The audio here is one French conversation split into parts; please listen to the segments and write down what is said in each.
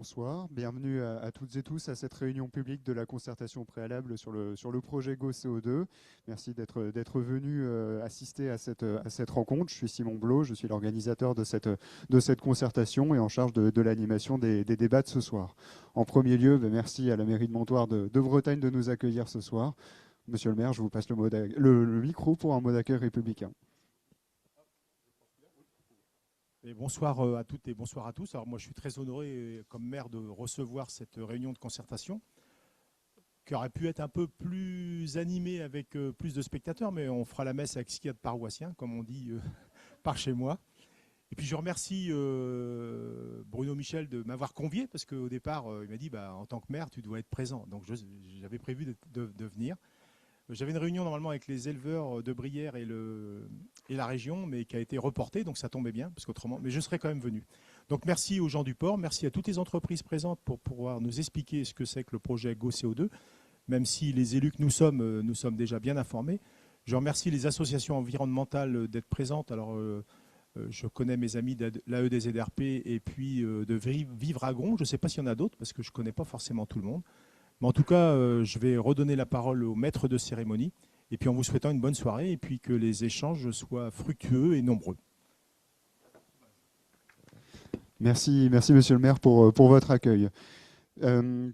Bonsoir, bienvenue à toutes et tous à cette réunion publique de la concertation préalable sur le projet GoCO2. Merci d'être venu assister à cette rencontre. Je suis Simon Blot, je suis l'organisateur de cette concertation et en charge de l'animation des débats de ce soir. En premier lieu, merci à la mairie de Montoire de Bretagne de nous accueillir ce soir. Monsieur le maire, je vous passe le micro pour un mot d'accueil républicain. Et bonsoir à toutes et bonsoir à tous. Alors moi je suis très honoré comme maire de recevoir cette réunion de concertation qui aurait pu être un peu plus animée avec plus de spectateurs, mais on fera la messe avec ce qu'il y a de paroissiens, comme on dit par chez moi. Et puis je remercie Bruno Michel de m'avoir convié, parce qu'au départ il m'a dit en tant que maire tu dois être présent. Donc j'avais prévu de venir. J'avais une réunion normalement avec les éleveurs de Brière et la région, mais qui a été reportée, donc ça tombait bien, parce qu'autrement, mais je serais quand même venu. Donc merci aux gens du port, merci à toutes les entreprises présentes pour pouvoir nous expliquer ce que c'est que le projet GoCO2, même si les élus que nous sommes déjà bien informés. Je remercie les associations environnementales d'être présentes. Alors, je connais mes amis de l'AEDZRP et puis de Vivre à Gron. Je ne sais pas s'il y en a d'autres, parce que je ne connais pas forcément tout le monde. Mais en tout cas, je vais redonner la parole au maître de cérémonie, et puis en vous souhaitant une bonne soirée, et puis que les échanges soient fructueux et nombreux. Merci monsieur le maire pour votre accueil.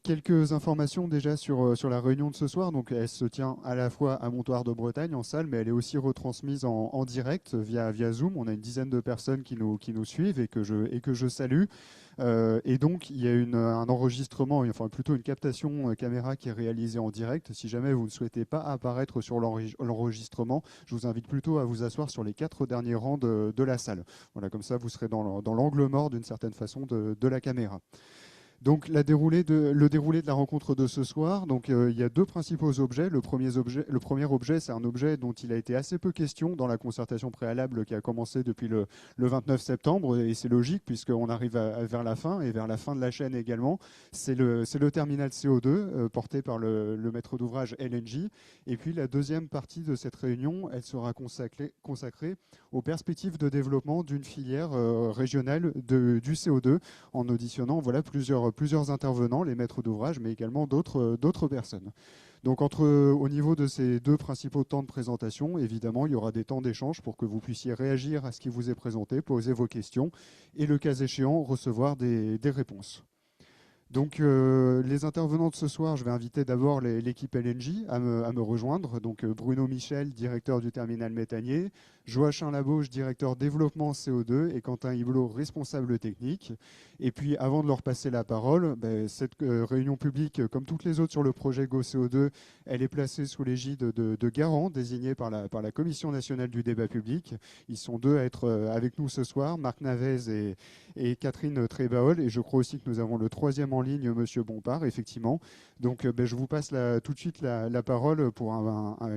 Quelques informations déjà sur la réunion de ce soir. Donc, elle se tient à la fois à Montoire de Bretagne en salle, mais elle est aussi retransmise en direct via Zoom. On a une dizaine de personnes qui nous suivent et que je salue. Et donc, il y a un enregistrement, enfin plutôt une captation caméra qui est réalisée en direct. Si jamais vous ne souhaitez pas apparaître sur l'enregistrement, je vous invite plutôt à vous asseoir sur les 4 derniers rangs de la salle. Voilà, comme ça, vous serez dans l'angle mort d'une certaine façon de la caméra. Donc le déroulé de la rencontre de ce soir, donc, il y a 2 principaux objets. Le premier objet, c'est un objet dont il a été assez peu question dans la concertation préalable qui a commencé depuis le 29 septembre, et c'est logique puisqu'on arrive vers la fin, et vers la fin de la chaîne également. C'est le terminal CO2 porté par le maître d'ouvrage LNG. Et puis la deuxième partie de cette réunion, elle sera consacrée aux perspectives de développement d'une filière régionale du CO2, en auditionnant plusieurs intervenants, les maîtres d'ouvrage, mais également d'autres personnes. Donc au niveau de ces 2 principaux temps de présentation, évidemment, il y aura des temps d'échange pour que vous puissiez réagir à ce qui vous est présenté, poser vos questions et, le cas échéant, recevoir des réponses. Donc, les intervenants de ce soir, je vais inviter d'abord l'équipe LNG à me rejoindre. Donc, Bruno Michel, directeur du terminal méthanier, Joachim Labauche, directeur développement CO2, et Quentin Hiblot, responsable technique. Et puis, avant de leur passer la parole, cette réunion publique, comme toutes les autres sur le projet GoCO2, elle est placée sous l'égide de garants désignés par la Commission nationale du débat public. Ils sont 2 à être avec nous ce soir, Marc Navez et Catherine Trébaol. Et je crois aussi que nous avons le 3e en ligne, Monsieur Bompard, effectivement. Donc, je vous passe tout de suite la parole pour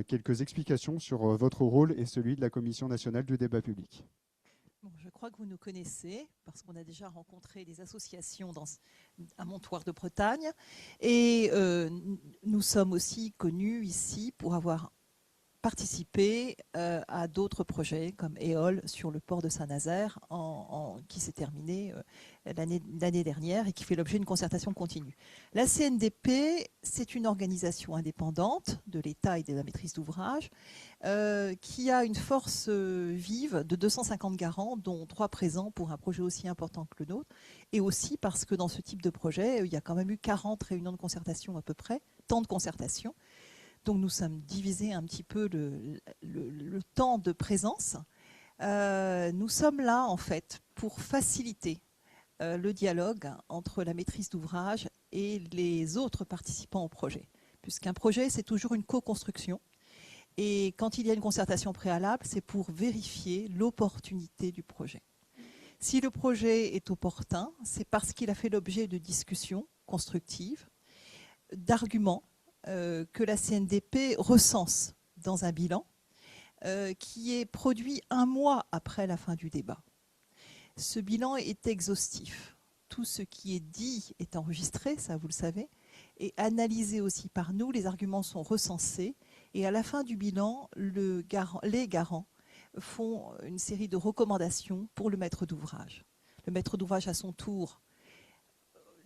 quelques explications sur votre rôle et celui de la Commission nationale du débat public. Bon, je crois que vous nous connaissez parce qu'on a déjà rencontré des associations à Montoire de Bretagne, et nous sommes aussi connus ici pour avoir participé à d'autres projets comme EOL sur le port de Saint-Nazaire qui s'est terminé l'année dernière et qui fait l'objet d'une concertation continue. La CNDP, c'est une organisation indépendante de l'État et de la maîtrise d'ouvrage qui a une force vive de 250 garants, dont 3 présents pour un projet aussi important que le nôtre, et aussi parce que dans ce type de projet, il y a quand même eu 40 réunions de concertation à peu près, temps de concertation. Donc nous sommes divisés un petit peu le temps de présence. Nous sommes là en fait pour faciliter le dialogue entre la maîtrise d'ouvrage et les autres participants au projet. Puisqu'un projet, c'est toujours une co-construction. Et quand il y a une concertation préalable, c'est pour vérifier l'opportunité du projet. Si le projet est opportun, c'est parce qu'il a fait l'objet de discussions constructives, d'arguments, que la CNDP recense dans un bilan qui est produit 1 mois après la fin du débat. Ce bilan est exhaustif. Tout ce qui est dit est enregistré, ça vous le savez, et analysé aussi par nous. Les arguments sont recensés, et à la fin du bilan, les garants font une série de recommandations pour le maître d'ouvrage. Le maître d'ouvrage, à son tour,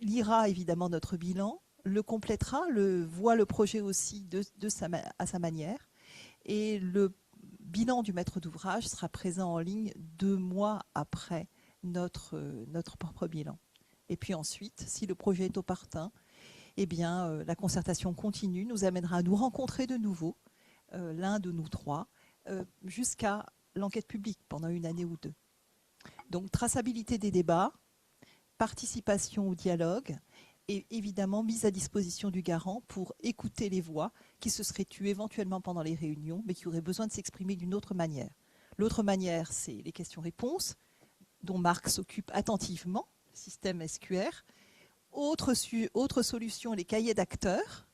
lira évidemment notre bilan, le complétera, voit le projet aussi à sa manière. Et le bilan du maître d'ouvrage sera présent en ligne 2 mois après notre propre bilan. Et puis ensuite, si le projet est opportun, eh bien, la concertation continue, nous amènera à nous rencontrer de nouveau, l'un de nous 3, jusqu'à l'enquête publique pendant 1 année ou 2. Donc, traçabilité des débats, participation au dialogue et évidemment mise à disposition du garant pour écouter les voix qui se seraient tues éventuellement pendant les réunions, mais qui auraient besoin de s'exprimer d'une autre manière. L'autre manière, c'est les questions-réponses, dont Marc s'occupe attentivement, système SQR. Autre solution, les cahiers d'acteurs.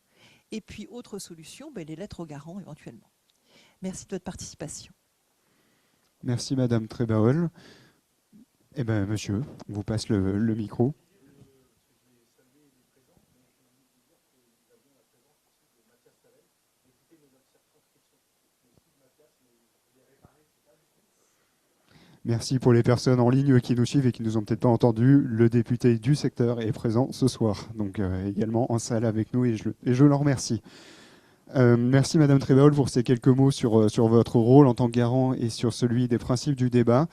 Et puis, autre solution, les lettres au garant éventuellement. Merci de votre participation. Merci Madame Trébaol. Eh bien, monsieur, on vous passe le micro. Merci pour les personnes en ligne qui nous suivent et qui ne nous ont peut-être pas entendu. Le député du secteur est présent ce soir, donc également en salle avec nous et je l'en remercie. Merci Madame Trébaol pour ces quelques mots sur votre rôle en tant que garant et sur celui des principes du débat.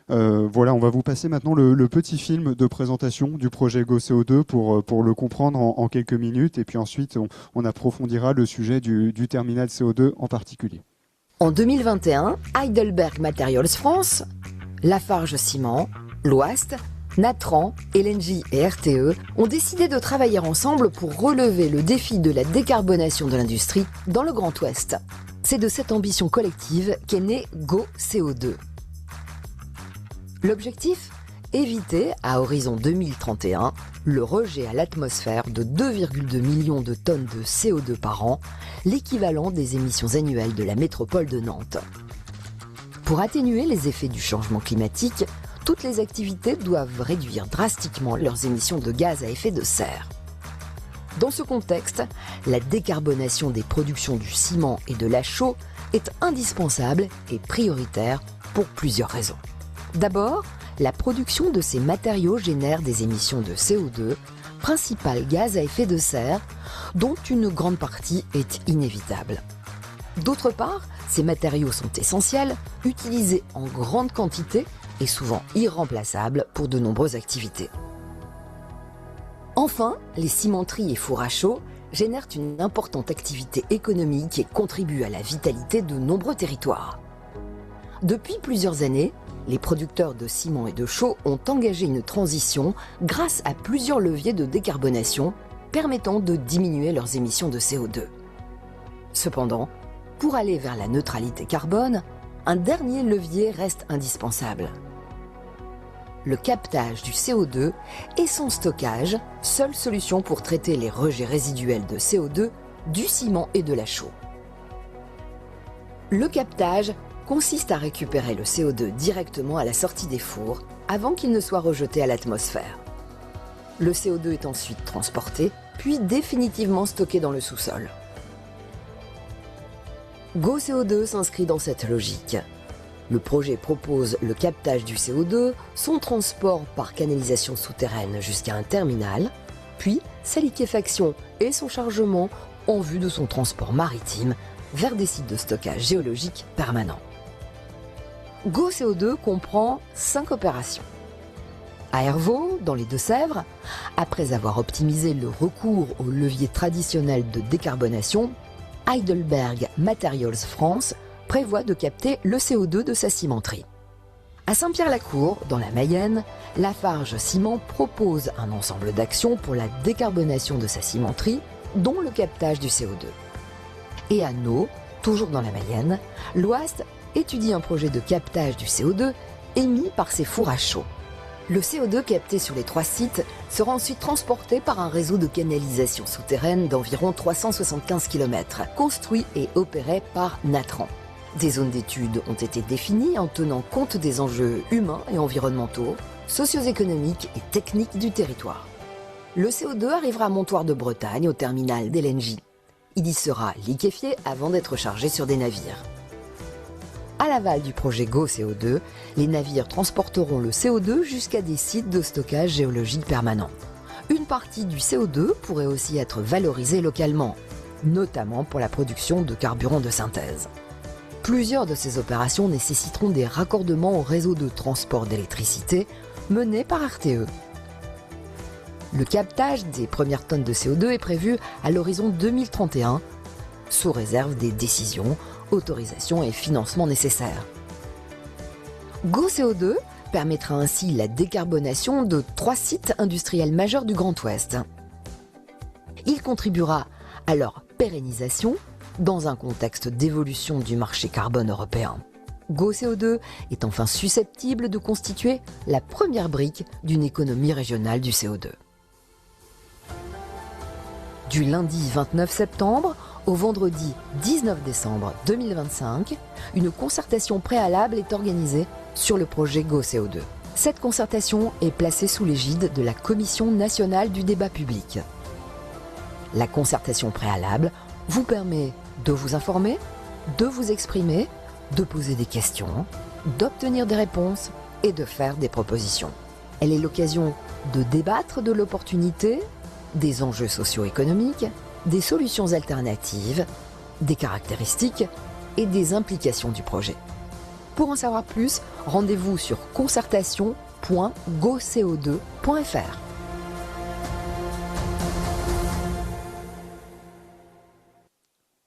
Voilà, on va vous passer maintenant le petit film de présentation du projet GoCO2 pour le comprendre en quelques minutes et puis ensuite on approfondira le sujet du terminal CO2 en particulier. En 2021, Heidelberg Materials France, Lafarge Ciment, l'Ouast, Natran, LNJ et RTE ont décidé de travailler ensemble pour relever le défi de la décarbonation de l'industrie dans le Grand Ouest. C'est de cette ambition collective qu'est né GoCO2. L'objectif ? Éviter, à horizon 2031, le rejet à l'atmosphère de 2,2 millions de tonnes de CO2 par an, l'équivalent des émissions annuelles de la métropole de Nantes. Pour atténuer les effets du changement climatique, toutes les activités doivent réduire drastiquement leurs émissions de gaz à effet de serre. Dans ce contexte, la décarbonation des productions du ciment et de la chaux est indispensable et prioritaire pour plusieurs raisons. D'abord, la production de ces matériaux génère des émissions de CO2, principal gaz à effet de serre, dont une grande partie est inévitable. D'autre part, ces matériaux sont essentiels, utilisés en grande quantité et souvent irremplaçables pour de nombreuses activités. Enfin, les cimenteries et fours à chaux génèrent une importante activité économique et contribuent à la vitalité de nombreux territoires. Depuis plusieurs années, les producteurs de ciment et de chaux ont engagé une transition grâce à plusieurs leviers de décarbonation permettant de diminuer leurs émissions de CO2. Cependant, pour aller vers la neutralité carbone, un dernier levier reste indispensable. Le captage du CO2 et son stockage, seule solution pour traiter les rejets résiduels de CO2 du ciment et de la chaux. Le captage consiste à récupérer le CO2 directement à la sortie des fours avant qu'il ne soit rejeté à l'atmosphère. Le CO2 est ensuite transporté, puis définitivement stocké dans le sous-sol. GoCO2 s'inscrit dans cette logique. Le projet propose le captage du CO2, son transport par canalisation souterraine jusqu'à un terminal, puis sa liquéfaction et son chargement en vue de son transport maritime vers des sites de stockage géologique permanents. GoCO2 comprend 5 opérations. À Hervaux, dans les Deux-Sèvres, après avoir optimisé le recours aux leviers traditionnels de décarbonation, Heidelberg Materials France prévoit de capter le CO2 de sa cimenterie. À Saint-Pierre-la-Cour, dans la Mayenne, Lafarge Ciment propose un ensemble d'actions pour la décarbonation de sa cimenterie, dont le captage du CO2. Et à Nau, toujours dans la Mayenne, l'Ouast étudie un projet de captage du CO2 émis par ses fours à chaux. Le CO2 capté sur les 3 sites sera ensuite transporté par un réseau de canalisation souterraine d'environ 375 km, construit et opéré par Natran. Des zones d'études ont été définies en tenant compte des enjeux humains et environnementaux, socio-économiques et techniques du territoire. Le CO2 arrivera à Montoire de Bretagne au terminal d'LNJ. Il y sera liquéfié avant d'être chargé sur des navires. À l'aval du projet GoCO2, les navires transporteront le CO2 jusqu'à des sites de stockage géologique permanent. Une partie du CO2 pourrait aussi être valorisée localement, notamment pour la production de carburants de synthèse. Plusieurs de ces opérations nécessiteront des raccordements au réseau de transport d'électricité mené par RTE. Le captage des premières tonnes de CO2 est prévu à l'horizon 2031, sous réserve des décisions, autorisations et financements nécessaires. GoCO2 permettra ainsi la décarbonation de 3 sites industriels majeurs du Grand Ouest. Il contribuera à leur pérennisation dans un contexte d'évolution du marché carbone européen. GoCO2 est enfin susceptible de constituer la première brique d'une économie régionale du CO2. Du lundi 29 septembre au vendredi 19 décembre 2025, une concertation préalable est organisée sur le projet GoCO2. Cette concertation est placée sous l'égide de la Commission nationale du débat public. La concertation préalable vous permet de vous informer, de vous exprimer, de poser des questions, d'obtenir des réponses et de faire des propositions. Elle est l'occasion de débattre de l'opportunité, des enjeux socio-économiques, des solutions alternatives, des caractéristiques et des implications du projet. Pour en savoir plus, rendez-vous sur concertation.goco2.fr.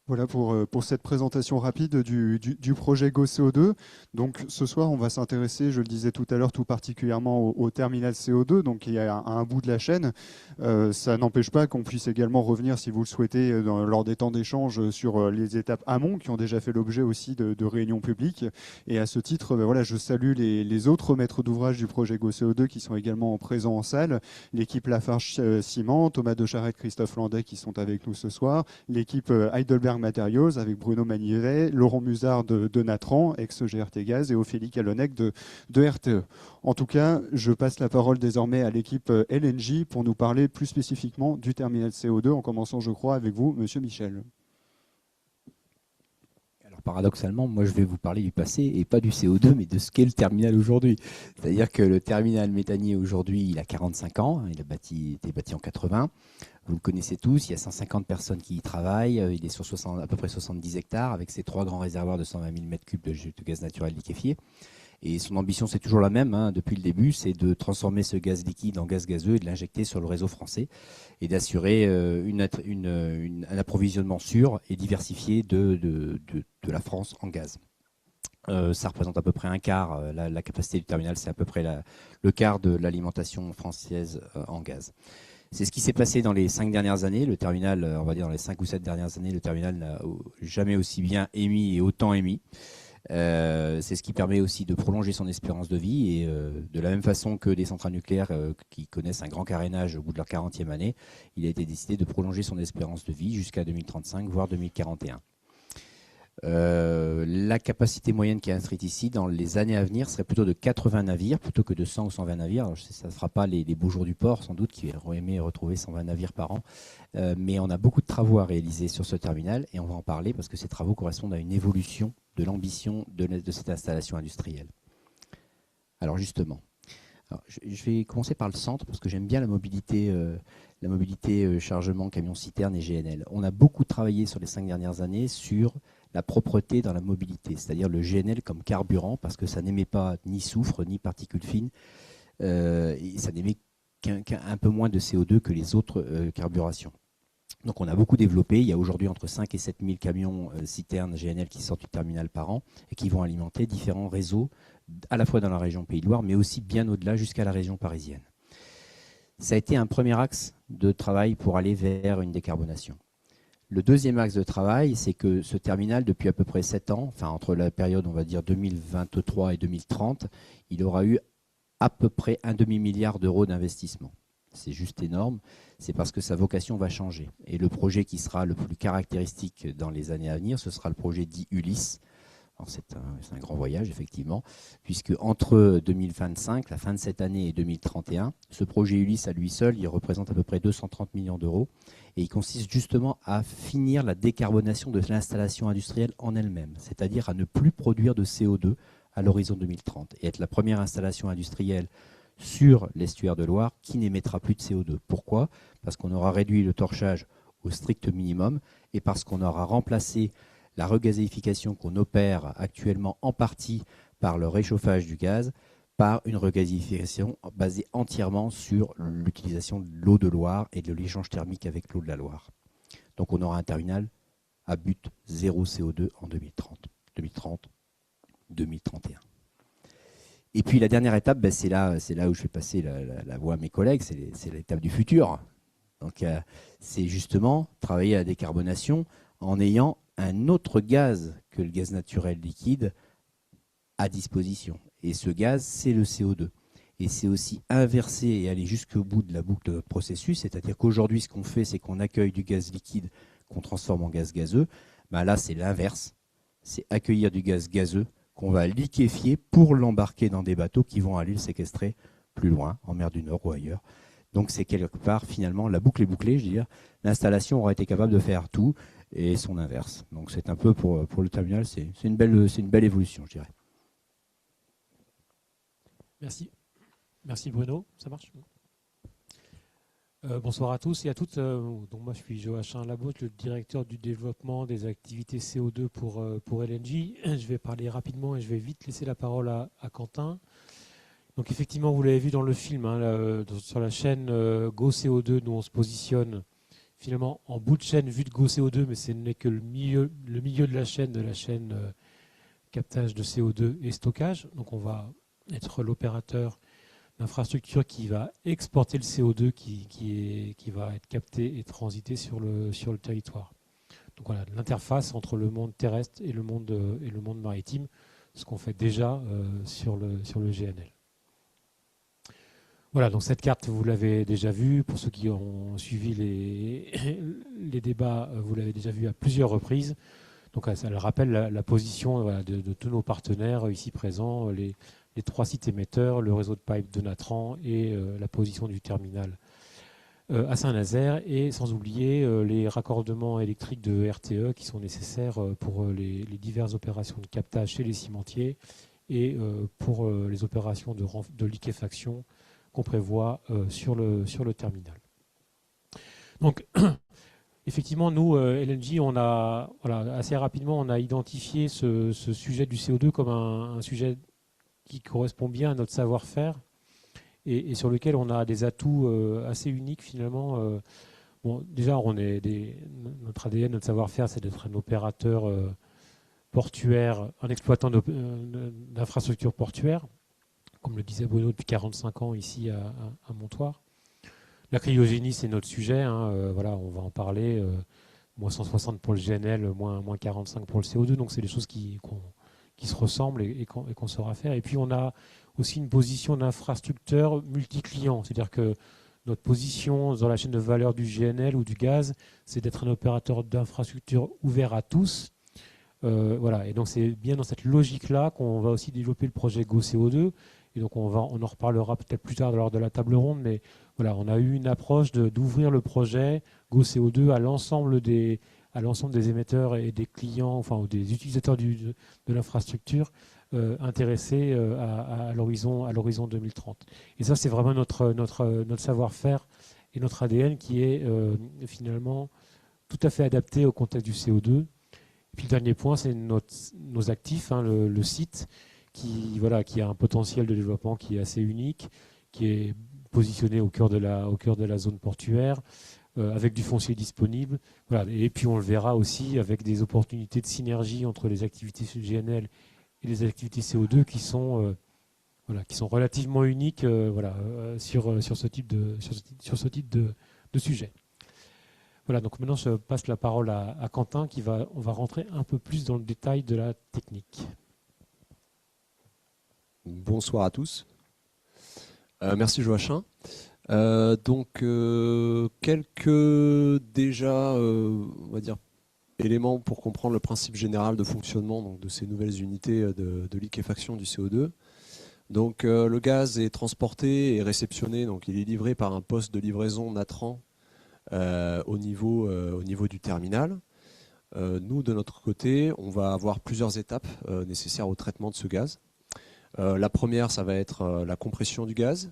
Voilà pour cette présentation rapide du projet GoCO2. Donc ce soir, on va s'intéresser, je le disais tout à l'heure, tout particulièrement au terminal CO2, donc qui est à un bout de la chaîne. Ça n'empêche pas qu'on puisse également revenir, si vous le souhaitez, lors des temps d'échange, sur les étapes amont qui ont déjà fait l'objet aussi de réunions publiques. Et à ce titre, voilà, je salue les autres maîtres d'ouvrage du projet GoCO2 qui sont également présents en salle. L'équipe Lafarge Ciment, Thomas de Charette, Christophe Landais qui sont avec nous ce soir. L'équipe Heidelberg Materials avec Bruno Manivet, Laurent Musard de Natran, ex-GRT Gaz, et Ophélie Calonnec de RTE. En tout cas, je passe la parole désormais à l'équipe LNJ pour nous parler plus spécifiquement du terminal CO2, en commençant, je crois, avec vous, Monsieur Michel. Alors paradoxalement, moi je vais vous parler du passé et pas du CO2, mais de ce qu'est le terminal aujourd'hui. C'est-à-dire que le terminal méthanier aujourd'hui, il a 45 ans, il a été bâti en 80. Vous le connaissez tous, il y a 150 personnes qui y travaillent, il est sur à peu près 70 hectares avec ses 3 grands réservoirs de 120 000 m3 de gaz naturel liquéfié. Et son ambition, c'est toujours la même, depuis le début, c'est de transformer ce gaz liquide en gaz gazeux et de l'injecter sur le réseau français et d'assurer un approvisionnement sûr et diversifié de la France en gaz. Ça représente à peu près un quart, la capacité du terminal, c'est à peu près le quart de l'alimentation française en gaz. C'est ce qui s'est passé dans les 5 dernières années. Le terminal, on va dire dans les 5 ou 7 dernières années, le terminal n'a jamais aussi bien émis et autant émis. C'est ce qui permet aussi de prolonger son espérance de vie et de la même façon que des centrales nucléaires qui connaissent un grand carénage au bout de leur 40e année, il a été décidé de prolonger son espérance de vie jusqu'à 2035, voire 2041. La capacité moyenne qui est inscrite ici dans les années à venir serait plutôt de 80 navires plutôt que de 100 ou 120 navires. Alors, ça ne sera pas les beaux jours du port sans doute qui auraient aimé retrouver 120 navires par an, mais on a beaucoup de travaux à réaliser sur ce terminal et on va en parler parce que ces travaux correspondent à une évolution de l'ambition de cette installation industrielle. Alors justement, je vais commencer par le centre parce que j'aime bien la mobilité chargement, camion citerne et GNL. On a beaucoup travaillé sur les 5 dernières années sur la propreté dans la mobilité, c'est-à-dire le GNL comme carburant, parce que ça n'émet pas ni soufre, ni particules fines, et ça n'émet qu'un peu moins de CO2 que les autres carburations. Donc on a beaucoup développé, il y a aujourd'hui entre 5 et 7 000 camions citernes GNL qui sortent du terminal par an et qui vont alimenter différents réseaux, à la fois dans la région Pays de Loire, mais aussi bien au-delà jusqu'à la région parisienne. Ça a été un premier axe de travail pour aller vers une décarbonation. Le deuxième axe de travail, c'est que ce terminal, depuis à peu près 7 ans, enfin entre la période, on va dire 2023 et 2030, il aura eu à peu près un demi-milliard d'euros d'investissement. C'est juste énorme, c'est parce que sa vocation va changer. Et le projet qui sera le plus caractéristique dans les années à venir, ce sera le projet dit Ulysse. C'est un grand voyage, effectivement, puisque entre 2025, la fin de cette année, et 2031, ce projet Ulysse à lui seul, il représente à peu près 230 millions d'euros. Et il consiste justement à finir la décarbonation de l'installation industrielle en elle-même, c'est-à-dire à ne plus produire de CO2 à l'horizon 2030 et être la première installation industrielle sur l'estuaire de Loire qui n'émettra plus de CO2. Pourquoi? Parce qu'on aura réduit le torchage au strict minimum et parce qu'on aura remplacé la regazéification qu'on opère actuellement en partie par le réchauffage du gaz par une regazéification basée entièrement sur l'utilisation de l'eau de Loire et de l'échange thermique avec l'eau de la Loire. Donc on aura un terminal à but zéro CO2 en 2030, 2031. Et puis la dernière étape, c'est là où je fais passer la voix à mes collègues, c'est l'étape du futur. Donc c'est justement travailler à la décarbonation en ayant un autre gaz que le gaz naturel liquide à disposition. Et ce gaz, c'est le CO2. Et c'est aussi inverser et aller jusqu'au bout de la boucle de notre processus, c'est-à-dire qu'aujourd'hui, ce qu'on fait, c'est qu'on accueille du gaz liquide qu'on transforme en gaz gazeux. Ben là, c'est l'inverse. C'est accueillir du gaz gazeux qu'on va liquéfier pour l'embarquer dans des bateaux qui vont aller le séquestrer plus loin, en mer du Nord ou ailleurs. Donc c'est quelque part, finalement, la boucle est bouclée, je veux dire. L'installation aura été capable de faire tout et son inverse. Donc c'est un peu pour le terminal, c'est une belle évolution, je dirais. Merci. Merci Bruno, ça marche. Bonsoir à tous et à toutes. Donc moi je suis Joachim Labotte, le directeur du développement des activités CO2 pour LNG. Je vais parler rapidement et je vais vite laisser la parole à Quentin. Donc effectivement, vous l'avez vu dans le film, hein, sur la chaîne GoCO2, nous on se positionne finalement en bout de chaîne vu de GoCO2, mais ce n'est que le milieu de la chaîne captage de CO2 et stockage. Donc on va être l'opérateur d'infrastructure qui va exporter le CO2 qui va être capté et transité sur le territoire. Donc voilà, l'interface entre le monde terrestre et le monde maritime, ce qu'on fait déjà sur le GNL. Voilà, donc cette carte, vous l'avez déjà vue. Pour ceux qui ont suivi les débats, vous l'avez déjà vue à plusieurs reprises. Donc ça rappelle la position de tous nos partenaires ici présents, les 3 sites émetteurs, le réseau de pipe de Natran et la position du terminal à Saint-Nazaire, et sans oublier les raccordements électriques de RTE qui sont nécessaires pour les diverses opérations de captage chez les cimentiers et pour les opérations de liquéfaction qu'on prévoit sur le terminal. Donc, effectivement, nous, LNG, assez rapidement, on a identifié ce sujet du CO2 comme un sujet qui correspond bien à notre savoir-faire et sur lequel on a des atouts assez uniques finalement. Bon, déjà, notre ADN, notre savoir-faire, c'est d'être un opérateur portuaire, un exploitant d'infrastructures portuaires, comme le disait Bruno depuis 45 ans ici à Montoire. La cryogénie, c'est notre sujet, hein, voilà, on va en parler. Moins 160 pour le GNL, moins 45 pour le CO2, donc c'est des choses qui se ressemblent et qu'on saura faire. Et puis on a aussi une position d'infrastructure multi-client, c'est-à-dire que notre position dans la chaîne de valeur du GNL ou du gaz, c'est d'être un opérateur d'infrastructure ouvert à tous. Voilà. Et donc c'est bien dans cette logique-là qu'on va aussi développer le projet GoCO2. Et donc on en reparlera peut-être plus tard lors de la table ronde, mais voilà, on a eu une approche d'ouvrir le projet GoCO2 à l'ensemble des émetteurs et des clients, enfin des utilisateurs de l'infrastructure intéressés à l'horizon 2030. Et ça, c'est vraiment notre savoir-faire et notre ADN qui est finalement tout à fait adapté au contexte du CO2. Et puis le dernier point, c'est nos actifs, hein, le site qui a un potentiel de développement qui est assez unique, qui est positionné au cœur de la zone portuaire, avec du foncier disponible. Voilà. Et puis on le verra aussi avec des opportunités de synergie entre les activités GNL et les activités CO2 qui sont relativement uniques sur ce type de sujet. Voilà, donc maintenant je passe la parole à Quentin on va rentrer un peu plus dans le détail de la technique. Bonsoir à tous. Merci Joachim. Quelques déjà, on va dire, éléments pour comprendre le principe général de fonctionnement donc, de ces nouvelles unités de liquéfaction du CO2. Donc le gaz est transporté et réceptionné, donc il est livré par un poste de livraison Natran au niveau du terminal. Nous, de notre côté, on va avoir plusieurs étapes nécessaires au traitement de ce gaz. La première, ça va être la compression du gaz.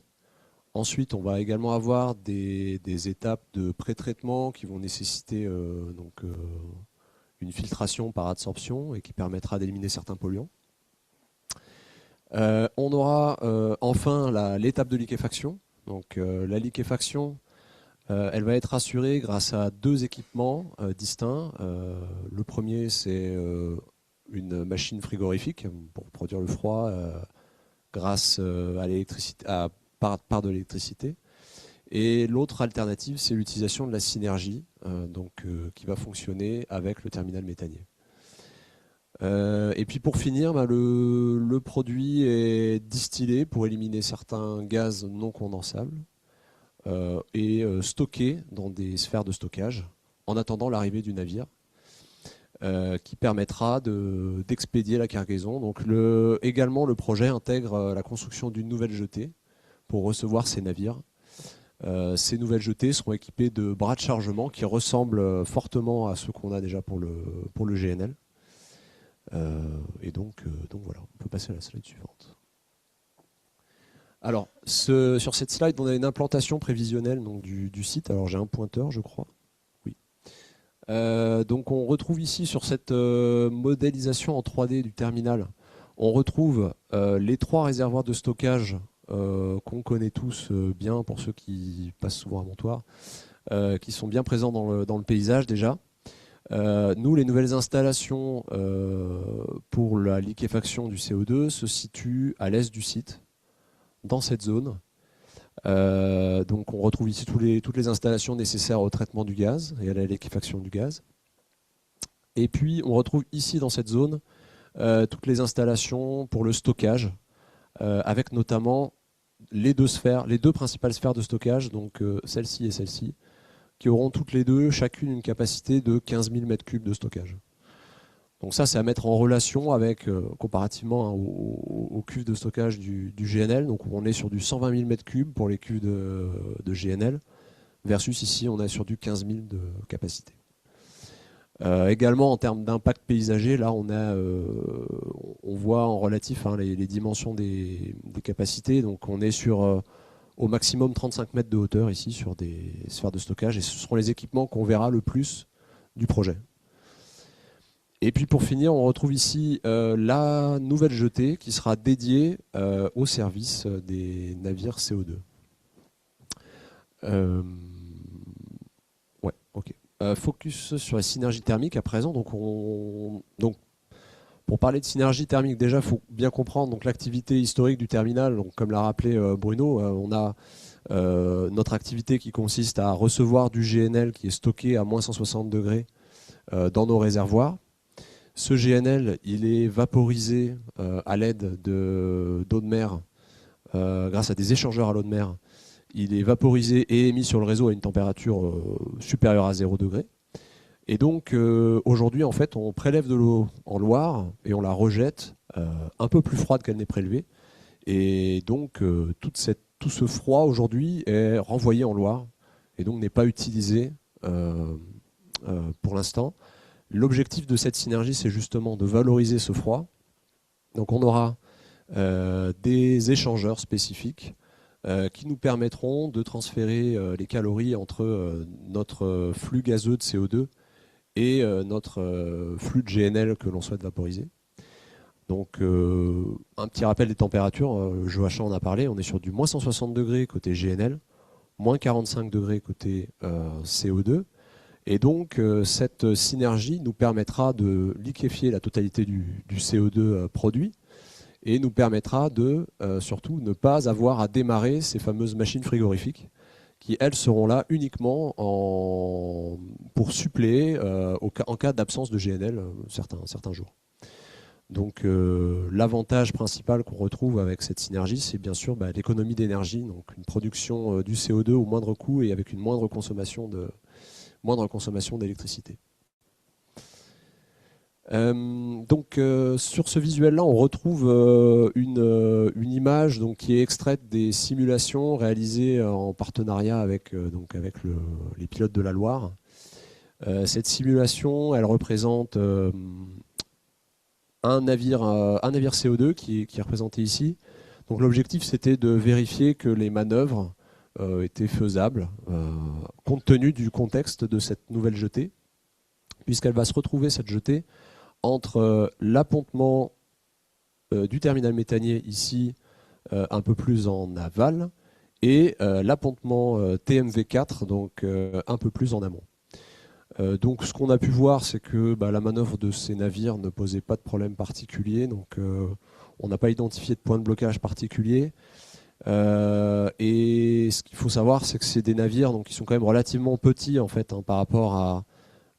Ensuite, on va également avoir des étapes de pré-traitement qui vont nécessiter une filtration par adsorption et qui permettra d'éliminer certains polluants. On aura enfin l'étape de liquéfaction. Donc la liquéfaction, elle va être assurée grâce à 2 équipements distincts. Le premier, c'est une machine frigorifique pour produire le froid grâce à l'électricité, par de l'électricité. Et l'autre alternative, c'est l'utilisation de la synergie, qui va fonctionner avec le terminal méthanier. Et puis pour finir, le produit est distillé pour éliminer certains gaz non condensables et stocké dans des sphères de stockage en attendant l'arrivée du navire qui permettra d'expédier la cargaison. Donc également, le projet intègre la construction d'une nouvelle jetée pour recevoir ces navires. Ces nouvelles jetées seront équipées de bras de chargement qui ressemblent fortement à ceux qu'on a déjà pour le GNL. Et donc voilà, on peut passer à la slide suivante. Alors, sur cette slide, on a une implantation prévisionnelle donc, du site. Alors j'ai un pointeur, je crois. Oui. Donc on retrouve ici sur cette modélisation en 3D du terminal, on retrouve les 3 réservoirs de stockage qu'on connaît tous bien pour ceux qui passent souvent à Montoire, qui sont bien présents dans le paysage déjà. Nous, les nouvelles installations pour la liquéfaction du CO2 se situent à l'est du site, dans cette zone. Donc on retrouve ici toutes les installations nécessaires au traitement du gaz et à la liquéfaction du gaz. Et puis on retrouve ici dans cette zone toutes les installations pour le stockage, avec notamment les 2 principales sphères de stockage, donc celle-ci et celle-ci, qui auront toutes les 2 chacune une capacité de 15 000 m3 de stockage. Donc ça, c'est à mettre en relation avec, comparativement aux cuves de stockage du GNL, donc on est sur du 120 000 m3 pour les cuves de GNL, versus ici on est sur du 15 000 de capacité. Également en termes d'impact paysager, là on voit en relatif les dimensions des capacités, donc on est sur au maximum 35 mètres de hauteur ici sur des sphères de stockage, et ce seront les équipements qu'on verra le plus du projet. Et puis pour finir, on retrouve ici la nouvelle jetée qui sera dédiée au service des navires CO2. Ouais, ok. Focus sur la synergie thermique à présent. Donc pour parler de synergie thermique, déjà, il faut bien comprendre donc l'activité historique du terminal. Donc, comme l'a rappelé Bruno, on a notre activité qui consiste à recevoir du GNL qui est stocké à moins 160 degrés dans nos réservoirs. Ce GNL, il est vaporisé à l'aide d'eau de mer, grâce à des échangeurs à l'eau de mer. Il est vaporisé et émis sur le réseau à une température supérieure à 0 degré. Et donc aujourd'hui, en fait, on prélève de l'eau en Loire et on la rejette un peu plus froide qu'elle n'est prélevée. Et donc tout ce froid aujourd'hui est renvoyé en Loire et donc n'est pas utilisé pour l'instant. L'objectif de cette synergie, c'est justement de valoriser ce froid. Donc on aura des échangeurs spécifiques qui nous permettront de transférer les calories entre notre flux gazeux de CO2 et notre flux de GNL que l'on souhaite vaporiser. Donc un petit rappel des températures, Joachim en a parlé, on est sur du moins 160 degrés côté GNL, moins 45 degrés côté CO2. Et donc cette synergie nous permettra de liquéfier la totalité du CO2 produit et nous permettra de surtout ne pas avoir à démarrer ces fameuses machines frigorifiques qui, elles, seront là uniquement pour suppléer en cas d'absence de GNL certains jours. Donc l'avantage principal qu'on retrouve avec cette synergie, c'est bien sûr l'économie d'énergie, donc une production du CO2 au moindre coût et avec une moindre consommation d'électricité. Donc sur ce visuel-là, on retrouve une image donc, qui est extraite des simulations réalisées en partenariat avec les pilotes de la Loire. Cette simulation, elle représente un navire CO2 qui est représenté ici. Donc l'objectif, c'était de vérifier que les manœuvres était faisable, compte tenu du contexte de cette nouvelle jetée, puisqu'elle va se retrouver, cette jetée, entre l'appontement du terminal méthanier ici, un peu plus en aval, et l'appontement TMV4, donc un peu plus en amont. Donc ce qu'on a pu voir, c'est que la manœuvre de ces navires ne posait pas de problème particulier, donc on n'a pas identifié de point de blocage particulier. Et ce qu'il faut savoir, c'est que c'est des navires donc, qui sont quand même relativement petits en fait, par rapport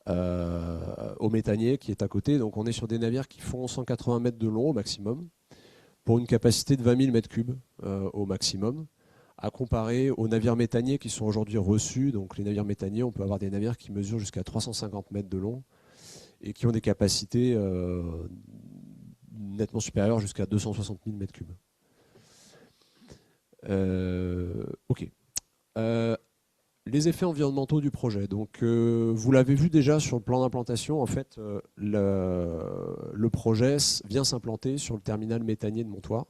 au méthanier qui est à côté. Donc on est sur des navires qui font 180 mètres de long au maximum, pour une capacité de 20 000 mètres cubes au maximum, à comparer aux navires méthaniers qui sont aujourd'hui reçus. Donc les navires méthaniers, on peut avoir des navires qui mesurent jusqu'à 350 mètres de long et qui ont des capacités nettement supérieures jusqu'à 260 000 mètres cubes. Ok. Les effets environnementaux du projet. Donc, vous l'avez vu déjà sur le plan d'implantation. En fait, le projet vient s'implanter sur le terminal méthanier de Montoire,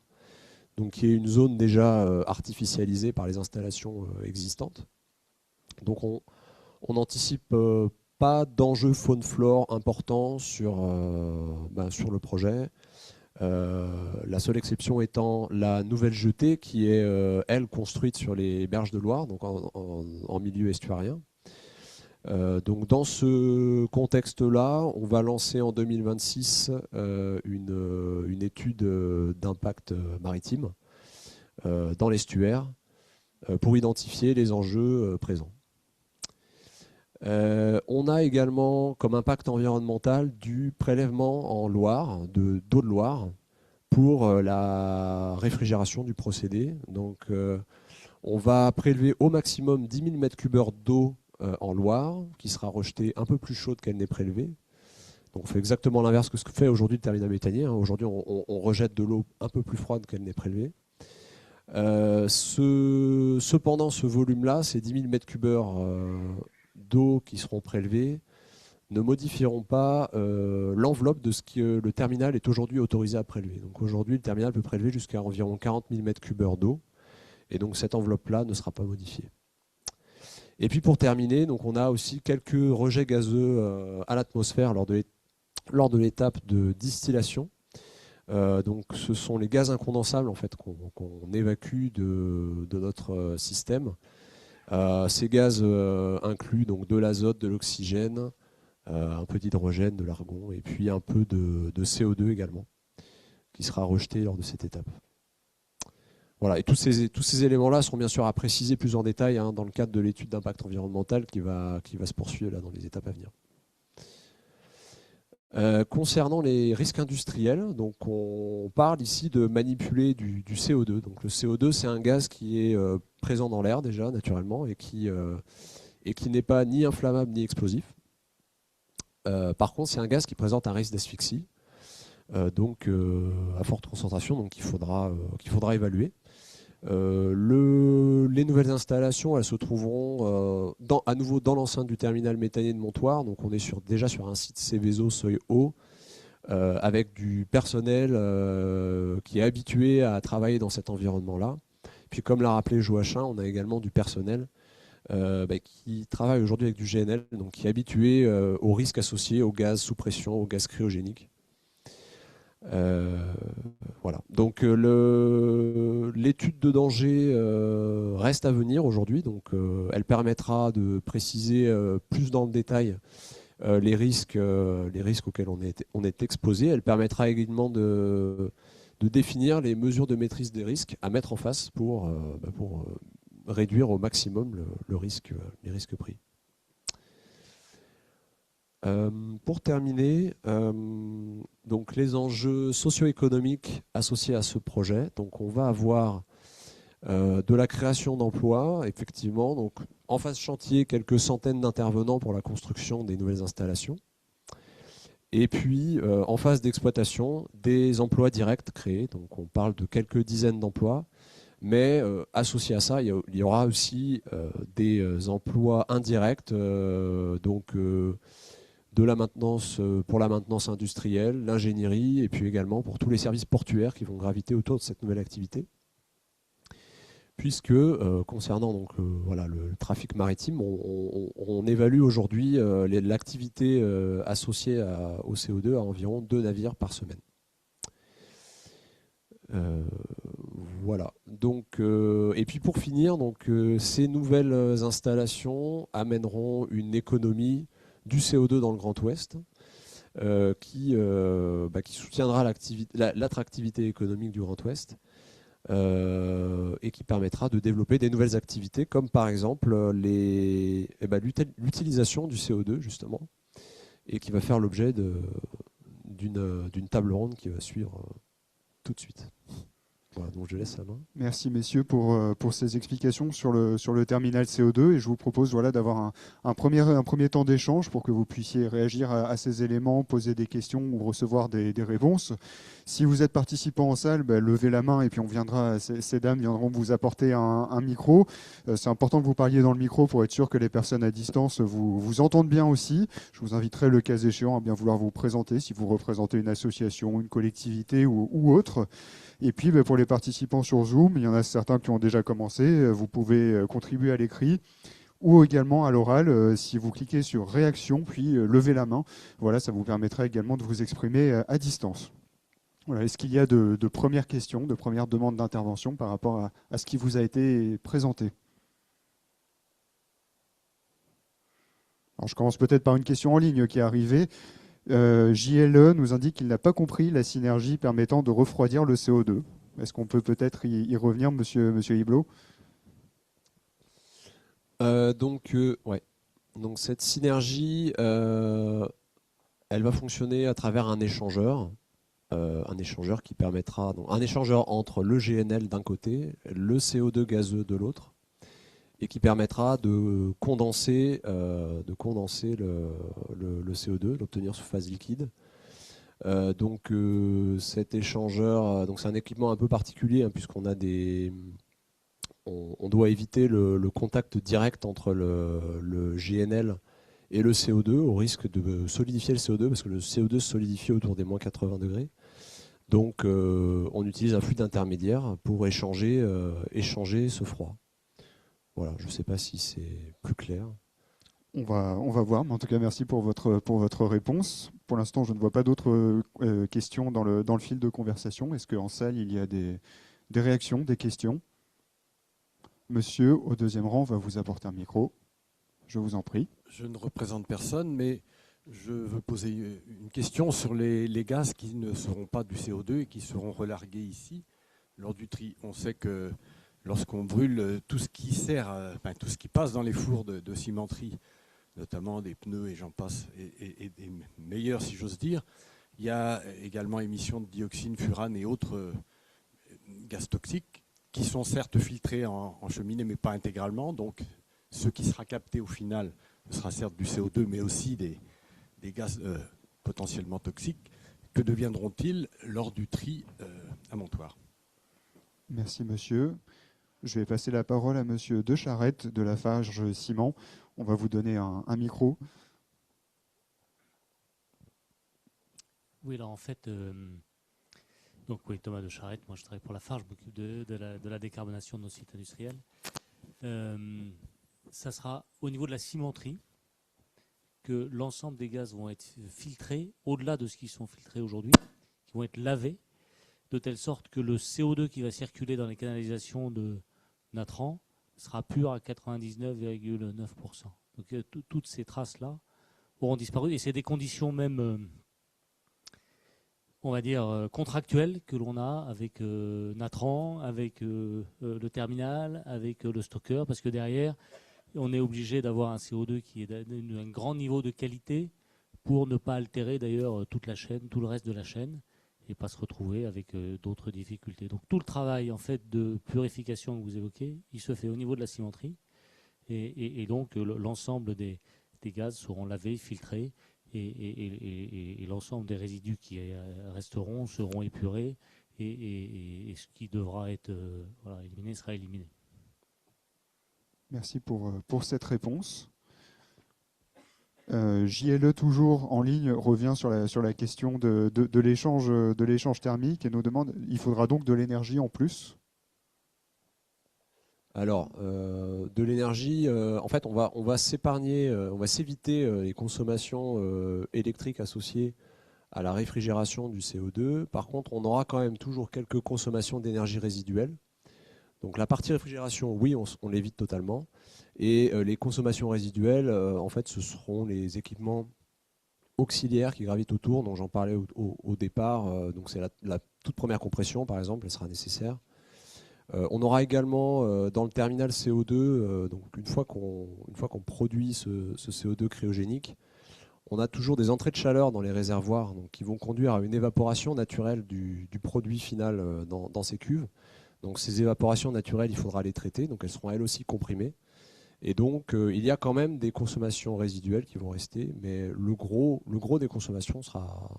donc qui est une zone déjà artificialisée par les installations existantes. Donc, on n'anticipe pas d'enjeux faune-flore importants sur le projet. La seule exception étant la nouvelle jetée qui est, elle, construite sur les berges de Loire, donc en milieu estuarien. Donc dans ce contexte-là, on va lancer en 2026 une étude d'impact maritime dans l'estuaire pour identifier les enjeux présents. On a également comme impact environnemental du prélèvement en Loire, d'eau de Loire, pour la réfrigération du procédé. Donc on va prélever au maximum 10 000 m3 d'eau en Loire, qui sera rejetée un peu plus chaude qu'elle n'est prélevée. Donc on fait exactement l'inverse que ce que fait aujourd'hui le terminal méthanier. Aujourd'hui on rejette de l'eau un peu plus froide qu'elle n'est prélevée. Cependant ce volume-là, ces 10 000 m3 d'eau qui seront prélevés, ne modifieront pas l'enveloppe de ce que le terminal est aujourd'hui autorisé à prélever. Donc aujourd'hui, le terminal peut prélever jusqu'à environ 40 000 m3 d'eau, et donc cette enveloppe-là ne sera pas modifiée. Et puis pour terminer, donc on a aussi quelques rejets gazeux à l'atmosphère lors de l'étape de distillation. Donc ce sont les gaz incondensables en fait, qu'on évacue de notre système. Ces gaz incluent donc de l'azote, de l'oxygène, un peu d'hydrogène, de l'argon et puis un peu de CO2 également, qui sera rejeté lors de cette étape. Voilà, et tous ces éléments-là sont bien sûr à préciser plus en détail dans le cadre de l'étude d'impact environnemental qui va se poursuivre là, dans les étapes à venir. Concernant les risques industriels, donc on parle ici de manipuler du CO2. Donc le CO2, c'est un gaz qui est présent dans l'air déjà naturellement et qui n'est pas ni inflammable ni explosif. Par contre, c'est un gaz qui présente un risque d'asphyxie, donc à forte concentration, donc qu'il faudra évaluer. Les nouvelles installations, elles se trouveront à nouveau dans l'enceinte du terminal méthanier de Montoire. Donc on est déjà sur un site Céveso seuil haut, avec du personnel qui est habitué à travailler dans cet environnement-là. Puis comme l'a rappelé Joachim, on a également du personnel qui travaille aujourd'hui avec du GNL, donc qui est habitué aux risques associés au gaz sous pression, au gaz cryogénique. Voilà. Donc l'étude de danger reste à venir aujourd'hui, donc elle permettra de préciser plus dans le détail les risques auxquels on est exposé. Elle permettra également de définir les mesures de maîtrise des risques à mettre en face pour réduire au maximum les risques pris. Pour terminer, donc les enjeux socio-économiques associés à ce projet. Donc on va avoir de la création d'emplois, effectivement. Donc en phase chantier, quelques centaines d'intervenants pour la construction des nouvelles installations. Et puis en phase d'exploitation, des emplois directs créés. Donc on parle de quelques dizaines d'emplois. Mais associé à ça, il y aura aussi des emplois indirects, de la maintenance, pour la maintenance industrielle, l'ingénierie, et puis également pour tous les services portuaires qui vont graviter autour de cette nouvelle activité. puisque concernant donc, voilà, le trafic maritime, on évalue aujourd'hui l'activité associée au CO2 à environ 2 navires par semaine. Voilà. Donc, et puis pour finir, donc, ces nouvelles installations amèneront une économie du CO2 dans le Grand Ouest qui soutiendra l'attractivité économique du Grand Ouest et qui permettra de développer des nouvelles activités comme par exemple l'utilisation du CO2 justement et qui va faire l'objet d'une table ronde qui va suivre tout de suite. Voilà, donc je laisse la main. Merci messieurs pour ces explications sur le terminal CO2 et je vous propose voilà, d'avoir un premier temps d'échange pour que vous puissiez réagir à ces éléments, poser des questions ou recevoir des réponses. Si vous êtes participant en salle, levez la main et puis ces dames viendront vous apporter un micro. C'est important que vous parliez dans le micro pour être sûr que les personnes à distance vous entendent bien aussi. Je vous inviterai le cas échéant à bien vouloir vous présenter si vous représentez une association, une collectivité ou autre. Et puis pour les participants sur Zoom, il y en a certains qui ont déjà commencé, vous pouvez contribuer à l'écrit ou également à l'oral si vous cliquez sur réaction puis levez la main. Voilà, ça vous permettra également de vous exprimer à distance. Voilà, est-ce qu'il y a de premières questions, de premières demandes d'intervention par rapport à ce qui vous a été présenté? Alors, je commence peut-être par une question en ligne qui est arrivée. JLE nous indique qu'il n'a pas compris la synergie permettant de refroidir le CO2. Est-ce qu'on peut peut-être y revenir, monsieur Hiblot? Donc cette synergie, elle va fonctionner à travers un échangeur qui permettra un échangeur entre le GNL d'un côté, le CO2 gazeux de l'autre, et qui permettra de condenser le CO2, l'obtenir sous phase liquide. Cet échangeur, c'est un équipement un peu particulier hein, puisqu'on a on doit éviter le contact direct entre le GNL et le CO2 au risque de solidifier le CO2 parce que le CO2 se solidifie autour des moins 80 degrés. Donc on utilise un fluide intermédiaire pour échanger ce froid. Voilà, je ne sais pas si c'est plus clair. On va voir, mais en tout cas, merci pour votre réponse. Pour l'instant, je ne vois pas d'autres questions dans le fil de conversation. Est-ce qu'en salle, il y a des réactions, des questions? Monsieur, au deuxième rang, va vous apporter un micro. Je vous en prie. Je ne représente personne, mais je veux poser une question sur les gaz qui ne seront pas du CO2 et qui seront relargués ici lors du tri. On sait que lorsqu'on brûle tout ce qui tout ce qui passe dans les fours de cimenterie, notamment des pneus et j'en passe, et des meilleurs si j'ose dire, il y a également émission de dioxine, furane et autres gaz toxiques qui sont certes filtrés en cheminée mais pas intégralement. Donc ce qui sera capté au final sera certes du CO2 mais aussi des gaz potentiellement toxiques. Que deviendront-ils lors du tri à Montoire? Merci monsieur. Je vais passer la parole à monsieur De Charette de Lafarge Ciment. On va vous donner un micro. Oui, alors en fait, Thomas De Charette, moi je travaille pour Lafarge, je m'occupe de la décarbonation de nos sites industriels. Ça sera au niveau de la cimenterie que l'ensemble des gaz vont être filtrés, au-delà de ce qui sont filtrés aujourd'hui, qui vont être lavés, de telle sorte que le CO2 qui va circuler dans les canalisations de Natran sera pur à 99,9%. Donc toutes ces traces-là auront disparu et c'est des conditions même, on va dire, contractuelles que l'on a avec Natran, avec le terminal, avec le stockeur, parce que derrière, on est obligé d'avoir un CO2 qui est d'un grand niveau de qualité pour ne pas altérer d'ailleurs toute la chaîne, tout le reste de la chaîne, et pas se retrouver avec d'autres difficultés. Donc tout le travail en fait de purification que vous évoquez, il se fait au niveau de la cimenterie, et donc l'ensemble des gaz seront lavés, filtrés, et l'ensemble des résidus qui resteront seront épurés, et ce qui devra être éliminé sera éliminé. Merci pour cette réponse. JLE, toujours en ligne, revient sur la question de l'échange thermique et nous demande, il faudra donc de l'énergie en plus? Alors, de l'énergie, en fait, on va s'épargner, on va s'éviter les consommations électriques associées à la réfrigération du CO2. Par contre, on aura quand même toujours quelques consommations d'énergie résiduelles. Donc la partie réfrigération, oui, on l'évite totalement. Et les consommations résiduelles, en fait, ce seront les équipements auxiliaires qui gravitent autour, dont j'en parlais au départ. Donc c'est la toute première compression, par exemple, elle sera nécessaire. On aura également dans le terminal CO2, donc une fois qu'on produit ce CO2 cryogénique, on a toujours des entrées de chaleur dans les réservoirs donc, qui vont conduire à une évaporation naturelle du produit final dans ces cuves. Donc ces évaporations naturelles, il faudra les traiter, donc elles seront elles aussi comprimées. Et donc il y a quand même des consommations résiduelles qui vont rester, mais le gros des consommations sera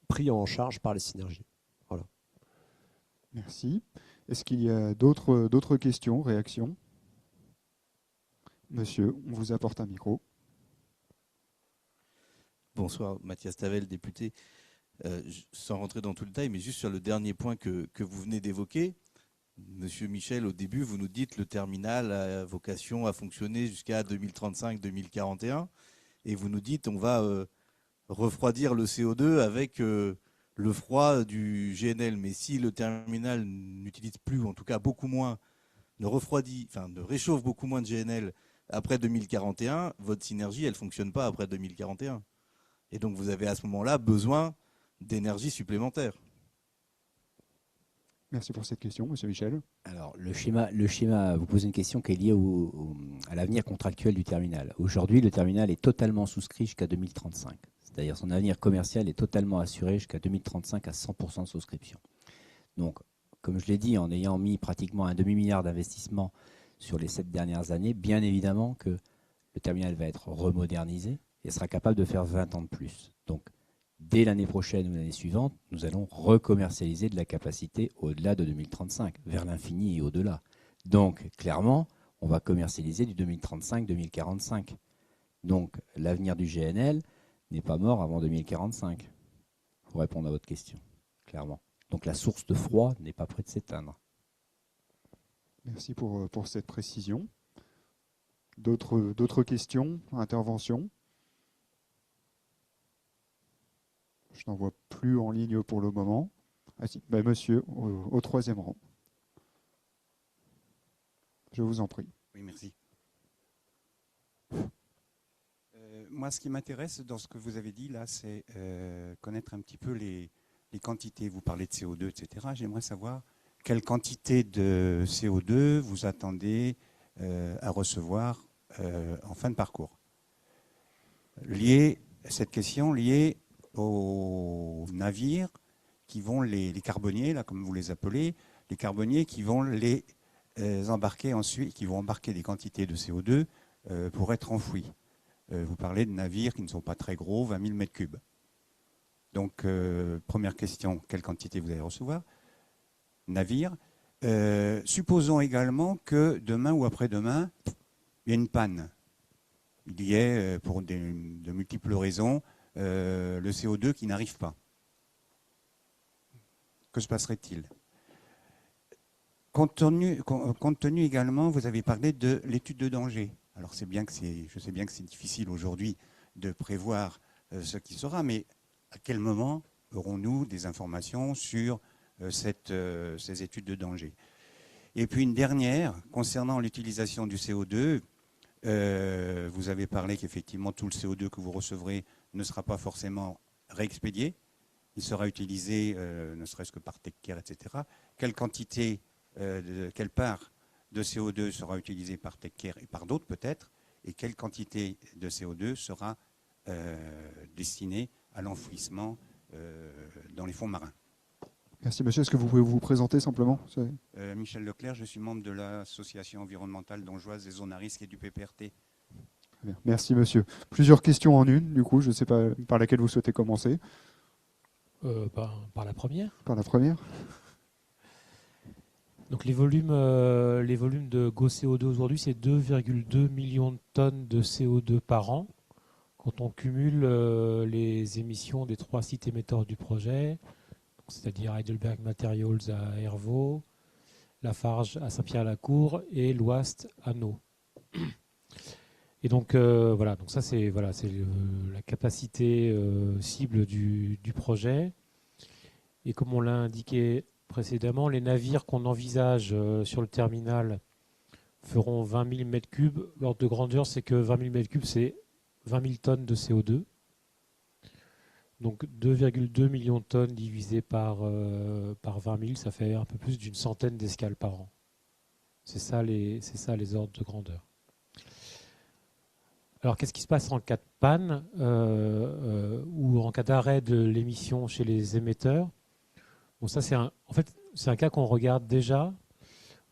pris en charge par les synergies. Voilà. Merci. Est-ce qu'il y a d'autres questions, réactions? Monsieur, on vous apporte un micro. Bonsoir, Mathias Tavel, député. Sans rentrer dans tout le détail, mais juste sur le dernier point que vous venez d'évoquer. Monsieur Michel, au début, vous nous dites que le terminal a vocation à fonctionner jusqu'à 2035-2041. Et vous nous dites on va refroidir le CO2 avec le froid du GNL. Mais si le terminal n'utilise plus, ou en tout cas beaucoup moins, ne réchauffe beaucoup moins de GNL après 2041, votre synergie, elle ne fonctionne pas après 2041. Et donc vous avez à ce moment-là besoin d'énergie supplémentaire. Merci pour cette question, monsieur Michel. Alors, le schéma, vous posez une question qui est liée à l'avenir contractuel du terminal. Aujourd'hui, le terminal est totalement souscrit jusqu'à 2035. C'est-à-dire son avenir commercial est totalement assuré jusqu'à 2035 à 100% de souscription. Donc, comme je l'ai dit, en ayant mis pratiquement un demi-milliard d'investissements sur les 7 dernières années, bien évidemment que le terminal va être remodernisé et sera capable de faire 20 ans de plus. Donc, dès l'année prochaine ou l'année suivante, nous allons recommercialiser de la capacité au-delà de 2035, vers l'infini et au-delà. Donc, clairement, on va commercialiser du 2035-2045. Donc, l'avenir du GNL n'est pas mort avant 2045, pour répondre à votre question, clairement. Donc, la source de froid n'est pas près de s'éteindre. Merci pour cette précision. D'autres questions, interventions? Je n'en vois plus en ligne pour le moment. Ah si, monsieur, au troisième rang. Je vous en prie. Oui, merci. Moi, ce qui m'intéresse dans ce que vous avez dit là, c'est connaître un petit peu les quantités. Vous parlez de CO2, etc. J'aimerais savoir quelle quantité de CO2 vous attendez à recevoir en fin de parcours. Cette question liée aux navires qui vont les carboniers, là, comme vous les appelez, les carboniers qui vont les embarquer ensuite, qui vont embarquer des quantités de CO2 pour être enfouis. Vous parlez de navires qui ne sont pas très gros, 20 000 mètres cubes. Donc, première question, quelle quantité vous allez recevoir? Navire. Supposons également que demain ou après-demain, il y a une panne. Il y ait, pour de multiples raisons, le CO2 qui n'arrive pas. Que se passerait-il? Compte tenu également, vous avez parlé de l'étude de danger. Alors je sais bien que c'est difficile aujourd'hui de prévoir ce qui sera, mais à quel moment aurons-nous des informations sur ces études de danger? Et puis une dernière, concernant l'utilisation du CO2, vous avez parlé qu'effectivement tout le CO2 que vous recevrez ne sera pas forcément réexpédié. Il sera utilisé ne serait-ce que par TechCare, etc. Quelle quantité, quelle part de CO2 sera utilisée par TechCare et par d'autres peut-être, et quelle quantité de CO2 sera destinée à l'enfouissement dans les fonds marins? Merci monsieur. Est-ce que vous pouvez vous présenter simplement? Michel Leclerc, je suis membre de l'association environnementale d'Angeoise des zones à risque et du PPRT. Bien. Merci monsieur. Plusieurs questions en une, du coup, je ne sais pas par laquelle vous souhaitez commencer. Par la première. Par la première. Donc les volumes de GoCO2 aujourd'hui, c'est 2,2 millions de tonnes de CO2 par an. Quand on cumule les émissions des 3 sites émetteurs du projet, c'est-à-dire Heidelberg Materials à Hervaux, Lafarge à Saint-Pierre-la-Cour et l'Ouast à Nau. Et donc voilà, donc ça c'est la capacité cible du projet. Et comme on l'a indiqué précédemment, les navires qu'on envisage sur le terminal feront 20 000 m3. L'ordre de grandeur, c'est que 20 000 m3, c'est 20 000 tonnes de CO2. Donc 2,2 millions de tonnes divisé par 20 000, ça fait un peu plus d'une centaine d'escales par an. C'est ça les ordres de grandeur. Alors qu'est-ce qui se passe en cas de panne ou en cas d'arrêt de l'émission chez les émetteurs? Bon, ça c'est un cas qu'on regarde déjà.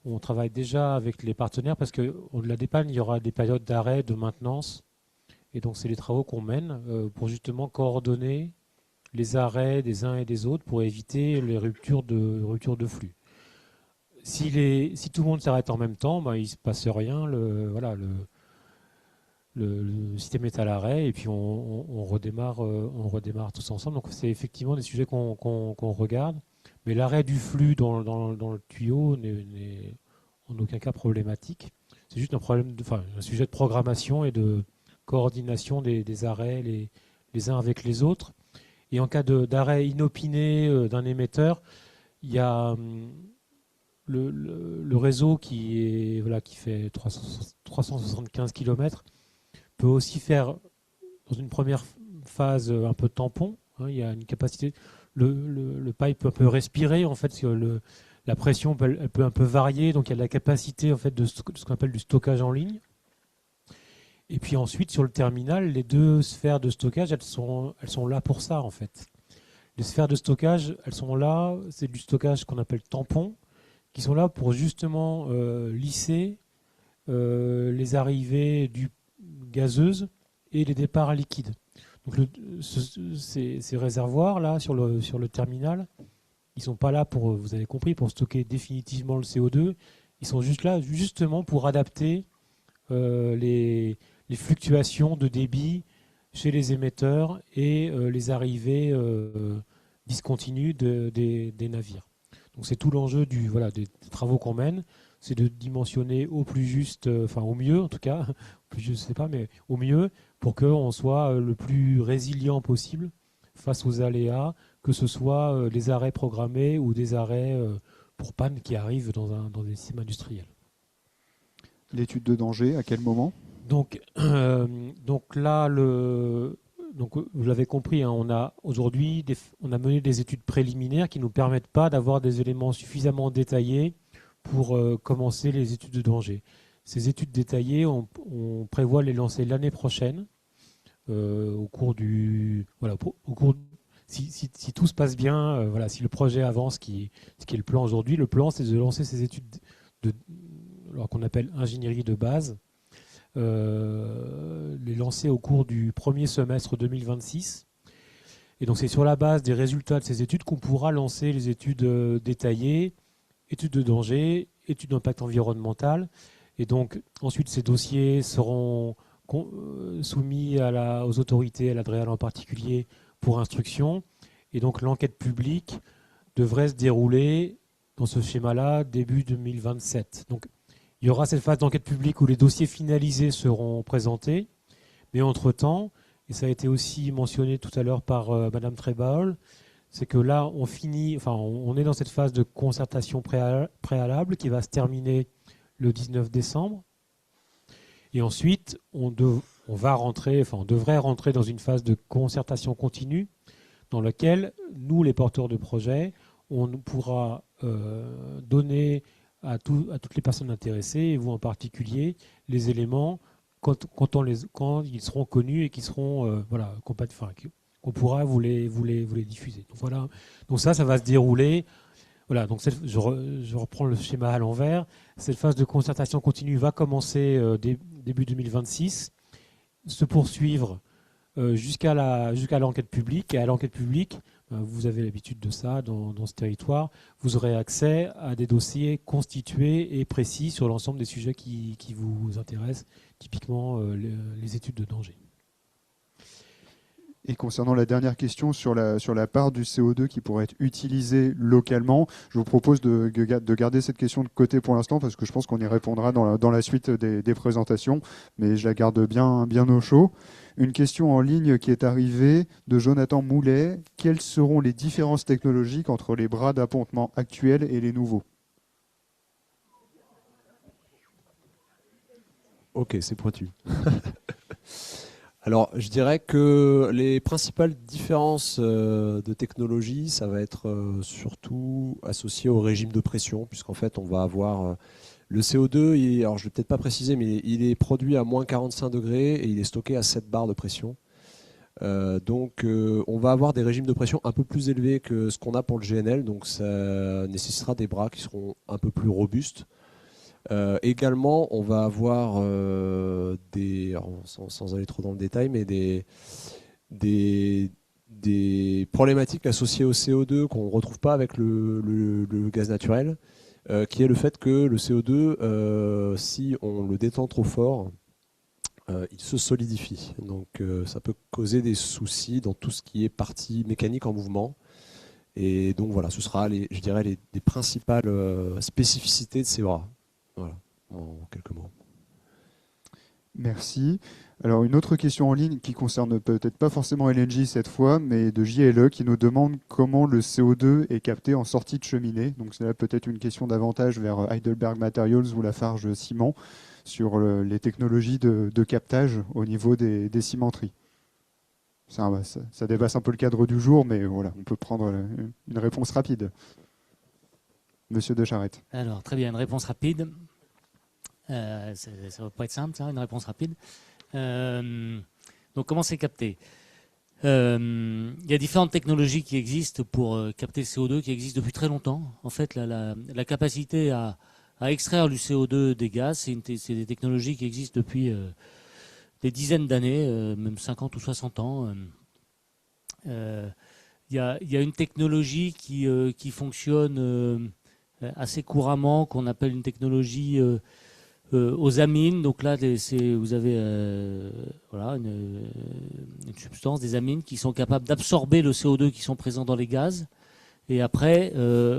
On travaille déjà avec les partenaires parce qu'au-delà des pannes, il y aura des périodes d'arrêt, de maintenance. Et donc c'est les travaux qu'on mène pour justement coordonner les arrêts des uns et des autres pour éviter les ruptures de flux. Si tout le monde s'arrête en même temps, il ne se passe rien. Le système est à l'arrêt et puis on redémarre tous ensemble. Donc c'est effectivement des sujets qu'on regarde. Mais l'arrêt du flux dans le tuyau n'est en aucun cas problématique. C'est juste un sujet de programmation et de coordination des arrêts les uns avec les autres. Et en cas d'arrêt inopiné d'un émetteur, il y a le réseau qui fait 375 km peut aussi faire, dans une première phase, un peu de tampon. Il y a une capacité. Le pipe peut respirer, en fait, la pression elle peut un peu varier, donc il y a de la capacité en fait, de ce qu'on appelle du stockage en ligne. Et puis ensuite, sur le terminal, les deux sphères de stockage, elles sont là pour ça, en fait. Les sphères de stockage, elles sont là, c'est du stockage qu'on appelle tampon, qui sont là pour justement lisser les arrivées gazeuses et les départs liquides. Donc ces réservoirs-là, sur le terminal, ils ne sont pas là pour, vous avez compris, pour stocker définitivement le CO2. Ils sont juste là, justement, pour adapter les fluctuations de débit chez les émetteurs et les arrivées discontinues des navires. Donc c'est tout l'enjeu des travaux qu'on mène, c'est de dimensionner au plus juste, au mieux en tout cas, plus je ne sais pas, mais au mieux, pour qu'on soit le plus résilient possible face aux aléas, que ce soit des arrêts programmés ou des arrêts pour panne qui arrivent dans des systèmes industriels. L'étude de danger, à quel moment ? Donc là, vous l'avez compris, on a aujourd'hui on a mené des études préliminaires qui ne nous permettent pas d'avoir des éléments suffisamment détaillés pour commencer les études de danger. Ces études détaillées, on prévoit les lancer l'année prochaine, au cours si tout se passe bien, si le projet avance, ce qui est le plan aujourd'hui. Le plan, c'est de lancer ces études qu'on appelle ingénierie de base, les lancer au cours du premier semestre 2026. Et donc c'est sur la base des résultats de ces études qu'on pourra lancer les études détaillées, études de danger, études d'impact environnemental. Et donc ensuite ces dossiers seront soumis aux autorités, à l'ADREAL en particulier, pour instruction. Et donc l'enquête publique devrait se dérouler dans ce schéma-là début 2027. Donc il y aura cette phase d'enquête publique où les dossiers finalisés seront présentés. Mais entre-temps, et ça a été aussi mentionné tout à l'heure par Madame Trebaol, c'est que là, on est dans cette phase de concertation préalable qui va se terminer le 19 décembre. Et ensuite, on devrait rentrer dans une phase de concertation continue dans laquelle nous, les porteurs de projets, on pourra donner à toutes les personnes intéressées, et vous en particulier, les éléments quand ils seront connus et qui seront qu'on pourra vous les diffuser. Donc voilà. Donc ça va se dérouler. Voilà. Donc je reprends le schéma à l'envers. Cette phase de concertation continue va commencer début 2026, se poursuivre jusqu'à l'enquête publique. Et à l'enquête publique, vous avez l'habitude de ça dans ce territoire, vous aurez accès à des dossiers constitués et précis sur l'ensemble des sujets qui vous intéressent, typiquement les études de danger. Et concernant la dernière question sur la part du CO2 qui pourrait être utilisée localement, je vous propose de garder cette question de côté pour l'instant parce que je pense qu'on y répondra dans la suite des présentations, mais je la garde bien au chaud. Une question en ligne qui est arrivée de Jonathan Moulet. Quelles seront les différences technologiques entre les bras d'appontement actuels et les nouveaux ? Ok, c'est pointu. Alors, je dirais que les principales différences de technologie, ça va être surtout associé au régime de pression, puisqu'en fait, on va avoir le CO2, alors je ne vais peut-être pas préciser, mais il est produit à moins 45 degrés et il est stocké à 7 bars de pression. Donc, on va avoir des régimes de pression un peu plus élevés que ce qu'on a pour le GNL, donc ça nécessitera des bras qui seront un peu plus robustes. Également, on va avoir sans aller trop dans le détail, mais des problématiques associées au CO2 qu'on ne retrouve pas avec le gaz naturel, qui est le fait que le CO2, si on le détend trop fort, il se solidifie. Donc ça peut causer des soucis dans tout ce qui est partie mécanique en mouvement. Et donc voilà, ce sera, je dirais, les principales spécificités de ces bras. Voilà, en quelques mots. Merci. Alors une autre question en ligne qui concerne peut-être pas forcément LNG cette fois, mais de JLE qui nous demande comment le CO2 est capté en sortie de cheminée. Donc c'est là peut-être une question davantage vers Heidelberg Materials ou Lafarge Ciment sur les technologies de captage au niveau des cimenteries. Ça dépasse un peu le cadre du jour, mais voilà, on peut prendre une réponse rapide. Monsieur de Charette. Alors, très bien, une réponse rapide. Ça ne va pas être simple, ça, une réponse rapide. Donc, comment c'est capté ? Il y a différentes technologies qui existent pour capter le CO2, qui existent depuis très longtemps. En fait, la capacité à extraire du CO2 des gaz, c'est des technologies qui existent depuis des dizaines d'années, même 50 ou 60 ans. Il y a une technologie qui fonctionne assez couramment, qu'on appelle une technologie aux amines. Donc là, vous avez voilà, une substance, des amines, qui sont capables d'absorber le CO2 qui sont présents dans les gaz. Et après,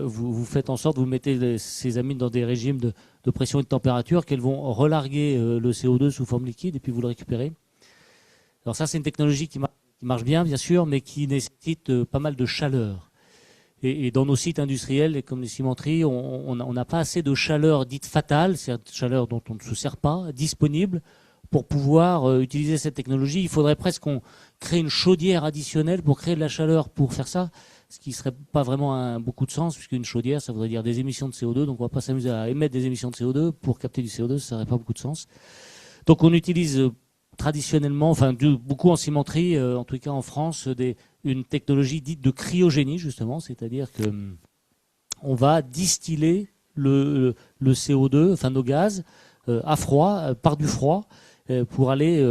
vous faites en sorte, vous mettez ces amines dans des régimes de pression et de température, qu'elles vont relarguer le CO2 sous forme liquide, et puis vous le récupérez. Alors ça, c'est une technologie qui marche bien sûr, mais qui nécessite pas mal de chaleur. Et dans nos sites industriels, comme les cimenteries, on n'a pas assez de chaleur dite fatale, c'est une chaleur dont on ne se sert pas, disponible pour pouvoir utiliser cette technologie. Il faudrait presque qu'on crée une chaudière additionnelle pour créer de la chaleur pour faire ça, ce qui ne serait pas vraiment beaucoup de sens, puisqu'une chaudière, ça voudrait dire des émissions de CO2, donc on ne va pas s'amuser à émettre des émissions de CO2 pour capter du CO2, ça n'aurait pas beaucoup de sens. Donc on utilise traditionnellement, enfin beaucoup en cimenterie, en tout cas en France, une technologie dite de cryogénie, justement, c'est-à-dire que on va distiller le CO2, enfin nos gaz, à froid, par du froid, pour aller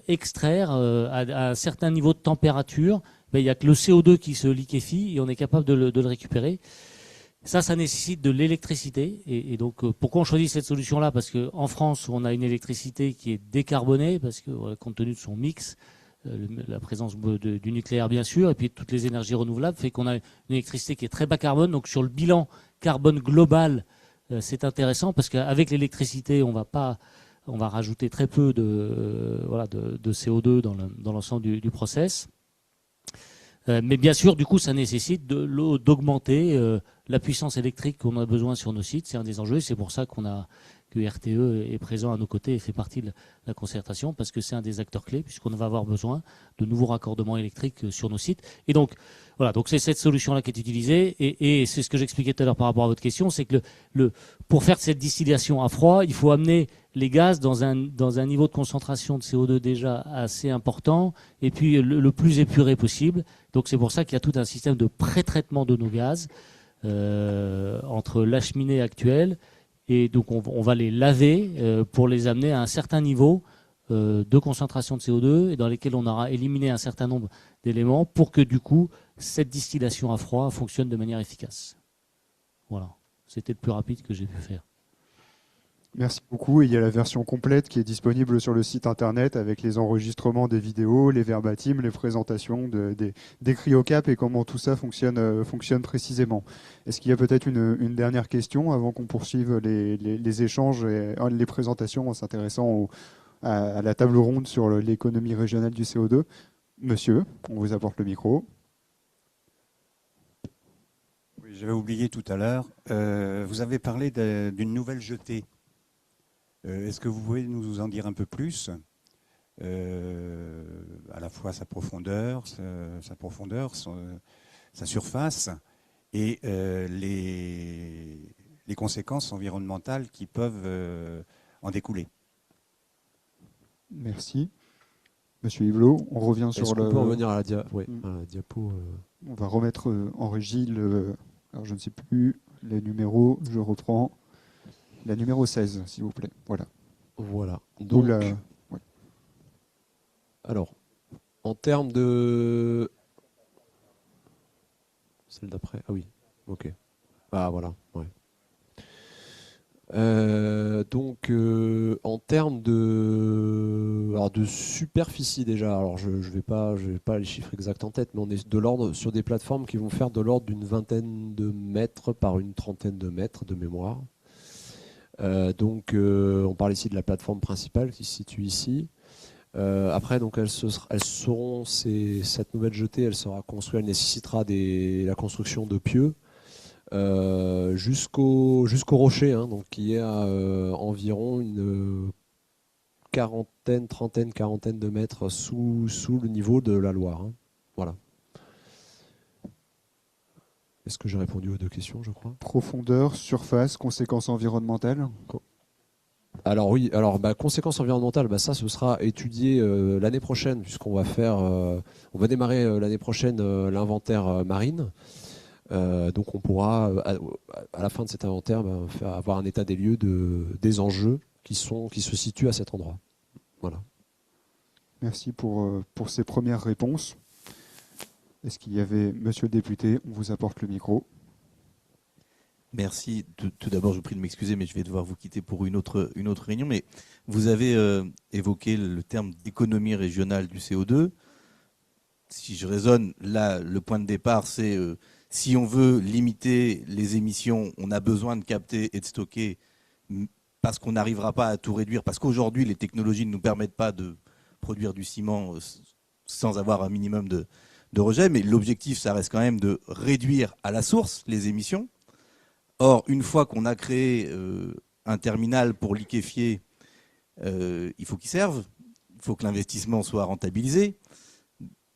extraire à un certain niveau de température. Il n'y a que le CO2 qui se liquéfie et on est capable de le récupérer. Ça nécessite de l'électricité. Et donc, pourquoi on choisit cette solution-là ? Parce qu'en France, on a une électricité qui est décarbonée, parce que compte tenu de son mix, la présence du nucléaire bien sûr, et puis toutes les énergies renouvelables, fait qu'on a une électricité qui est très bas carbone. Donc sur le bilan carbone global, c'est intéressant, parce qu'avec l'électricité, on va rajouter très peu de CO2 dans l'ensemble du process. Mais bien sûr, du coup, ça nécessite d'augmenter la puissance électrique qu'on a besoin sur nos sites. C'est un des enjeux. C'est pour ça que RTE est présent à nos côtés et fait partie de la concertation, parce que c'est un des acteurs clés, puisqu'on va avoir besoin de nouveaux raccordements électriques sur nos sites. Et donc, voilà, donc c'est cette solution-là qui est utilisée. Et c'est ce que j'expliquais tout à l'heure par rapport à votre question, c'est que pour faire cette distillation à froid, il faut amener les gaz dans un niveau de concentration de CO2 déjà assez important, et puis le plus épuré possible. Donc c'est pour ça qu'il y a tout un système de pré-traitement de nos gaz entre la cheminée actuelle, et donc on va les laver pour les amener à un certain niveau de concentration de CO2, et dans lesquels on aura éliminé un certain nombre d'éléments pour que du coup cette distillation à froid fonctionne de manière efficace. Voilà, c'était le plus rapide que j'ai pu faire. Merci beaucoup. Et il y a la version complète qui est disponible sur le site internet avec les enregistrements des vidéos, les verbatims, les présentations des cryocap et comment tout ça fonctionne précisément. Est-ce qu'il y a peut-être une dernière question avant qu'on poursuive les échanges et les présentations en s'intéressant à la table ronde sur l'économie régionale du CO2 ? Monsieur, on vous apporte le micro. Oui, j'avais oublié tout à l'heure. Vous avez parlé d'une nouvelle jetée. Est-ce que vous pouvez nous en dire un peu plus, à la fois sa profondeur, sa surface et les conséquences environnementales qui peuvent en découler? Merci. Monsieur Hublot, on revient sur le... On peut revenir à la, à la diapo. On va remettre en régie alors je ne sais plus les numéros, je reprends. La numéro 16, s'il vous plaît. Voilà. Voilà. Donc, ouais. Alors, en termes de... Celle d'après. Ah oui, ok. Ah voilà, ouais. Donc, en termes de superficie déjà, alors je vais pas les chiffres exacts en tête, mais on est de l'ordre sur des plateformes qui vont faire de l'ordre d'une 20aine de mètres par une 30aine de mètres de mémoire. Donc, on parle ici de la plateforme principale qui se situe ici. Après, donc, cette nouvelle jetée, elle sera construite, elle nécessitera la construction de pieux jusqu'au rocher, hein, donc qui est à environ une quarantaine de mètres sous le niveau de la Loire. Hein. Voilà. Est-ce que j'ai répondu aux deux questions, je crois? Profondeur, surface, conséquences environnementales? Alors oui, conséquences environnementales, ça ce sera étudié l'année prochaine, puisqu'on va on va démarrer l'année prochaine l'inventaire marine. Donc on pourra, à la fin de cet inventaire, avoir un état des lieux des enjeux qui se situent à cet endroit. Voilà. Merci pour ces premières réponses. Est-ce qu'il y avait, monsieur le député, on vous apporte le micro. Merci. Tout d'abord, je vous prie de m'excuser, mais je vais devoir vous quitter pour une autre réunion. Mais vous avez évoqué le terme d'économie régionale du CO2. Si je raisonne, là, le point de départ, c'est si on veut limiter les émissions, on a besoin de capter et de stocker parce qu'on n'arrivera pas à tout réduire, parce qu'aujourd'hui, les technologies ne nous permettent pas de produire du ciment sans avoir un minimum de rejet. Mais l'objectif, ça reste quand même de réduire à la source les émissions. Or, une fois qu'on a créé un terminal pour liquéfier, il faut qu'il serve, il faut que l'investissement soit rentabilisé.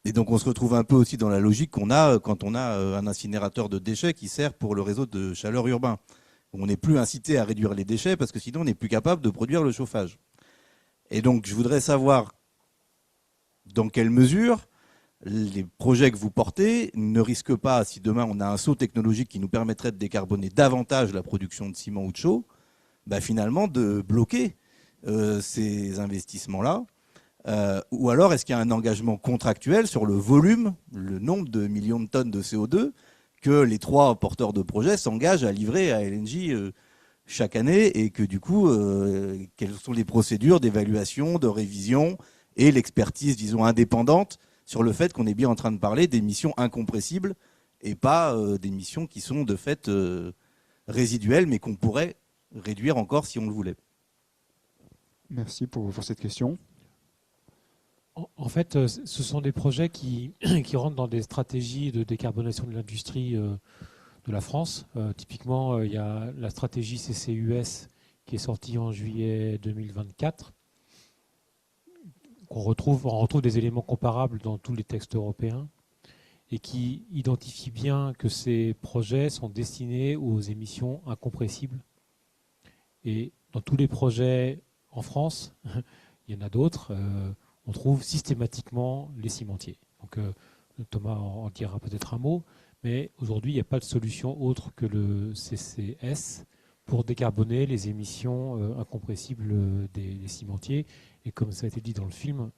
Et donc, on se retrouve un peu aussi dans la logique qu'on a quand on a un incinérateur de déchets qui sert pour le réseau de chaleur urbain. On n'est plus incité à réduire les déchets parce que sinon, on n'est plus capable de produire le chauffage. Et donc, je voudrais savoir dans quelle mesure les projets que vous portez ne risquent pas, si demain on a un saut technologique qui nous permettrait de décarboner davantage la production de ciment ou de chaux, finalement de bloquer ces investissements-là. Ou alors est-ce qu'il y a un engagement contractuel sur le volume, le nombre de millions de tonnes de CO2 que les trois porteurs de projets s'engagent à livrer à LNG chaque année et que du coup, quelles sont les procédures d'évaluation, de révision et l'expertise, disons, indépendante sur le fait qu'on est bien en train de parler d'émissions incompressibles et pas d'émissions qui sont de fait résiduelles, mais qu'on pourrait réduire encore si on le voulait. Merci pour cette question. En fait, ce sont des projets qui rentrent dans des stratégies de décarbonation de l'industrie de la France. Typiquement, il y a la stratégie CCUS qui est sortie en juillet 2024. On retrouve des éléments comparables dans tous les textes européens et qui identifient bien que ces projets sont destinés aux émissions incompressibles. Et dans tous les projets en France, il y en a d'autres, on trouve systématiquement les cimentiers. Donc, Thomas en dira peut-être un mot, mais aujourd'hui, il n'y a pas de solution autre que le CCS pour décarboner les émissions incompressibles des cimentiers. Et comme ça a été dit dans le film,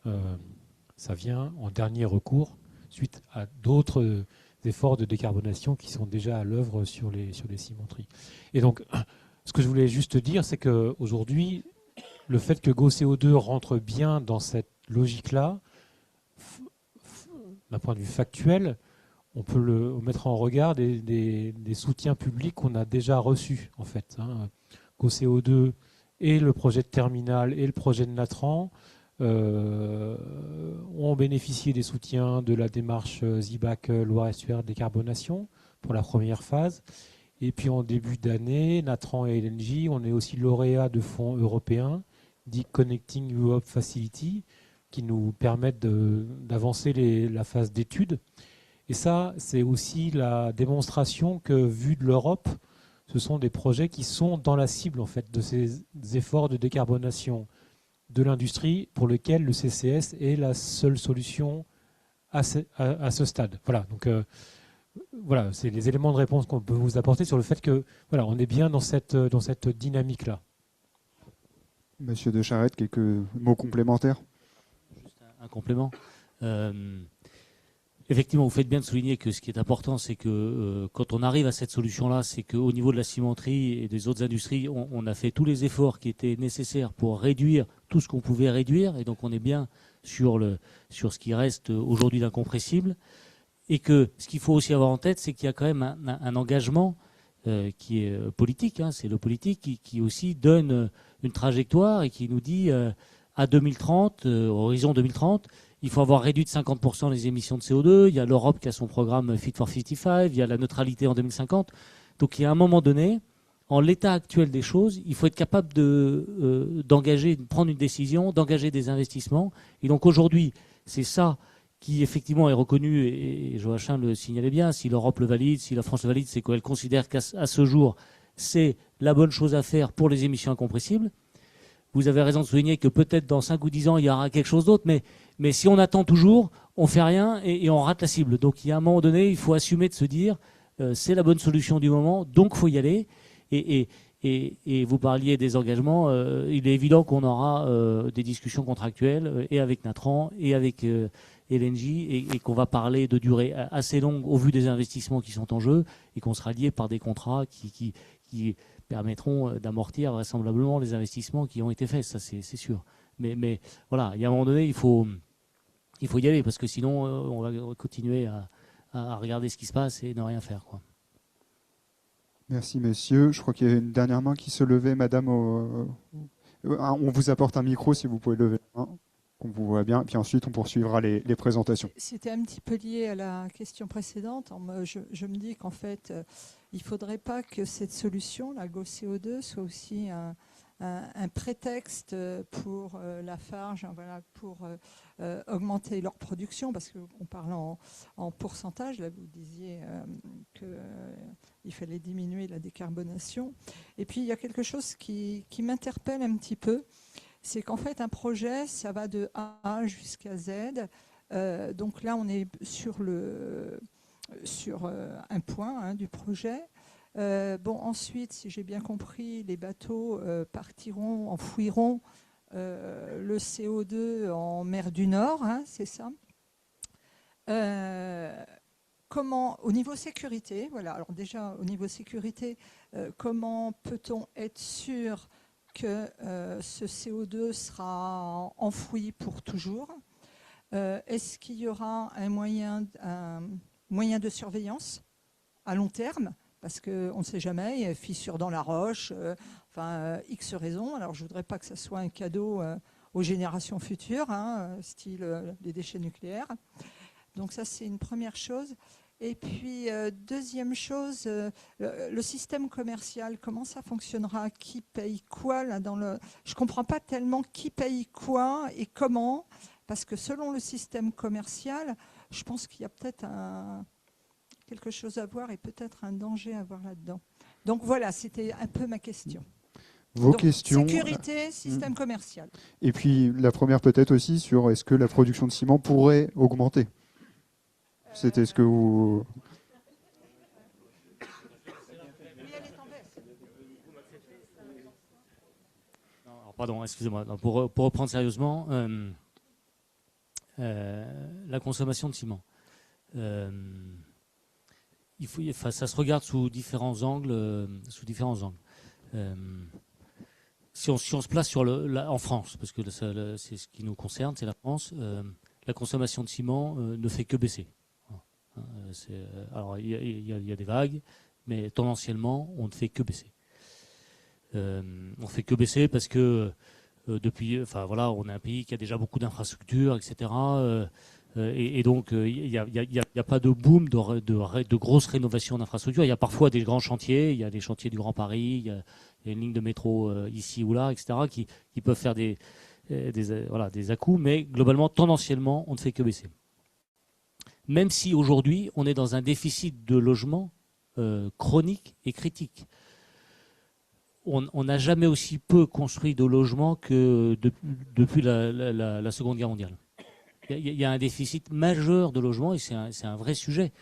ça vient en dernier recours suite à d'autres efforts de décarbonation qui sont déjà à l'œuvre sur les cimenteries. Et donc, Ce que je voulais juste dire, c'est qu'aujourd'hui, le fait que GoCO2 rentre bien dans cette logique-là, d'un point de vue factuel, on peut le mettre en regard des soutiens publics qu'on a déjà reçus, en fait. GoCO2 et le projet de terminal et le projet de Natran ont bénéficié des soutiens de la démarche ZIBAC Loire-Estuaire décarbonation pour la première phase. Et puis en début d'année, Natran et LNG, on est aussi lauréat de fonds européens, dit Connecting Europe Facility, qui nous permettent d'avancer la phase d'études. Et ça, c'est aussi la démonstration que, vu de l'Europe, ce sont des projets qui sont dans la cible en fait, de ces efforts de décarbonation de l'industrie pour lesquels le CCS est la seule solution à ce stade. Voilà, donc voilà, c'est les éléments de réponse qu'on peut vous apporter sur le fait que voilà, on est bien dans cette dynamique-là. Monsieur de Charette, quelques mots complémentaires? Juste un complément. Effectivement, vous faites bien de souligner que ce qui est important, c'est que quand on arrive à cette solution-là, c'est qu'au niveau de la cimenterie et des autres industries, on a fait tous les efforts qui étaient nécessaires pour réduire tout ce qu'on pouvait réduire. Et donc, on est bien sur ce qui reste aujourd'hui d'incompressible. Et que ce qu'il faut aussi avoir en tête, c'est qu'il y a quand même un engagement qui est politique. C'est le politique qui aussi donne une trajectoire et qui nous dit à 2030, horizon 2030, il faut avoir réduit de 50% les émissions de CO2. Il y a l'Europe qui a son programme Fit for 55. Il y a la neutralité en 2050. Donc, il y a un moment donné, en l'état actuel des choses, il faut être capable d'engager, de prendre une décision, d'engager des investissements. Et donc, aujourd'hui, c'est ça qui, effectivement, est reconnu, et Joachim le signalait bien, si l'Europe le valide, si la France le valide, c'est qu'elle considère qu'à ce jour, c'est la bonne chose à faire pour les émissions incompressibles. Vous avez raison de souligner que peut-être dans 5 ou 10 ans, il y aura quelque chose d'autre, mais si on attend toujours, on ne fait rien et on rate la cible. Donc il y a un moment donné, il faut assumer de se dire c'est la bonne solution du moment, donc il faut y aller. Et vous parliez des engagements, il est évident qu'on aura des discussions contractuelles et avec Natran et avec LNG et qu'on va parler de durée assez longue au vu des investissements qui sont en jeu et qu'on sera lié par des contrats qui permettront d'amortir vraisemblablement les investissements qui ont été faits, ça c'est sûr. Mais voilà, il y a un moment donné, il faut y aller parce que sinon on va continuer à regarder ce qui se passe et ne rien faire, quoi. Merci messieurs. Je crois qu'il y a une dernière main qui se levait, madame. On vous apporte un micro si vous pouvez lever la main, qu'on vous voit bien. Puis ensuite on poursuivra les présentations. C'était un petit peu lié à la question précédente. Je me dis qu'en fait, il ne faudrait pas que cette solution, la GoCO2, soit aussi un prétexte pour Lafarge, voilà, pour augmenter leur production, parce qu'on parle en pourcentage. Là, vous disiez qu'il fallait diminuer la décarbonation. Et puis, il y a quelque chose qui m'interpelle un petit peu, c'est qu'en fait, un projet, ça va de A jusqu'à Z. Donc là, on est sur un point du projet. Ensuite, si j'ai bien compris, les bateaux enfouiront le CO2 en mer du Nord, c'est ça. Comment, au niveau sécurité, voilà, alors déjà au niveau sécurité, comment peut-on être sûr que ce CO2 sera enfoui pour toujours? Est-ce qu'il y aura un moyen de surveillance à long terme? Parce qu'on ne sait jamais, il y a fissure dans la roche, X raisons. Alors je ne voudrais pas que ça soit un cadeau aux générations futures, style les déchets nucléaires. Donc ça, c'est une première chose. Et puis, deuxième chose, le système commercial, comment ça fonctionnera? Qui paye quoi là, Je ne comprends pas tellement qui paye quoi et comment, parce que selon le système commercial, je pense qu'il y a peut-être quelque chose à voir et peut-être un danger à voir là-dedans. Donc voilà, c'était un peu ma question. Vos questions. Sécurité, système commercial. Et puis la première peut-être aussi sur est-ce que la production de ciment pourrait augmenter? C'était ce que vous... Pardon, excusez-moi. Pour reprendre sérieusement, la consommation de ciment. Ça se regarde sous différents angles. Si on se place en France, parce que c'est ce qui nous concerne, c'est la France, la consommation de ciment ne fait que baisser. Alors il y a des vagues, mais tendanciellement, on ne fait que baisser. On fait que baisser parce que on est un pays qui a déjà beaucoup d'infrastructures, etc. Et donc il n'y a pas de boom de grosses rénovations d'infrastructures. Il y a parfois des grands chantiers, il y a des chantiers du Grand Paris, il y a une ligne de métro ici ou là, etc. qui peuvent faire des à-coups, mais globalement, tendanciellement, on ne fait que baisser. Même si aujourd'hui, on est dans un déficit de logement chronique et critique. On n'a jamais aussi peu construit de logements que depuis la Seconde Guerre mondiale. Il y a un déficit majeur de logements et c'est un vrai sujet.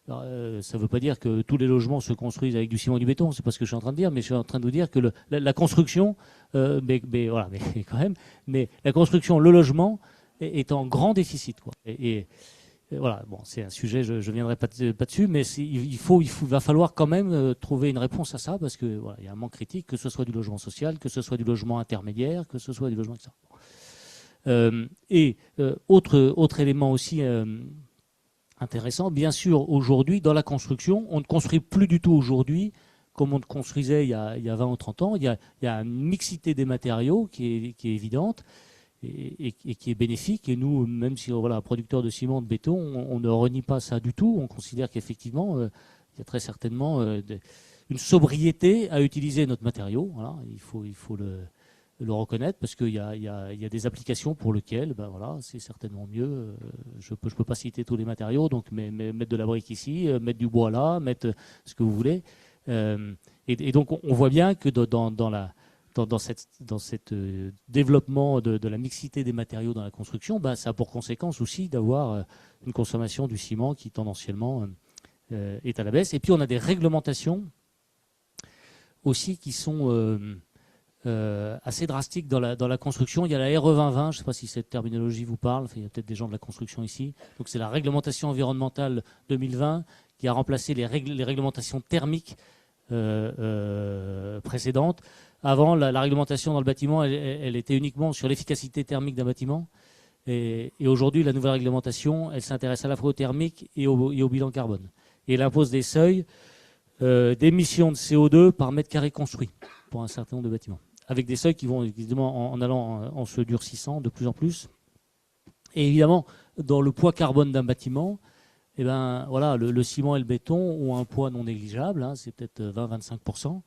Alors, ça ne veut pas dire que tous les logements se construisent avec du ciment et du béton, c'est pas ce que je suis en train de dire, mais je suis en train de vous dire que la construction, mais quand même, mais la construction, le logement est en grand déficit, quoi. Et voilà, bon, c'est un sujet, je ne viendrai pas dessus, mais il va falloir quand même trouver une réponse à ça, parce que voilà, il y a un manque critique, que ce soit du logement social, que ce soit du logement intermédiaire, que ce soit du logement, etc. Autre élément aussi intéressant, bien sûr, aujourd'hui, dans la construction, on ne construit plus du tout aujourd'hui comme on le construisait il y a 20 ou 30 ans. Il y a une mixité des matériaux qui est évidente et qui est bénéfique. Et nous, même si producteurs de ciment, de béton, on ne renie pas ça du tout. On considère qu'effectivement, il y a très certainement une sobriété à utiliser notre matériau. Voilà, il faut le reconnaître, parce qu'il y a des applications pour lesquelles c'est certainement mieux. Je peux pas citer tous les matériaux, donc mais mettre de la brique ici, mettre du bois là, mettre ce que vous voulez. Et donc on voit bien que dans cette développement de la mixité des matériaux dans la construction, ça a pour conséquence aussi d'avoir une consommation du ciment qui tendanciellement est à la baisse. Et puis on a des réglementations aussi qui sont assez drastique dans la construction. Il y a la RE 2020, je ne sais pas si cette terminologie vous parle, enfin, il y a peut-être des gens de la construction ici. Donc c'est la réglementation environnementale 2020 qui a remplacé les réglementations thermiques précédentes. Avant, la réglementation dans le bâtiment, elle était uniquement sur l'efficacité thermique d'un bâtiment. Et aujourd'hui, la nouvelle réglementation, elle s'intéresse à la fois au thermique et au bilan carbone. Et elle impose des seuils d'émissions de CO2 par mètre carré construit pour un certain nombre de bâtiments, avec des seuils qui vont évidemment en se durcissant de plus en plus. Et évidemment, dans le poids carbone d'un bâtiment, le ciment et le béton ont un poids non négligeable, c'est peut-être 20-25%.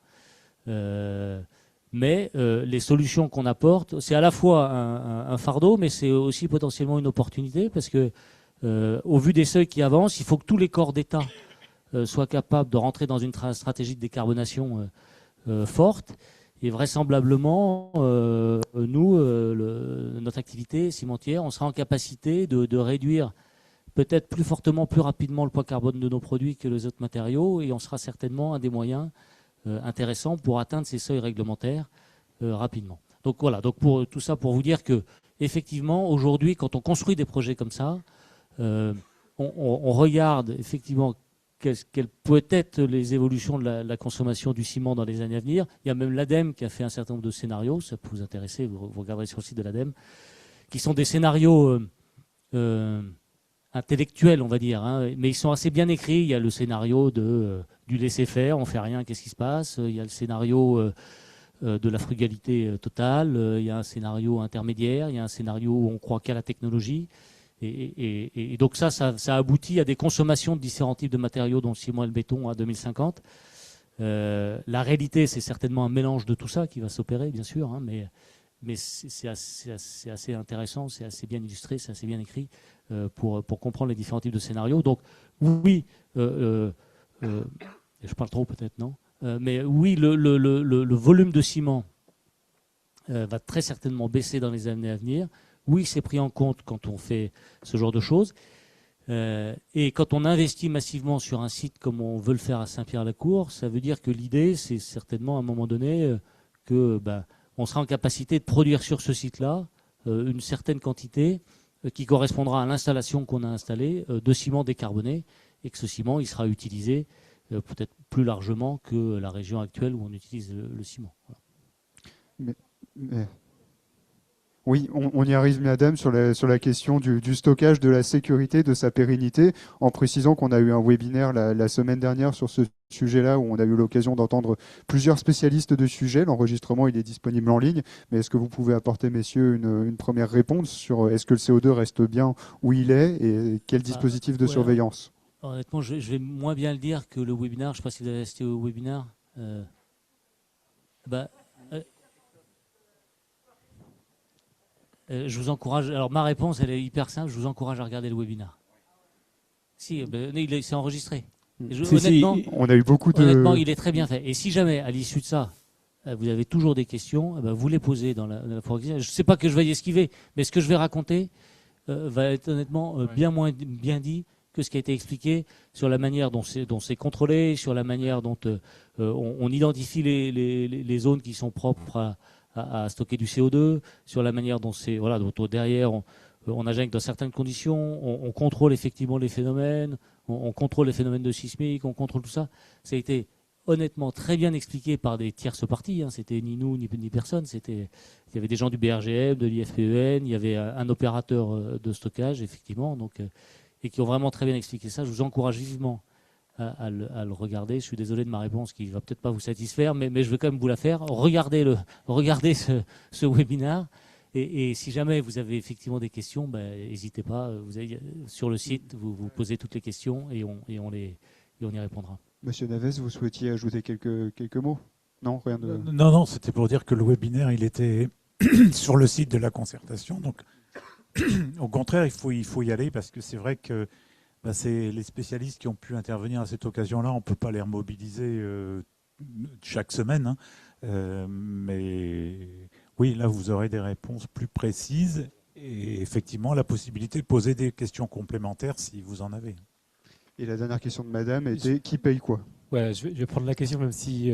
Mais les solutions qu'on apporte, c'est à la fois un fardeau, mais c'est aussi potentiellement une opportunité, parce que au vu des seuils qui avancent, il faut que tous les corps d'État soient capables de rentrer dans une stratégie de décarbonation forte. Et vraisemblablement, notre activité cimentière, on sera en capacité de réduire peut-être plus fortement, plus rapidement le poids carbone de nos produits que les autres matériaux, et on sera certainement un des moyens intéressants pour atteindre ces seuils réglementaires rapidement. Donc voilà, pour tout ça pour vous dire que effectivement, aujourd'hui, quand on construit des projets comme ça, on regarde effectivement quelles peuvent être les évolutions de la consommation du ciment dans les années à venir. Il y a même l'ADEME qui a fait un certain nombre de scénarios, ça peut vous intéresser, vous regarderez sur le site de l'ADEME, qui sont des scénarios intellectuels, on va dire, mais ils sont assez bien écrits. Il y a le scénario du laisser-faire, on fait rien, qu'est-ce qui se passe. Il y a le scénario de la frugalité totale, il y a un scénario intermédiaire, il y a un scénario où on croit qu'à la technologie. Et donc ça aboutit à des consommations de différents types de matériaux, dont le ciment et le béton à 2050. La réalité, c'est certainement un mélange de tout ça qui va s'opérer, bien sûr, mais c'est assez intéressant, c'est assez bien illustré, c'est assez bien écrit pour comprendre les différents types de scénarios. Donc oui, je parle trop peut-être, non, mais oui, le volume de ciment va très certainement baisser dans les années à venir. Oui, c'est pris en compte quand on fait ce genre de choses. Et quand on investit massivement sur un site comme on veut le faire à Saint-Pierre-la-Cour, ça veut dire que l'idée, c'est certainement à un moment donné que on sera en capacité de produire sur ce site-là une certaine quantité qui correspondra à l'installation qu'on a installée de ciment décarboné, et que ce ciment il sera utilisé peut-être plus largement que la région actuelle où on utilise le ciment. Voilà. Oui, on y arrive, madame, sur la question du stockage, de la sécurité, de sa pérennité, en précisant qu'on a eu un webinaire la semaine dernière sur ce sujet-là, où on a eu l'occasion d'entendre plusieurs spécialistes de sujet. L'enregistrement, il est disponible en ligne. Mais est-ce que vous pouvez apporter, messieurs, une première réponse sur est-ce que le CO2 reste bien où il est et quel dispositif de surveillance? Honnêtement, je vais moins bien le dire que le webinaire. Je ne sais pas si vous avez assisté au webinaire. Je vous encourage. Alors ma réponse, elle est hyper simple. Je vous encourage à regarder le webinaire. Si, c'est enregistré. Honnêtement, on a eu beaucoup de. Honnêtement, il est très bien fait. Et si jamais, à l'issue de ça, vous avez toujours des questions, vous les posez dans la foire. Je ne sais pas que je vais y esquiver, mais ce que je vais raconter va être honnêtement bien moins bien dit que ce qui a été expliqué sur la manière dont c'est contrôlé, sur la manière dont on identifie les zones qui sont propres à stocker du CO2, sur la manière dont dont derrière on injecte dans certaines conditions, on contrôle effectivement les phénomènes, on contrôle les phénomènes de sismique, on contrôle tout ça. Ça a été honnêtement très bien expliqué par des tierces parties. C'était ni nous ni personne. Il y avait des gens du BRGM, de l'IFPEN, il y avait un opérateur de stockage effectivement, et qui ont vraiment très bien expliqué ça. Je vous encourage vivement à le regarder. Je suis désolé de ma réponse qui ne va peut-être pas vous satisfaire, mais je vais quand même vous la faire. Regardez ce webinaire. Et si jamais vous avez effectivement des questions, n'hésitez pas. Sur le site, vous posez toutes les questions et on y répondra. Monsieur Naves, vous souhaitiez ajouter quelques mots? Non, rien de. Non, c'était pour dire que le webinaire, il était sur le site de la concertation. Donc, au contraire, il faut y aller parce que c'est vrai que c'est les spécialistes qui ont pu intervenir à cette occasion-là. On ne peut pas les remobiliser chaque semaine. Mais oui, là, vous aurez des réponses plus précises et effectivement la possibilité de poser des questions complémentaires si vous en avez. Et la dernière question de madame était qui paye quoi? Ouais, je vais prendre la question même si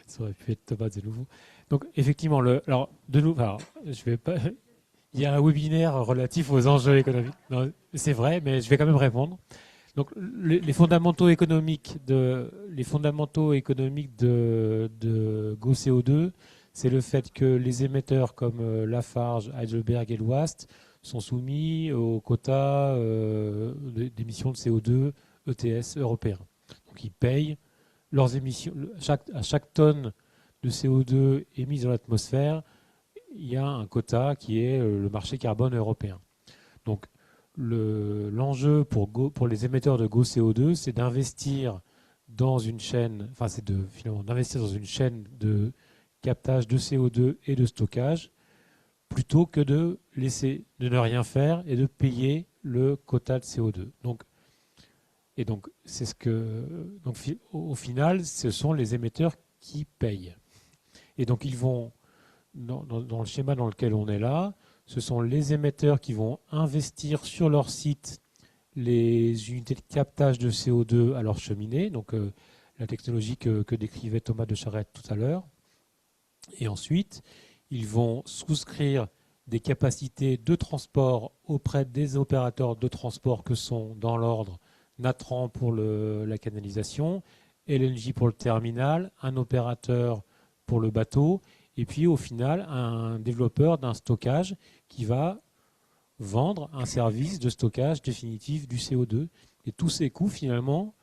ça aurait pu être Thomas de nouveau. Donc effectivement, je vais pas. Il y a un webinaire relatif aux enjeux économiques. C'est vrai, mais je vais quand même répondre. Donc les fondamentaux économiques de GoCO2, c'est le fait que les émetteurs comme Lafarge, Heidelberg et l'Ouest sont soumis aux quotas d'émissions de CO2 ETS européens. Donc ils payent leurs émissions. À chaque tonne de CO2 émise dans l'atmosphère, il y a un quota qui est le marché carbone européen. Donc l'enjeu pour les émetteurs de GoCO2, c'est d'investir dans une chaîne, d'investir dans une chaîne de captage de CO2 et de stockage, plutôt que de ne rien faire et de payer le quota de CO2. Donc au final, ce sont les émetteurs qui payent. Et donc ils vont, dans le schéma dans lequel on est là, ce sont les émetteurs qui vont investir sur leur site les unités de captage de CO2 à leur cheminée, donc la technologie que décrivait Thomas de Charette tout à l'heure. Et ensuite, ils vont souscrire des capacités de transport auprès des opérateurs de transport que sont, dans l'ordre, Natran pour la canalisation, LNG pour le terminal, un opérateur pour le bateau, et puis au final, un développeur d'un stockage qui va vendre un service de stockage définitif du CO2. Et tous ces coûts, finalement,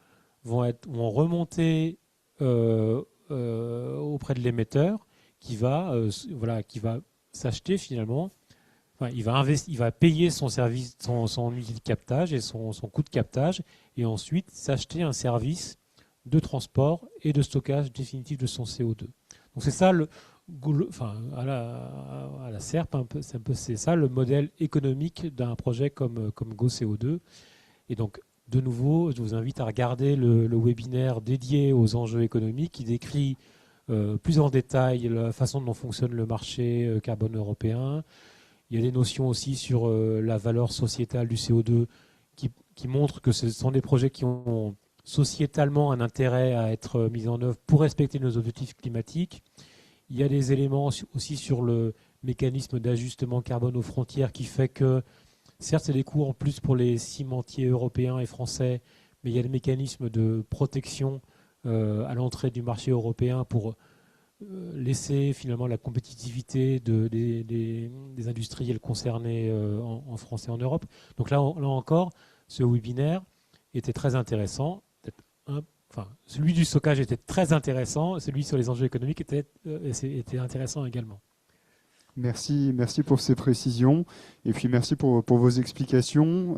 vont remonter auprès de l'émetteur qui va s'acheter finalement. Enfin, il va payer son service, son unité de captage et son coût de captage, et ensuite s'acheter un service de transport et de stockage définitif de son CO2. Donc c'est ça à la SERP, c'est ça le modèle économique d'un projet comme GoCO2. Et donc, de nouveau, je vous invite à regarder le webinaire dédié aux enjeux économiques qui décrit plus en détail la façon dont fonctionne le marché carbone européen. Il y a des notions aussi sur la valeur sociétale du CO2 qui montrent que ce sont des projets qui ont sociétalement un intérêt à être mis en œuvre pour respecter nos objectifs climatiques. Il y a des éléments aussi sur le mécanisme d'ajustement carbone aux frontières qui fait que, certes, c'est des coûts en plus pour les cimentiers européens et français, mais il y a des mécanismes de protection à l'entrée du marché européen pour laisser finalement la compétitivité des industriels concernés en France et en Europe. Donc là encore, ce webinaire était très intéressant. Celui du stockage était très intéressant, celui sur les enjeux économiques était intéressant également. Merci pour ces précisions et puis merci pour vos explications,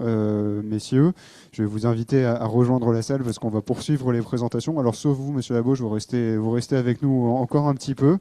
messieurs. Je vais vous inviter à rejoindre la salle parce qu'on va poursuivre les présentations. Alors sauf vous, monsieur Labauche, vous restez avec nous encore un petit peu.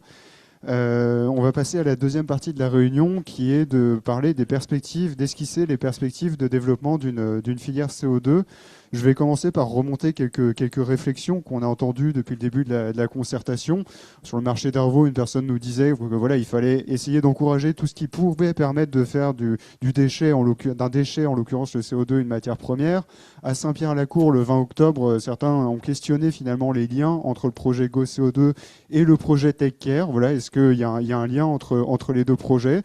On va passer à la deuxième partie de la réunion qui est de parler des perspectives, d'esquisser les perspectives de développement d'une filière CO2. Je vais commencer par remonter quelques réflexions qu'on a entendues depuis le début de la concertation. Sur le marché d'Arvaux, une personne nous disait que voilà, il fallait essayer d'encourager tout ce qui pouvait permettre de faire d'un déchet, en l'occurrence le CO2, une matière première. À Saint-Pierre-la-Cour, le 20 octobre, certains ont questionné finalement les liens entre le projet GoCO2 et le projet TechCare. Voilà, est-ce qu'il y a un lien entre les deux projets ?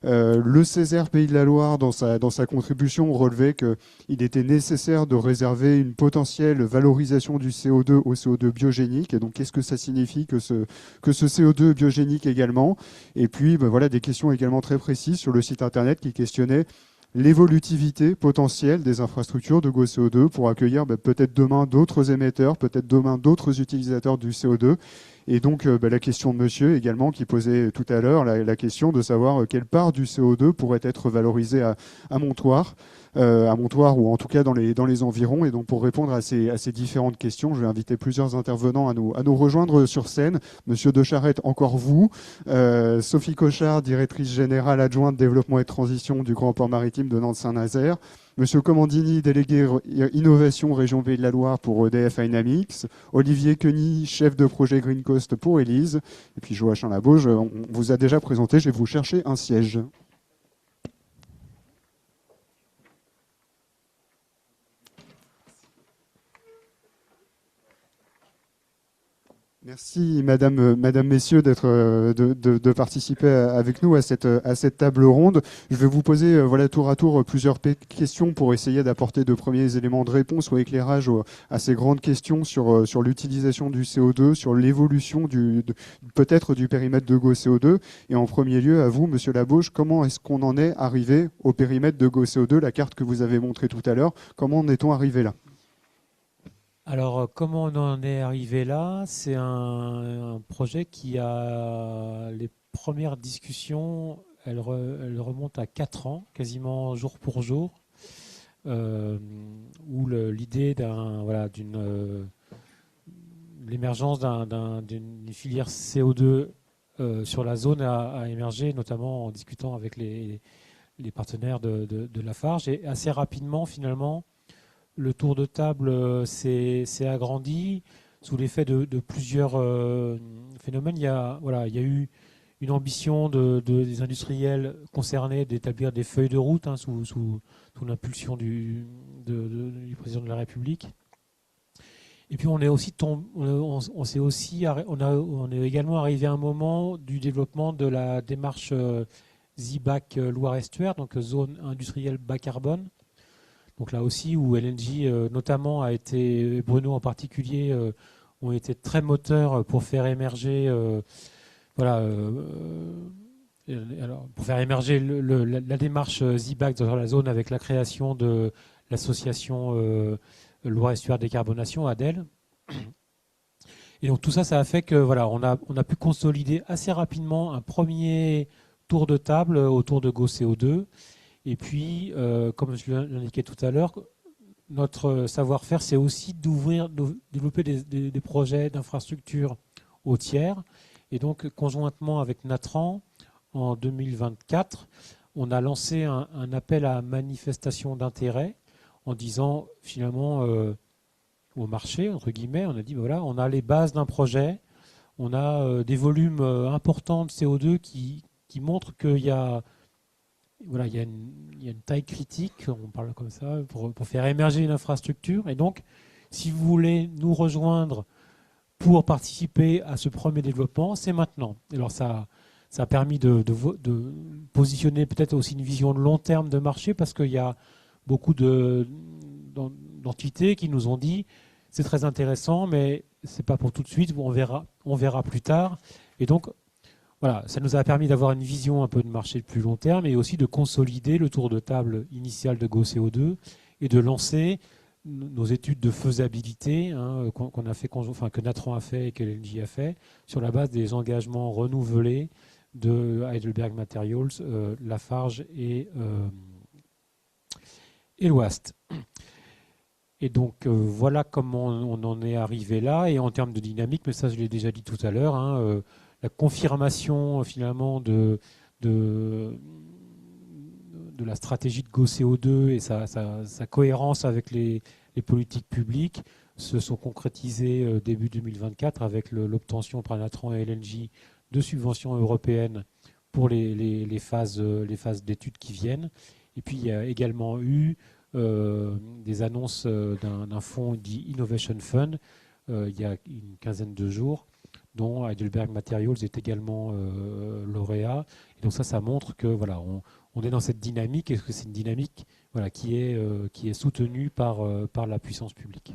Le Césaire Pays de la Loire, dans sa contribution, relevait qu'il était nécessaire de réserver une potentielle valorisation du CO2 au CO2 biogénique. Et donc, qu'est-ce que ça signifie que ce CO2 biogénique également ? Et puis, voilà, des questions également très précises sur le site internet qui questionnaient l'évolutivité potentielle des infrastructures de GoCO2 pour accueillir peut-être demain d'autres émetteurs, peut-être demain d'autres utilisateurs du CO2. Et donc la question de monsieur également qui posait tout à l'heure, la question de savoir quelle part du CO2 pourrait être valorisée à Montoire ou en tout cas dans les environs. Et donc pour répondre à ces différentes questions, je vais inviter plusieurs intervenants à nous rejoindre sur scène. Monsieur De Charette, encore vous. Sophie Cochard, directrice générale adjointe développement et transition du Grand Port Maritime de Nantes-Saint-Nazaire. Monsieur Comandini, délégué innovation région Pays de la Loire pour EDF Dynamics. Olivier Queny, chef de projet Green Coast pour Élise. Et puis Joachim Labauge, on vous a déjà présenté, je vais vous chercher un siège. Merci Madame, Messieurs de participer avec nous à cette table ronde. Je vais vous poser tour à tour plusieurs questions pour essayer d'apporter de premiers éléments de réponse ou éclairage à ces grandes questions sur l'utilisation du CO2, sur l'évolution peut-être du périmètre de GoCO2. Et en premier lieu, à vous, Monsieur Labauche, comment est-ce qu'on en est arrivé au périmètre de GoCO2, la carte que vous avez montrée tout à l'heure, comment en est-on arrivé là ? Alors, comment on en est arrivé là ? C'est un projet qui a les premières discussions, elles remontent à 4 ans, quasiment jour pour jour, où l'idée d'une l'émergence d'une filière CO2 sur la zone a émergé, notamment en discutant avec les partenaires de Lafarge. Et assez rapidement, finalement, le tour de table s'est agrandi sous l'effet de plusieurs phénomènes. Il y a eu une ambition des industriels concernés d'établir des feuilles de route sous l'impulsion du président de la République. Et puis on est également arrivé à un moment du développement de la démarche ZIBAC Loire-Estuaire, donc zone industrielle bas carbone. Donc là aussi, où LNG notamment a été, Bruno en particulier, ont été très moteurs pour faire émerger, pour faire émerger la démarche ZIBAC dans la zone avec la création de l'association Loire-Estuaire Décarbonation, ADEL. Et donc tout ça, ça a fait que on a pu consolider assez rapidement un premier tour de table autour de GoCO2. Et puis, comme je l'indiquais tout à l'heure, notre savoir-faire, c'est aussi développer des projets d'infrastructure au tiers. Et donc, conjointement avec Natran, en 2024, on a lancé un appel à manifestation d'intérêt en disant, finalement, au marché, entre guillemets, on a dit, on a les bases d'un projet, on a des volumes importants de CO2 qui montrent qu'il y a... il y a une taille critique, on parle comme ça, pour faire émerger une infrastructure. Et donc, si vous voulez nous rejoindre pour participer à ce premier développement, c'est maintenant. Alors ça a permis de positionner peut-être aussi une vision de long terme de marché, parce qu'il y a beaucoup d'entités qui nous ont dit c'est très intéressant, mais c'est pas pour tout de suite, on verra plus tard. Et donc, voilà, ça nous a permis d'avoir une vision un peu de marché de plus long terme et aussi de consolider le tour de table initial de GoCO2 et de lancer nos études de faisabilité qu'on a fait, que Natran a fait et que LNJ a fait, sur la base des engagements renouvelés de Heidelberg Materials, Lafarge et l'Ouest. Et donc voilà comment on en est arrivé là. Et en termes de dynamique, mais ça je l'ai déjà dit tout à l'heure, la confirmation finalement de la stratégie de GoCO2 et sa cohérence avec les politiques publiques se sont concrétisées début 2024 avec l'obtention par Natran et LNJ de subventions européennes pour les phases d'études qui viennent. Et puis il y a également eu des annonces d'un fonds dit Innovation Fund il y a une quinzaine de jours, dont Heidelberg Materials est également lauréat. Et donc ça montre que voilà, on est dans cette dynamique et que c'est une dynamique qui est soutenue par la puissance publique.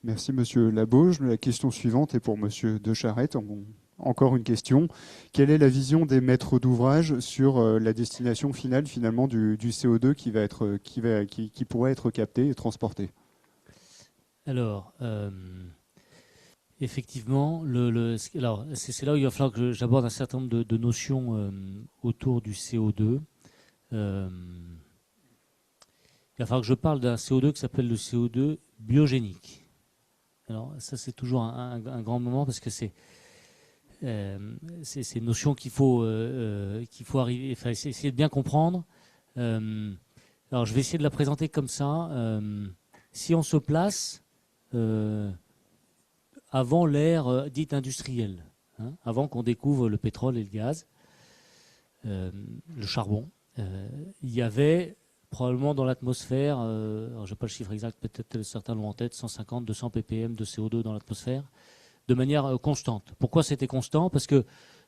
Merci Monsieur Labauge. La question suivante est pour Monsieur De Charette. Encore une question. Quelle est la vision des maîtres d'ouvrage sur la destination finale finalement du CO2 qui pourrait être capté et transporté? Alors, effectivement, c'est là où il va falloir que j'aborde un certain nombre de notions autour du CO2. Il va falloir que je parle d'un CO2 qui s'appelle le CO2 biogénique. Alors ça, c'est toujours un grand moment parce que c'est une notion qu'il faut arriver, essayer de bien comprendre. Alors je vais essayer de la présenter comme ça. Si on se place avant l'ère dite industrielle, avant qu'on découvre le pétrole et le gaz, le charbon, il y avait probablement dans l'atmosphère, alors je n'ai pas le chiffre exact, peut-être certains l'ont en tête, 150, 200 ppm de CO2 dans l'atmosphère, de manière constante. Pourquoi c'était constant? Parce que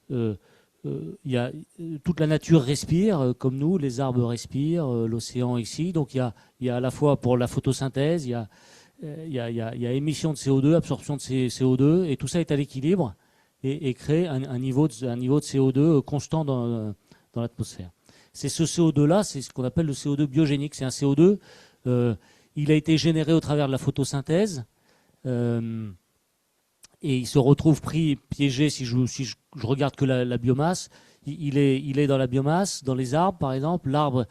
toute la nature respire, comme nous, les arbres respirent, l'océan ici, donc il y a à la fois pour la photosynthèse, il y a émission de CO2, absorption de CO2, et tout ça est à l'équilibre et crée un niveau de CO2 constant dans l'atmosphère. C'est ce CO2-là, c'est ce qu'on appelle le CO2 biogénique. C'est un CO2, il a été généré au travers de la photosynthèse, et il se retrouve piégé, si je regarde que la biomasse, il est dans la biomasse, dans les arbres par exemple. L'arbre,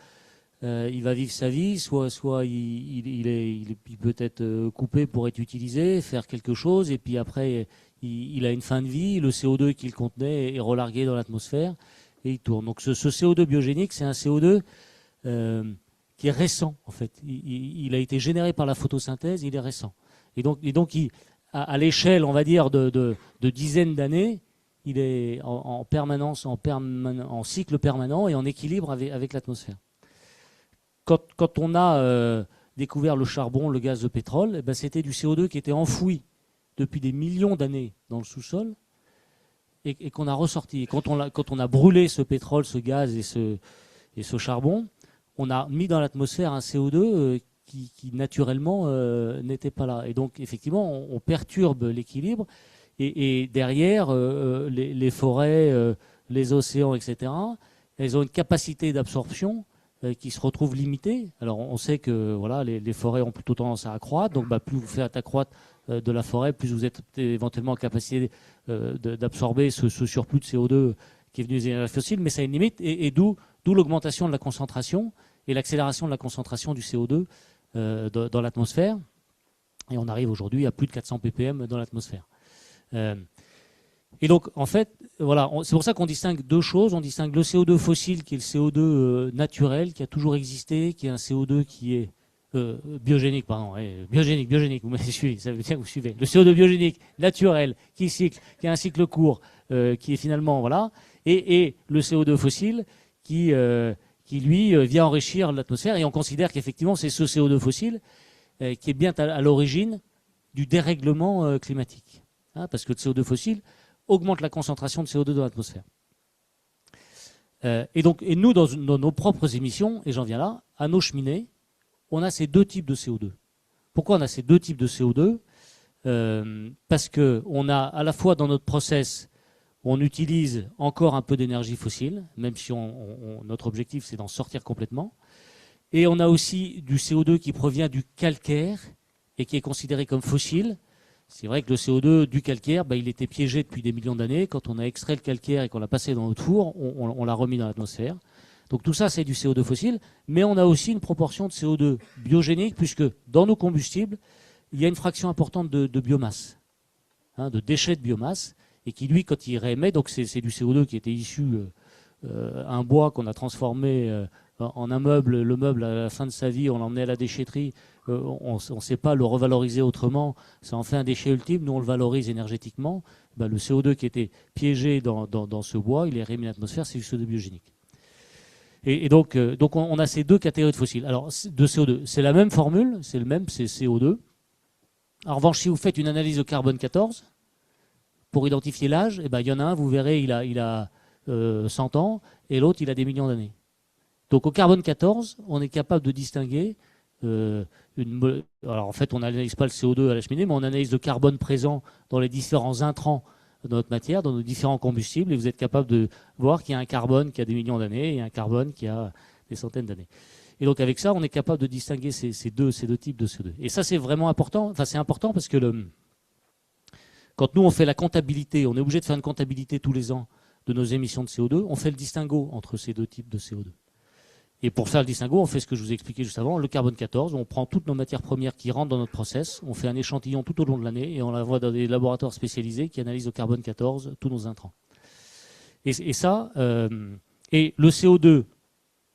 il va vivre sa vie, soit il peut être coupé pour être utilisé, faire quelque chose, et puis après il a une fin de vie, le CO2 qu'il contenait est relargué dans l'atmosphère et il tourne. Donc ce CO2 biogénique, c'est un CO2 qui est récent en fait. Il a été généré par la photosynthèse, il est récent. Et donc à l'échelle, on va dire, de dizaines d'années, il est en permanence, en cycle permanent et en équilibre avec l'atmosphère. Quand on a découvert le charbon, le gaz, le pétrole, eh ben, c'était du CO2 qui était enfoui depuis des millions d'années dans le sous-sol et qu'on a ressorti. Et quand on a brûlé ce pétrole, ce gaz et ce charbon, on a mis dans l'atmosphère un CO2 qui naturellement n'était pas là. Et donc, effectivement, on perturbe l'équilibre. Et derrière, les forêts, les océans, etc., elles ont une capacité d'absorption qui se retrouve limitée. Alors, on sait que voilà, les forêts ont plutôt tendance à accroître. Donc, plus vous faites accroître de la forêt, plus vous êtes éventuellement en capacité d'absorber ce surplus de CO2 qui est venu des énergies fossiles. Mais ça a une limite. Et d'où l'augmentation de la concentration et l'accélération de la concentration du CO2 dans l'atmosphère. Et on arrive aujourd'hui à plus de 400 ppm dans l'atmosphère. Et donc, en fait, voilà, c'est pour ça qu'on distingue deux choses. On distingue le CO2 fossile, qui est le CO2 naturel, qui a toujours existé, qui est un CO2 qui est biogénique, pardon. Biogénique, vous m'avez suivi, ça veut dire que vous suivez. Le CO2 biogénique, naturel, qui a un cycle court, qui est finalement, voilà, et le CO2 fossile, qui lui, vient enrichir l'atmosphère. Et on considère qu'effectivement, c'est ce CO2 fossile qui est bien à l'origine du dérèglement climatique. Parce que le CO2 fossile augmente la concentration de CO2 dans l'atmosphère. Et nous, dans nos propres émissions, et j'en viens là, à nos cheminées, on a ces deux types de CO2. Pourquoi on a ces deux types de CO2 ? Parce qu'on a à la fois dans notre process, on utilise encore un peu d'énergie fossile, même si notre objectif c'est d'en sortir complètement. Et on a aussi du CO2 qui provient du calcaire et qui est considéré comme fossile. C'est vrai que le CO2 du calcaire, il était piégé depuis des millions d'années. Quand on a extrait le calcaire et qu'on l'a passé dans notre four, on l'a remis dans l'atmosphère. Donc tout ça, c'est du CO2 fossile. Mais on a aussi une proportion de CO2 biogénique, puisque dans nos combustibles, il y a une fraction importante de biomasse, de déchets de biomasse, et qui, lui, quand il réémet, donc c'est du CO2 qui était issu un bois qu'on a transformé en un meuble. Le meuble, à la fin de sa vie, on l'emmenait à la déchetterie. On ne sait pas le revaloriser autrement. Ça en fait un déchet ultime. Nous, on le valorise énergétiquement. Le CO2 qui était piégé dans ce bois, il est remis à l'atmosphère, c'est du CO2 biogénique. Et donc on a ces deux catégories de fossiles. Alors, de CO2, c'est la même formule, c'est CO2. En revanche, si vous faites une analyse de carbone 14, pour identifier l'âge, il y en a un, vous verrez, il a 100 ans, et l'autre, il a des millions d'années. Donc au carbone 14, on est capable de distinguer alors en fait, on n'analyse pas le CO2 à la cheminée, mais on analyse le carbone présent dans les différents intrants de notre matière, dans nos différents combustibles, et vous êtes capable de voir qu'il y a un carbone qui a des millions d'années et un carbone qui a des centaines d'années. Et donc avec ça, on est capable de distinguer ces deux types de CO2. Et ça, c'est vraiment important. Enfin, c'est important parce que quand nous, on fait la comptabilité, on est obligé de faire une comptabilité tous les ans de nos émissions de CO2, on fait le distinguo entre ces deux types de CO2. Et pour faire le distinguo, on fait ce que je vous ai expliqué juste avant, le carbone 14, on prend toutes nos matières premières qui rentrent dans notre process, on fait un échantillon tout au long de l'année et on l'envoie dans des laboratoires spécialisés qui analysent au carbone 14 tous nos intrants. Et le CO2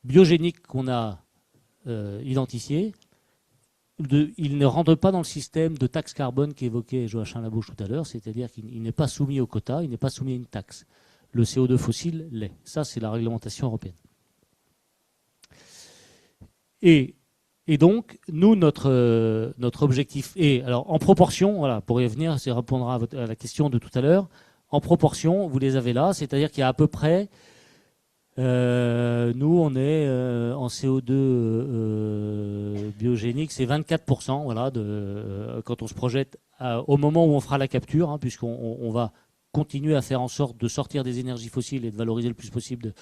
biogénique qu'on a identifié, il ne rentre pas dans le système de taxe carbone qu'évoquait Joachim Labouche tout à l'heure, c'est-à-dire qu'il n'est pas soumis au quota, il n'est pas soumis à une taxe. Le CO2 fossile l'est. Ça, c'est la réglementation européenne. Et donc, nous, notre objectif est, alors en proportion, voilà, pour y venir, c'est répondre à la question de tout à l'heure, en proportion, vous les avez là, c'est-à-dire qu'il y a à peu près, nous, on est en CO2 biogénique, c'est 24%, voilà, quand on se projette au moment où on fera la capture, puisqu'on va continuer à faire en sorte de sortir des énergies fossiles et de valoriser le plus possible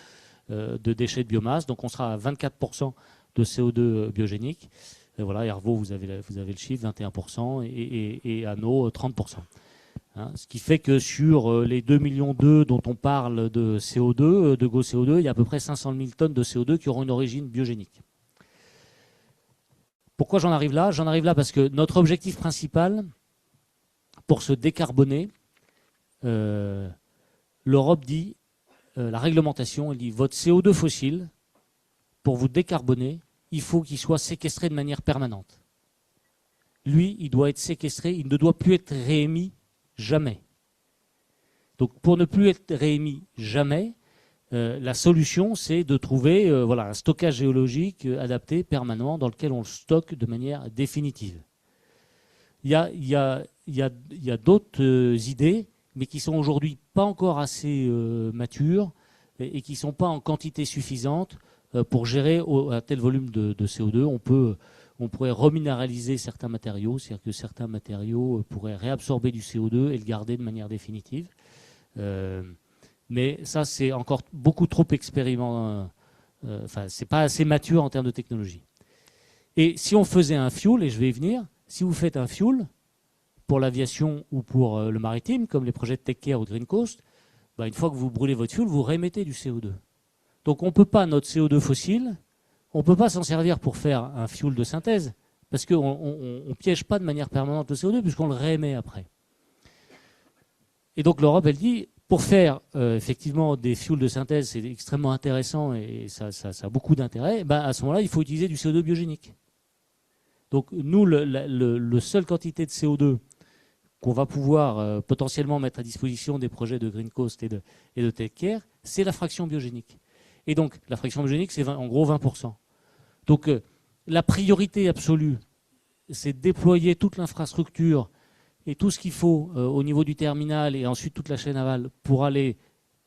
de déchets de biomasse. Donc on sera à 24% de CO2 biogénique. Et voilà, Hervaux, vous avez le chiffre, 21%, et Anneau, 30%. Ce qui fait que sur les 2,2 millions dont on parle de CO2, de GoCO2, il y a à peu près 500 000 tonnes de CO2 qui auront une origine biogénique. Pourquoi j'en arrive là ? J'en arrive là parce que notre objectif principal, pour se décarboner, l'Europe dit, la réglementation, elle dit, votre CO2 fossile, pour vous décarboner, il faut qu'il soit séquestré de manière permanente. Lui, il doit être séquestré, il ne doit plus être réémis jamais. Donc pour ne plus être réémis jamais, la solution, c'est de trouver un stockage géologique adapté, permanent, dans lequel on le stocke de manière définitive. Il y a d'autres idées, mais qui sont aujourd'hui pas encore assez matures et qui ne sont pas en quantité suffisante pour gérer un tel volume de CO2. On pourrait reminéraliser certains matériaux, c'est-à-dire que certains matériaux pourraient réabsorber du CO2 et le garder de manière définitive. Mais ça, c'est encore beaucoup trop expérimental. C'est pas assez mature en termes de technologie. Et si on faisait un fuel, et je vais y venir, si vous faites un fuel pour l'aviation ou pour le maritime, comme les projets de TechCare ou de Green Coast, une fois que vous brûlez votre fuel, vous réémettez du CO2. Donc on ne peut pas, notre CO2 fossile, on ne peut pas s'en servir pour faire un fuel de synthèse, parce qu'on ne piège pas de manière permanente le CO2, puisqu'on le réémet après. Et donc l'Europe, elle dit, pour faire effectivement des fuels de synthèse, c'est extrêmement intéressant et ça a beaucoup d'intérêt, à ce moment-là, il faut utiliser du CO2 biogénique. Donc nous, la seule quantité de CO2 qu'on va pouvoir potentiellement mettre à disposition des projets de Green Coast et de TechCare, c'est la fraction biogénique. Et donc, la fraction biogénique, c'est en gros 20%. Donc, la priorité absolue, c'est de déployer toute l'infrastructure et tout ce qu'il faut au niveau du terminal et ensuite toute la chaîne aval pour aller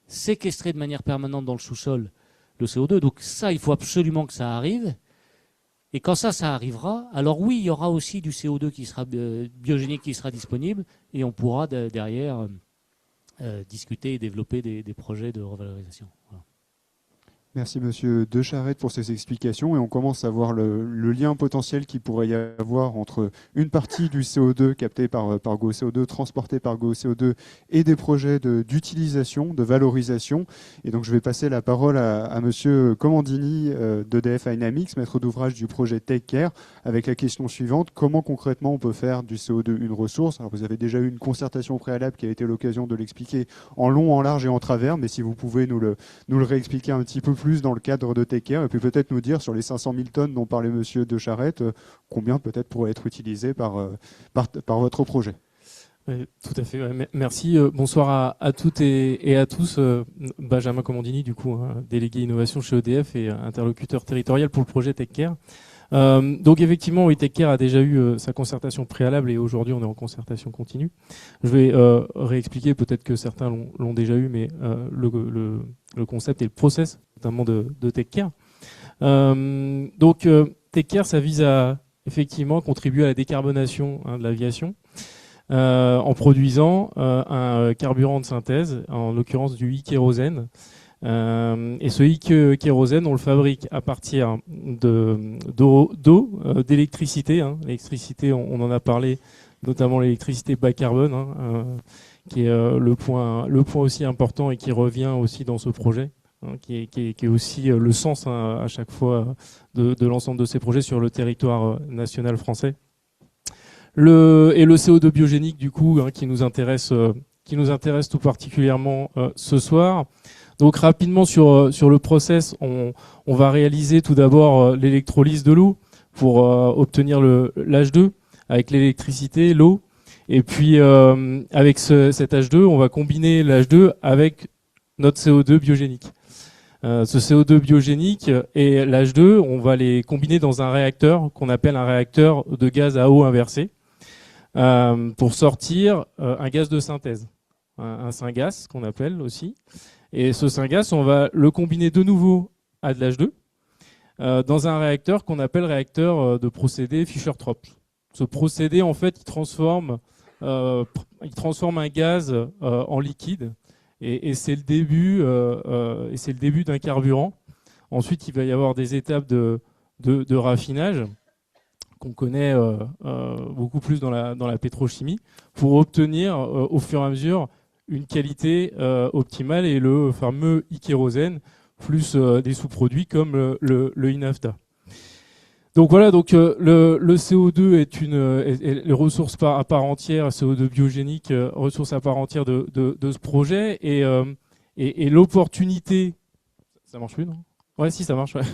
séquestrer de manière permanente dans le sous-sol le CO2. Donc ça, il faut absolument que ça arrive. Et quand ça arrivera, alors oui, il y aura aussi du CO2 qui sera biogénique qui sera disponible et on pourra derrière discuter et développer des projets de revalorisation. Voilà. Merci Monsieur De Charette pour ces explications et on commence à voir le lien potentiel qu'il pourrait y avoir entre une partie du CO2 capté par GoCO2, transporté par GoCO2 et des projets d'utilisation, de valorisation. Et donc je vais passer la parole à Monsieur Comandini d'EDF Dynamics, maître d'ouvrage du projet Take Care, avec la question suivante: comment concrètement on peut faire du CO2 une ressource? Alors vous avez déjà eu une concertation préalable qui a été l'occasion de l'expliquer en long, en large et en travers, mais si vous pouvez nous le réexpliquer un petit peu plus dans le cadre de Take Care, et puis peut-être nous dire sur les 500 000 tonnes dont parlait Monsieur De Charette, combien peut-être pourrait être utilisé par votre projet. Oui, tout à fait. Ouais. Merci. Bonsoir à toutes et à tous. Benjamin Comandini, du coup, délégué innovation chez EDF et interlocuteur territorial pour le projet Take Care. Donc effectivement, oui, Take Care a déjà eu sa concertation préalable et aujourd'hui on est en concertation continue. Je vais réexpliquer, peut-être que certains l'ont déjà eu, mais le concept et le process notamment de Take Care. Donc Take Care, ça vise à effectivement contribuer à la décarbonation de l'aviation en produisant un carburant de synthèse, en l'occurrence du e-kérosène. Et ce e-kérosène, on le fabrique à partir d'eau, d'électricité. L'électricité, on en a parlé, notamment l'électricité bas carbone, qui est le point aussi important et qui revient aussi dans ce projet, qui est aussi le sens à chaque fois de l'ensemble de ces projets sur le territoire national français. Et le CO2 biogénique, du coup, qui nous intéresse tout particulièrement ce soir. Donc rapidement sur le process, on va réaliser tout d'abord l'électrolyse de l'eau pour obtenir l'H2 avec l'électricité, l'eau. Et puis avec cet H2, on va combiner l'H2 avec notre CO2 biogénique. Ce CO2 biogénique et l'H2, on va les combiner dans un réacteur qu'on appelle un réacteur de gaz à eau inversé pour sortir un gaz de synthèse, un syngas qu'on appelle aussi. Et ce syngas, on va le combiner de nouveau à de l'H2 dans un réacteur qu'on appelle réacteur de procédé Fischer-Tropsch. Ce procédé, en fait, il transforme un gaz en liquide et c'est le début d'un carburant. Ensuite, il va y avoir des étapes de raffinage qu'on connaît beaucoup plus dans la pétrochimie pour obtenir au fur et à mesure une qualité optimale et le fameux e-kérosène plus des sous-produits comme le e-naphtha. Donc voilà, le CO2 est une ressource à part entière, CO2 biogénique, ressource à part entière de ce projet et l'opportunité. Ça marche plus, non? Ouais, si, ça marche. Ouais.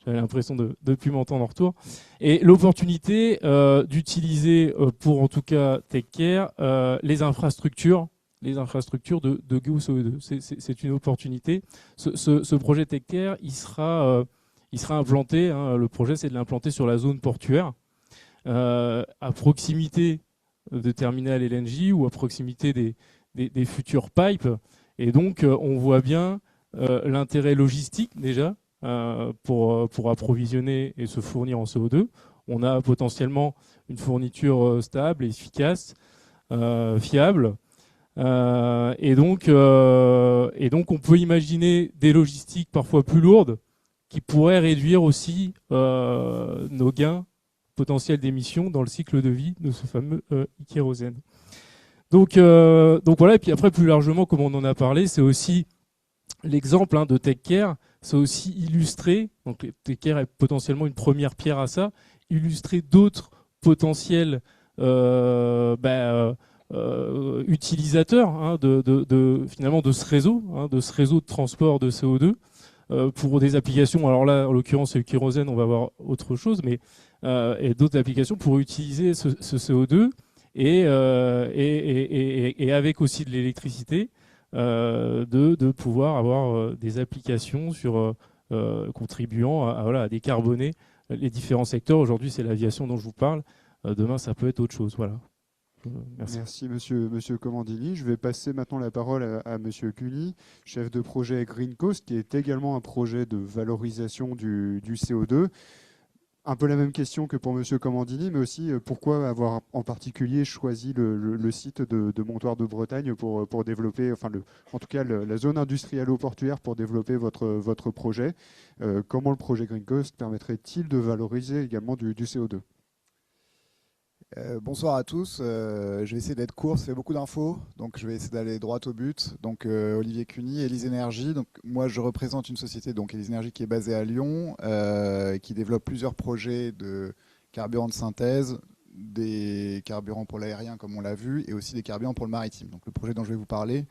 J'avais l'impression de plus m'entendre en retour. Et l'opportunité d'utiliser pour en tout cas Take Care les infrastructures de GoCO2. C'est une opportunité. Ce projet Take Care, il sera implanté. Le projet, c'est de l'implanter sur la zone portuaire, à proximité de terminal LNG ou à proximité des futurs pipes. Et donc, on voit bien l'intérêt logistique déjà pour approvisionner et se fournir en CO2. On a potentiellement une fourniture stable, efficace, fiable. Et donc, on peut imaginer des logistiques parfois plus lourdes qui pourraient réduire aussi nos gains potentiels d'émissions dans le cycle de vie de ce fameux e-kérosène. Donc voilà. Et puis après, plus largement, comme on en a parlé, c'est aussi l'exemple de Take Care. C'est aussi illustrer. Donc Take Care est potentiellement une première pierre à ça. Illustrer d'autres potentiels utilisateurs finalement de ce réseau, de transport de CO2 pour des applications. Alors là, en l'occurrence, c'est le kérosène, on va voir autre chose, mais et d'autres applications pour utiliser ce CO2 et avec aussi de l'électricité de pouvoir avoir des applications sur contribuant à décarboner les différents secteurs. Aujourd'hui, c'est l'aviation dont je vous parle. Demain, ça peut être autre chose. Voilà. Merci monsieur Comandini. Je vais passer maintenant la parole à monsieur Cuny, chef de projet Green Coast, qui est également un projet de valorisation du CO2. Un peu la même question que pour Monsieur Comandini, mais aussi pourquoi avoir en particulier choisi le site de Montoire de Bretagne pour développer, enfin en tout cas la zone industrielle-portuaire pour développer votre projet. Comment le projet Green Coast permettrait-il de valoriser également du CO2 ? Bonsoir à tous. Je vais essayer d'être court, ça fait beaucoup d'infos, donc je vais essayer d'aller droit au but. Donc Olivier Cuny, Élise Énergie. Donc moi je représente une société, donc Élise Énergie, qui est basée à Lyon, qui développe plusieurs projets de carburants de synthèse, des carburants pour l'aérien comme on l'a vu, et aussi des carburants pour le maritime. Donc le projet dont je vais vous parler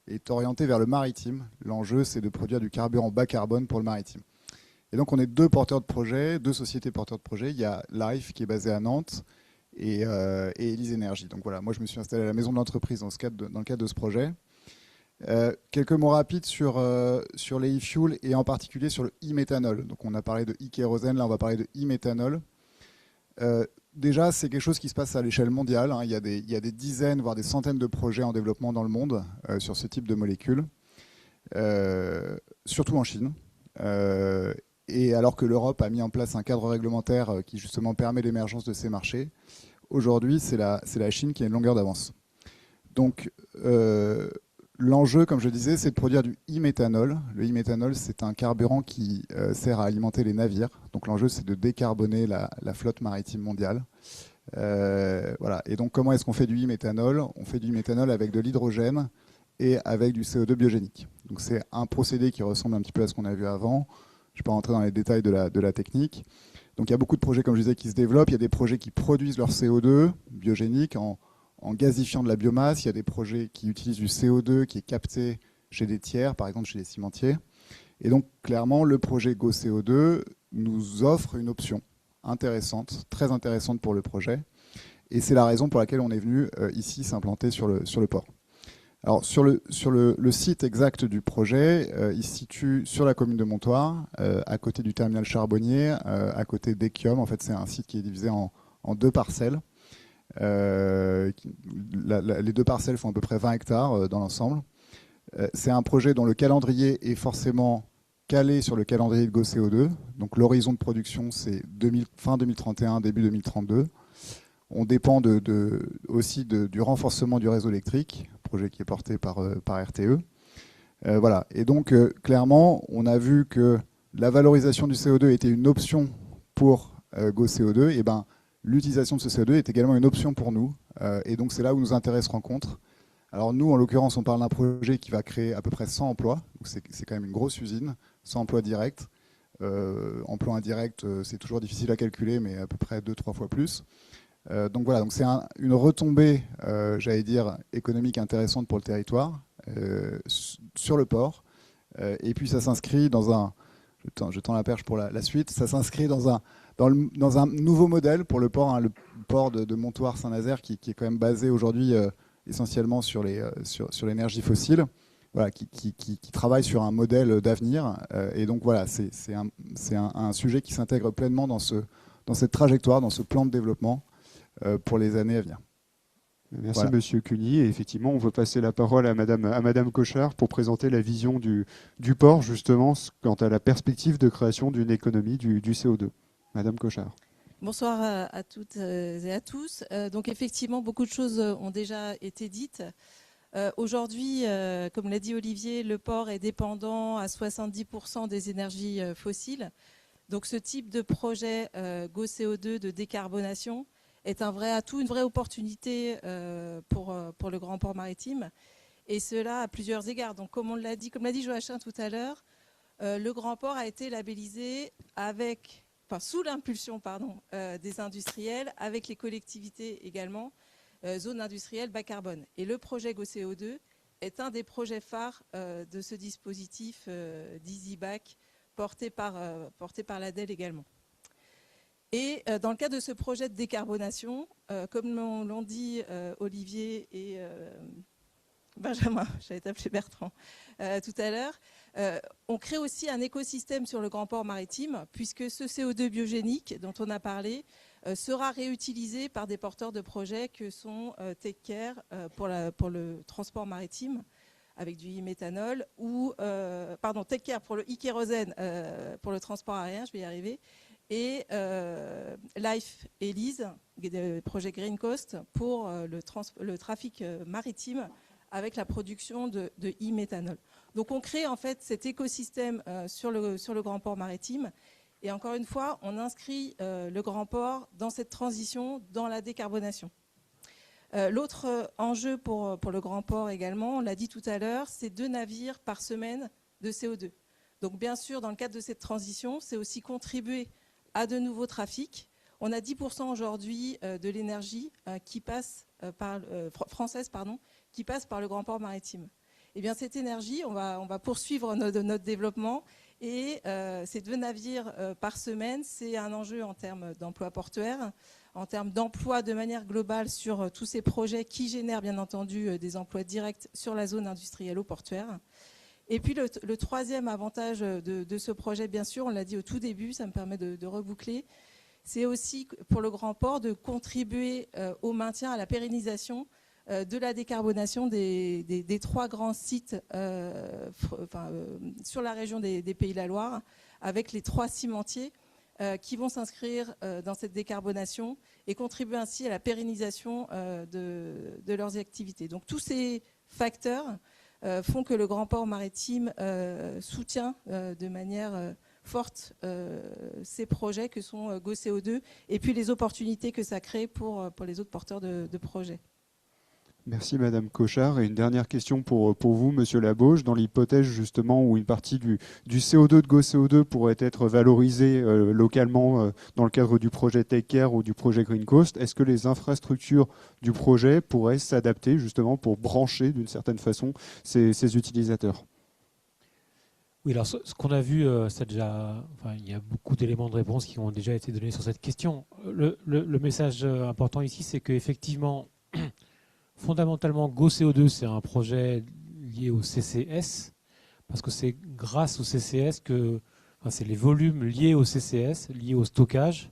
est orienté vers le maritime. L'enjeu c'est de produire du carburant bas carbone pour le maritime. Et donc on est deux porteurs de projets, deux sociétés porteurs de projets. Il y a Life qui est basée à Nantes, et Élise Énergie. Donc voilà, moi je me suis installé à la maison de l'entreprise dans le cadre de ce projet. Quelques mots rapides sur les e-fuels et en particulier sur le e-méthanol. Donc on a parlé de e-kérosène, là on va parler de e-méthanol. Déjà c'est quelque chose qui se passe à l'échelle mondiale, hein. Il y a des dizaines, voire des centaines de projets en développement dans le monde sur ce type de molécules, surtout en Chine. Et alors que l'Europe a mis en place un cadre réglementaire qui justement permet l'émergence de ces marchés, aujourd'hui c'est la Chine qui a une longueur d'avance. Donc l'enjeu, comme je disais, c'est de produire du e-méthanol. Le e-méthanol, c'est un carburant qui sert à alimenter les navires. Donc l'enjeu, c'est de décarboner la flotte maritime mondiale. Voilà. Et donc comment est-ce qu'on fait du e-méthanol ? On fait du e-méthanol avec de l'hydrogène et avec du CO2 biogénique. Donc c'est un procédé qui ressemble un petit peu à ce qu'on a vu avant. Je ne vais pas rentrer dans les détails de la technique. Donc il y a beaucoup de projets, comme je disais, qui se développent. Il y a des projets qui produisent leur CO2 biogénique en gazifiant de la biomasse. Il y a des projets qui utilisent du CO2 qui est capté chez des tiers, par exemple chez les cimentiers. Et donc clairement, le projet GoCO2 nous offre une option intéressante, très intéressante pour le projet. Et c'est la raison pour laquelle on est venu ici s'implanter sur le port. Alors sur le site exact du projet, il se situe sur la commune de Montoire, à côté du terminal charbonnier, à côté d'Echium. En fait, c'est un site qui est divisé en deux parcelles. Les deux parcelles font à peu près 20 hectares dans l'ensemble. C'est un projet dont le calendrier est forcément calé sur le calendrier de GoCO2. Donc l'horizon de production, c'est fin 2031, début 2032. On dépend aussi du renforcement du réseau électrique, projet qui est porté par RTE. Voilà. Et donc, clairement, on a vu que la valorisation du CO2 était une option pour GoCO2. Et ben, l'utilisation de ce CO2 est également une option pour nous. Et donc, c'est là où nos intérêts se rencontrent. Alors nous, en l'occurrence, on parle d'un projet qui va créer à peu près 100 emplois. Donc, c'est quand même une grosse usine, 100 emplois directs. Emplois indirects, c'est toujours difficile à calculer, mais à peu près 2-3 fois plus. Donc voilà, donc c'est une retombée, j'allais dire, économique intéressante pour le territoire, sur le port. Et puis ça s'inscrit dans un, je tends la perche pour la suite, ça s'inscrit dans un nouveau modèle pour le port, hein, le port de Montoire-Saint-Nazaire qui est quand même basé aujourd'hui essentiellement sur l'énergie fossile, voilà, qui travaille sur un modèle d'avenir. Et donc voilà, c'est un sujet qui s'intègre pleinement dans cette trajectoire, dans ce plan de développement pour les années à venir. Merci voilà. Monsieur Cuny. Et effectivement, on veut passer la parole à Madame Cochard pour présenter la vision du port, justement, quant à la perspective de création d'une économie du CO2. Madame Cochard. Bonsoir à toutes et à tous. Donc effectivement, beaucoup de choses ont déjà été dites. Aujourd'hui, comme l'a dit Olivier, le port est dépendant à 70% des énergies fossiles. Donc ce type de projet GoCO2 de décarbonation est un vrai atout, une vraie opportunité pour le grand port maritime. Et cela à plusieurs égards. Donc comme l'a dit Joachim tout à l'heure, le grand port a été labellisé sous l'impulsion des industriels, avec les collectivités également, zone industrielle bas carbone. Et le projet GoCO2 est un des projets phares de ce dispositif d'EasyBack porté par l'ADEL également. Et dans le cadre de ce projet de décarbonation, comme l'ont dit Olivier et Benjamin, j'allais t'appeler Bertrand, tout à l'heure, on crée aussi un écosystème sur le grand port maritime, puisque ce CO2 biogénique dont on a parlé sera réutilisé par des porteurs de projets que sont TechCare pour le transport maritime avec du e-méthanol TechCare pour le e-kérosène pour le transport aérien, je vais y arriver, et Life et Lise, projet Green Coast, pour le trafic maritime avec la production de e-méthanol. Donc on crée en fait cet écosystème sur le grand port maritime. Et encore une fois, on inscrit le grand port dans cette transition, dans la décarbonation. L'autre enjeu pour le grand port également, on l'a dit tout à l'heure, c'est 2 navires par semaine de CO2. Donc bien sûr, dans le cadre de cette transition, c'est aussi contribuer à de nouveaux trafics. On a 10% aujourd'hui de l'énergie française qui passe par le grand port maritime. Et bien cette énergie, on va poursuivre notre développement et ces 2 navires par semaine, c'est un enjeu en termes d'emploi portuaire, en termes d'emploi de manière globale sur tous ces projets qui génèrent bien entendu des emplois directs sur la zone industrielle ou portuaire. Et puis le troisième avantage de ce projet, bien sûr, on l'a dit au tout début, ça me permet de reboucler, c'est aussi pour le grand port de contribuer au maintien, à la pérennisation de la décarbonation des 3 grands sites sur la région des Pays de la Loire, avec les 3 cimentiers qui vont s'inscrire dans cette décarbonation et contribuer ainsi à la pérennisation de leurs activités. Donc tous ces facteurs font que le grand port maritime soutient de manière forte ces projets que sont GoCO2 et puis les opportunités que ça crée pour les autres porteurs de projets. Merci Madame Cochard. Et une dernière question pour vous, Monsieur Labauge. Dans l'hypothèse justement où une partie du CO2 de GoCO2 pourrait être valorisée localement dans le cadre du projet Take Care ou du projet Green Coast, est-ce que les infrastructures du projet pourraient s'adapter justement pour brancher d'une certaine façon ces utilisateurs ? Oui, alors ce qu'on a vu, il y a beaucoup d'éléments de réponse qui ont déjà été donnés sur cette question. Le message important ici, c'est qu'effectivement, fondamentalement, GoCO2, c'est un projet lié au CCS, parce que c'est grâce au CCS c'est les volumes liés au CCS, liés au stockage,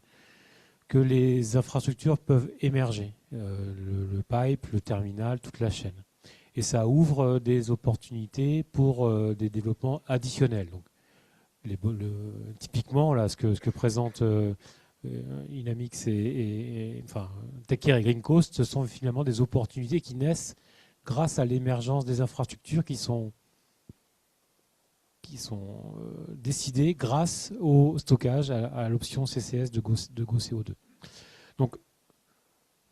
que les infrastructures peuvent émerger. Le pipe, le terminal, toute la chaîne. Et ça ouvre des opportunités pour des développements additionnels. Donc, typiquement, là, ce que présente Inamix Take Care et Green Coast, ce sont finalement des opportunités qui naissent grâce à l'émergence des infrastructures qui sont décidées grâce au stockage, à l'option CCS de GoCO2. Donc,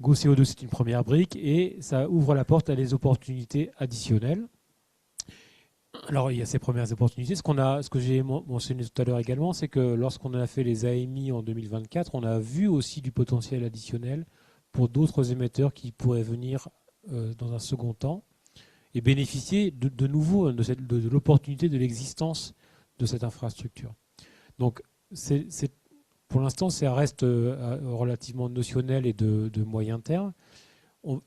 GoCO2, c'est une première brique et ça ouvre la porte à des opportunités additionnelles. Alors, il y a ces premières opportunités. Ce que j'ai mentionné tout à l'heure également, c'est que lorsqu'on a fait les AMI en 2024, on a vu aussi du potentiel additionnel pour d'autres émetteurs qui pourraient venir dans un second temps et bénéficier de nouveau de l'opportunité de l'existence de cette infrastructure. Donc, pour l'instant, ça reste relativement notionnel et de moyen terme.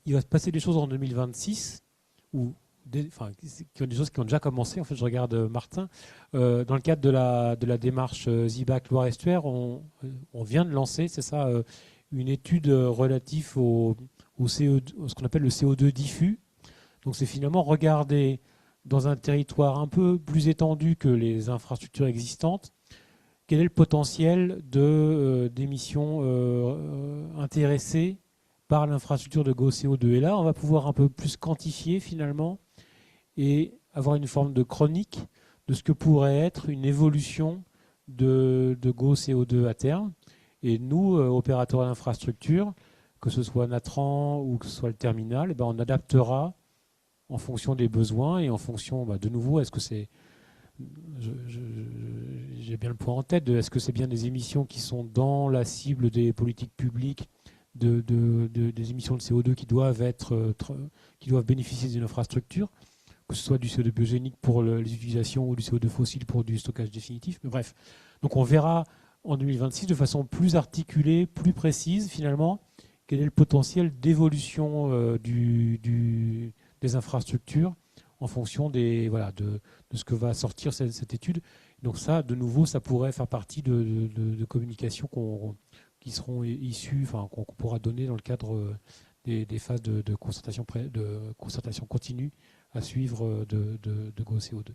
Il va se passer des choses en 2026 des choses qui ont déjà commencé. En fait, je regarde Martin. Dans le cadre de la démarche ZIBAC Loire-Estuaire, on vient de lancer, c'est ça, une étude relative au CO2, ce qu'on appelle le CO2 diffus. Donc, c'est finalement regarder dans un territoire un peu plus étendu que les infrastructures existantes, quel est le potentiel d'émissions intéressées par l'infrastructure de GoCO2. Et là, on va pouvoir un peu plus quantifier finalement et avoir une forme de chronique de ce que pourrait être une évolution de GoCO2 à terme. Et nous, opérateurs d'infrastructure, que ce soit Natran ou que ce soit le terminal, on adaptera en fonction des besoins et en fonction, de nouveau, est-ce que c'est... J'ai bien le point en tête, est-ce que c'est bien des émissions qui sont dans la cible des politiques publiques des émissions de CO2 qui doivent bénéficier d'une infrastructure, que ce soit du CO2 biogénique pour les utilisations ou du CO2 fossile pour du stockage définitif. Mais bref, donc on verra en 2026 de façon plus articulée, plus précise finalement, quel est le potentiel d'évolution des infrastructures en fonction de ce que va sortir cette étude. Donc ça, de nouveau, ça pourrait faire partie de communications qui seront issues, qu'on pourra donner dans le cadre des phases de concertation continue à suivre de GoCO2.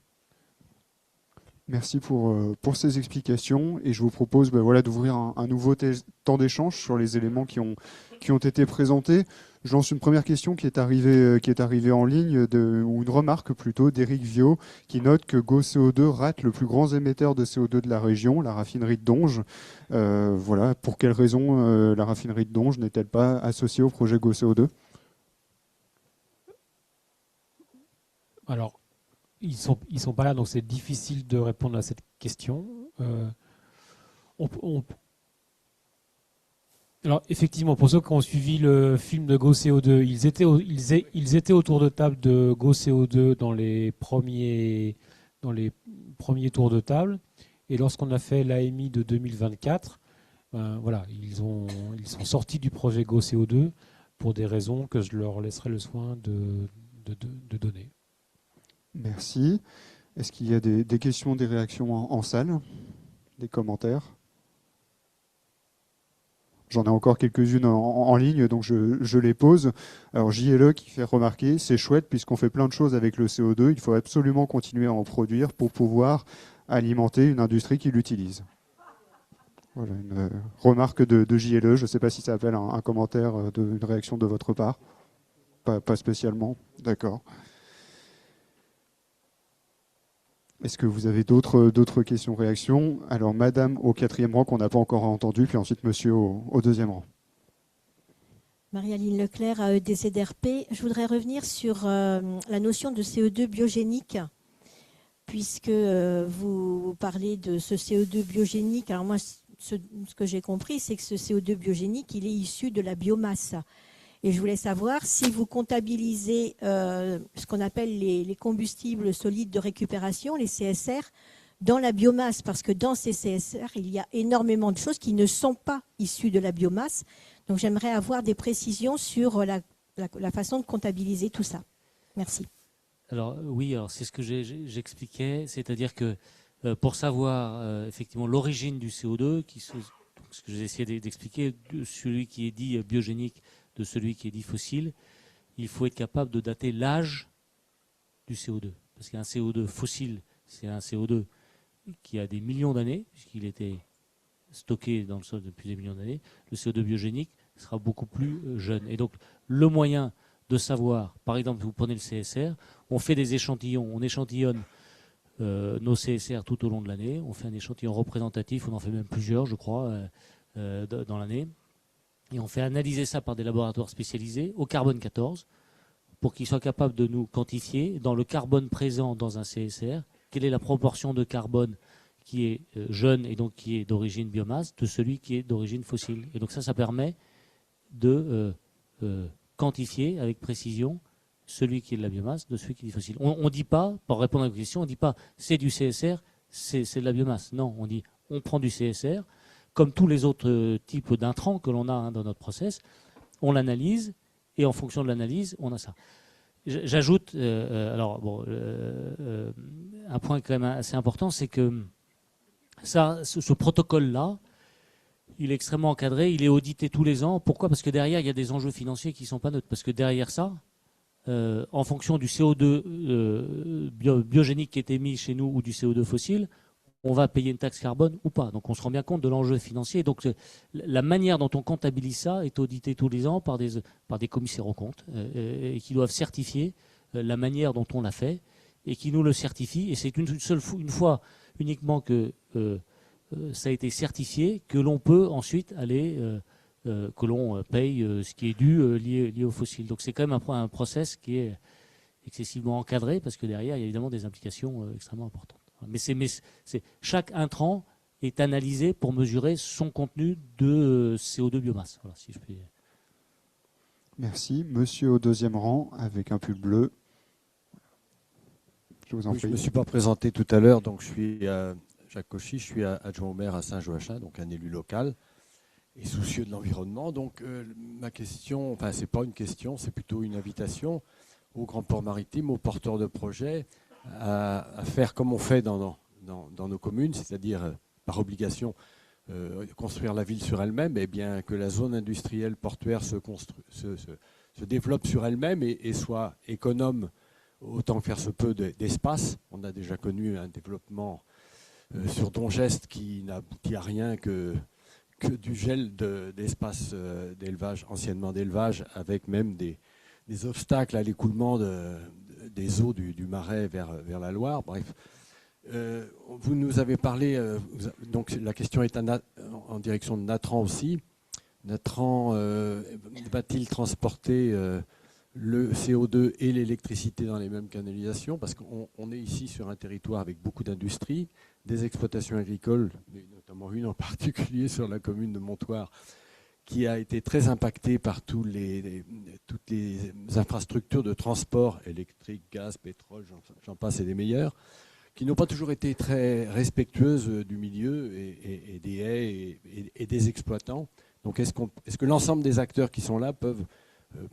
Merci pour ces explications et je vous propose d'ouvrir un nouveau temps d'échange sur les éléments qui ont été présentés. Je lance une première question qui est arrivée en ligne, ou une remarque plutôt d'Éric Viau, qui note que GoCO2 rate le plus grand émetteur de CO2 de la région, la raffinerie de Donges. Pour quelle raison la raffinerie de Donges n'est-elle pas associée au projet GoCO2 ? Alors, ils sont pas là, donc c'est difficile de répondre à cette question. Alors, effectivement, pour ceux qui ont suivi le film de GoCO2, ils étaient autour de table de GoCO2 dans les premiers tours de table. Et lorsqu'on a fait l'AMI de 2024, ils sont sortis du projet GoCO2 pour des raisons que je leur laisserai le soin de donner. Merci. Est-ce qu'il y a des questions, des réactions en salle, des commentaires ? J'en ai encore quelques-unes en ligne, donc je les pose. Alors JLE qui fait remarquer, c'est chouette puisqu'on fait plein de choses avec le CO2, il faut absolument continuer à en produire pour pouvoir alimenter une industrie qui l'utilise. Voilà une remarque de JLE, je ne sais pas si ça appelle un commentaire, une réaction de votre part. Pas spécialement, d'accord. Est-ce que vous avez d'autres questions, réactions ? Alors, madame au 4e rang qu'on n'a pas encore entendu, puis ensuite monsieur au 2e rang. Marie-Aline Leclerc, AEDCDRP. Je voudrais revenir sur la notion de CO2 biogénique, puisque vous parlez de ce CO2 biogénique. Alors moi, ce que j'ai compris, c'est que ce CO2 biogénique, il est issu de la biomasse. Et je voulais savoir si vous comptabilisez ce qu'on appelle les combustibles solides de récupération, les CSR, dans la biomasse, parce que dans ces CSR, il y a énormément de choses qui ne sont pas issues de la biomasse. Donc j'aimerais avoir des précisions sur la façon de comptabiliser tout ça. Merci. Alors oui, c'est ce que j'expliquais, c'est-à-dire que pour savoir effectivement l'origine du CO2, ce que j'ai essayé d'expliquer, celui qui est dit biogénique, de celui qui est dit fossile, il faut être capable de dater l'âge du CO2. Parce qu'un CO2 fossile, c'est un CO2 qui a des millions d'années, puisqu'il était stocké dans le sol depuis des millions d'années. Le CO2 biogénique sera beaucoup plus jeune. Et donc, le moyen de savoir, par exemple, vous prenez le CSR, on fait des échantillons, on échantillonne nos CSR tout au long de l'année, on fait un échantillon représentatif, on en fait même plusieurs, je crois, dans l'année. Et on fait analyser ça par des laboratoires spécialisés au carbone 14 pour qu'ils soient capables de nous quantifier dans le carbone présent dans un CSR, quelle est la proportion de carbone qui est jeune et donc qui est d'origine biomasse de celui qui est d'origine fossile. Et donc ça permet de quantifier avec précision celui qui est de la biomasse de celui qui est fossile. On ne dit pas, pour répondre à la question, on ne dit pas c'est du CSR, c'est de la biomasse. Non, on dit on prend du CSR, comme tous les autres types d'intrants que l'on a dans notre process, on l'analyse et en fonction de l'analyse, on a ça. J'ajoute, un point quand même assez important, c'est que ce protocole-là, il est extrêmement encadré, il est audité tous les ans. Pourquoi ? Parce que derrière, il y a des enjeux financiers qui ne sont pas neutres. Parce que derrière ça, en fonction du CO2 biogénique qui est émis chez nous ou du CO2 fossile, on va payer une taxe carbone ou pas. Donc on se rend bien compte de l'enjeu financier. Donc la manière dont on comptabilise ça est auditée tous les ans par des commissaires aux comptes et qui doivent certifier la manière dont on l'a fait et qui nous le certifient. Et c'est une fois uniquement que ça a été certifié que l'on peut ensuite aller, que l'on paye ce qui est dû lié aux fossiles. Donc c'est quand même un process qui est excessivement encadré parce que derrière il y a évidemment des implications extrêmement importantes. Mais chaque intrant est analysé pour mesurer son contenu de CO2 biomasse. Voilà, si je puis... Merci. Monsieur au 2e rang avec un pull bleu. Je vous en prie. Je ne me suis pas présenté tout à l'heure, donc je suis Jacques Cauchy, je suis adjoint au maire à Saint-Joachim, donc un élu local et soucieux de l'environnement. Donc ma question, enfin c'est pas une question, c'est plutôt une invitation aux grands ports maritimes, aux porteurs de projets, à faire comme on fait dans nos communes, c'est-à-dire par obligation construire la ville sur elle-même, et bien que la zone industrielle portuaire se développe sur elle-même et soit économe autant que faire se peut d'espace. On a déjà connu un développement sur Dongest qui n'aboutit à rien que du gel d'espace d'élevage, anciennement d'élevage, avec même des obstacles à l'écoulement des eaux du Marais vers la Loire. Bref, vous nous avez parlé, donc la question est en direction de Natran aussi. Natran va-t-il transporter le CO2 et l'électricité dans les mêmes canalisations? Parce qu'on est ici sur un territoire avec beaucoup d'industries, des exploitations agricoles, mais notamment une en particulier sur la commune de Montoire, qui a été très impactée par toutes les infrastructures de transport électrique, gaz, pétrole, j'en passe et des meilleurs, qui n'ont pas toujours été très respectueuses du milieu et des haies et des exploitants. Donc est-ce que l'ensemble des acteurs qui sont là peuvent